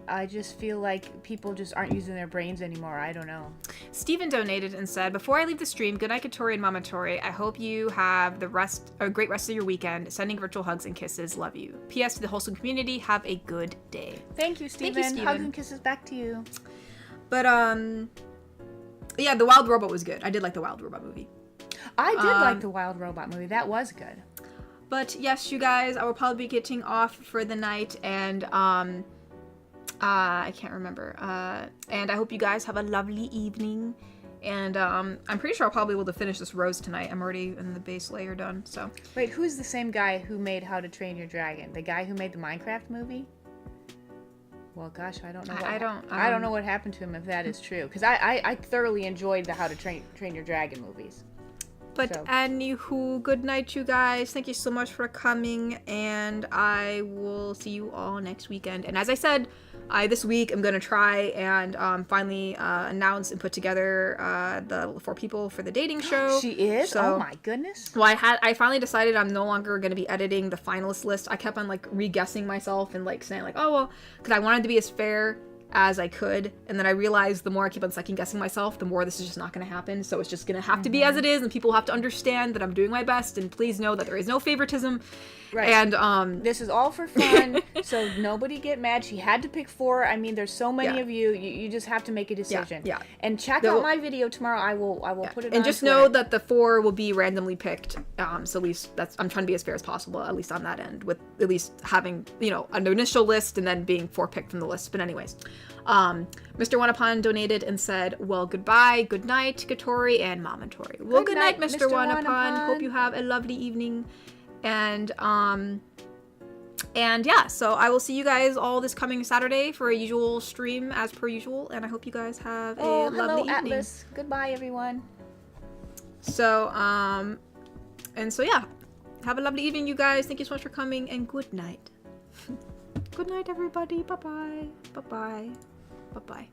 people just aren't using their brains anymore. I don't know. Steven donated and said, "Before I leave the stream, good night, Katori and Mama Tori. I hope you have a great rest of your weekend. Sending virtual hugs and kisses. Love you. P.S. to the Wholesome community, have a good day." Thank you, Steven. Hugs and kisses back to you. But yeah, the Wild Robot was good. I did like the Wild Robot movie. I did like the Wild Robot movie. That was good. But yes, you guys, I will probably be getting off for the night, and I can't remember. And I hope you guys have a lovely evening. And I'm pretty sure I'll probably be able to finish this rose tonight. I'm already in the base layer done, so. Wait, who's the same guy who made How to Train Your Dragon? The guy who made the Minecraft movie? Well, gosh, I don't know. I don't know what happened to him if that is true. Because I thoroughly enjoyed the How to Train Your Dragon movies. But anywho, good night, you guys. Thank you so much for coming, and I will see you all next weekend. And as I said, this week I'm gonna try and finally announce and put together the 4 people for the dating show. She is? So, oh my goodness. Well, I finally decided I'm no longer gonna be editing the finalist list. I kept on like re-guessing myself and like saying like, oh well, because I wanted to be as fair as I could, and then I realized the more I keep on second guessing myself, the more this is just not going to happen. So it's just going to have to be as it is, and people have to understand that I'm doing my best, and please know that there is no favoritism. Right. And this is all for fun, so nobody get mad. She had to pick 4. I mean, there's so many of you. You just have to make a decision. Yeah. And check out my video tomorrow. I will put it on and just Twitter. know that the 4 will be randomly picked. So at least I'm trying to be as fair as possible, at least on that end, with at least having, you know, an initial list and then being 4 picked from the list. But anyways, Mr. Wanapon donated and said, "Well, goodbye, good night, Katori and Mama Tori." Well, good night, Mr. Wanapon. Hope you have a lovely evening. And yeah, so I will see you guys all this coming Saturday for a usual stream as per usual, and I hope you guys have a lovely evening. Atlas. Goodbye, everyone. So and so yeah, have a lovely evening, you guys. Thank you so much for coming, and good night. Good night, everybody. Bye bye. Bye bye. Bye bye.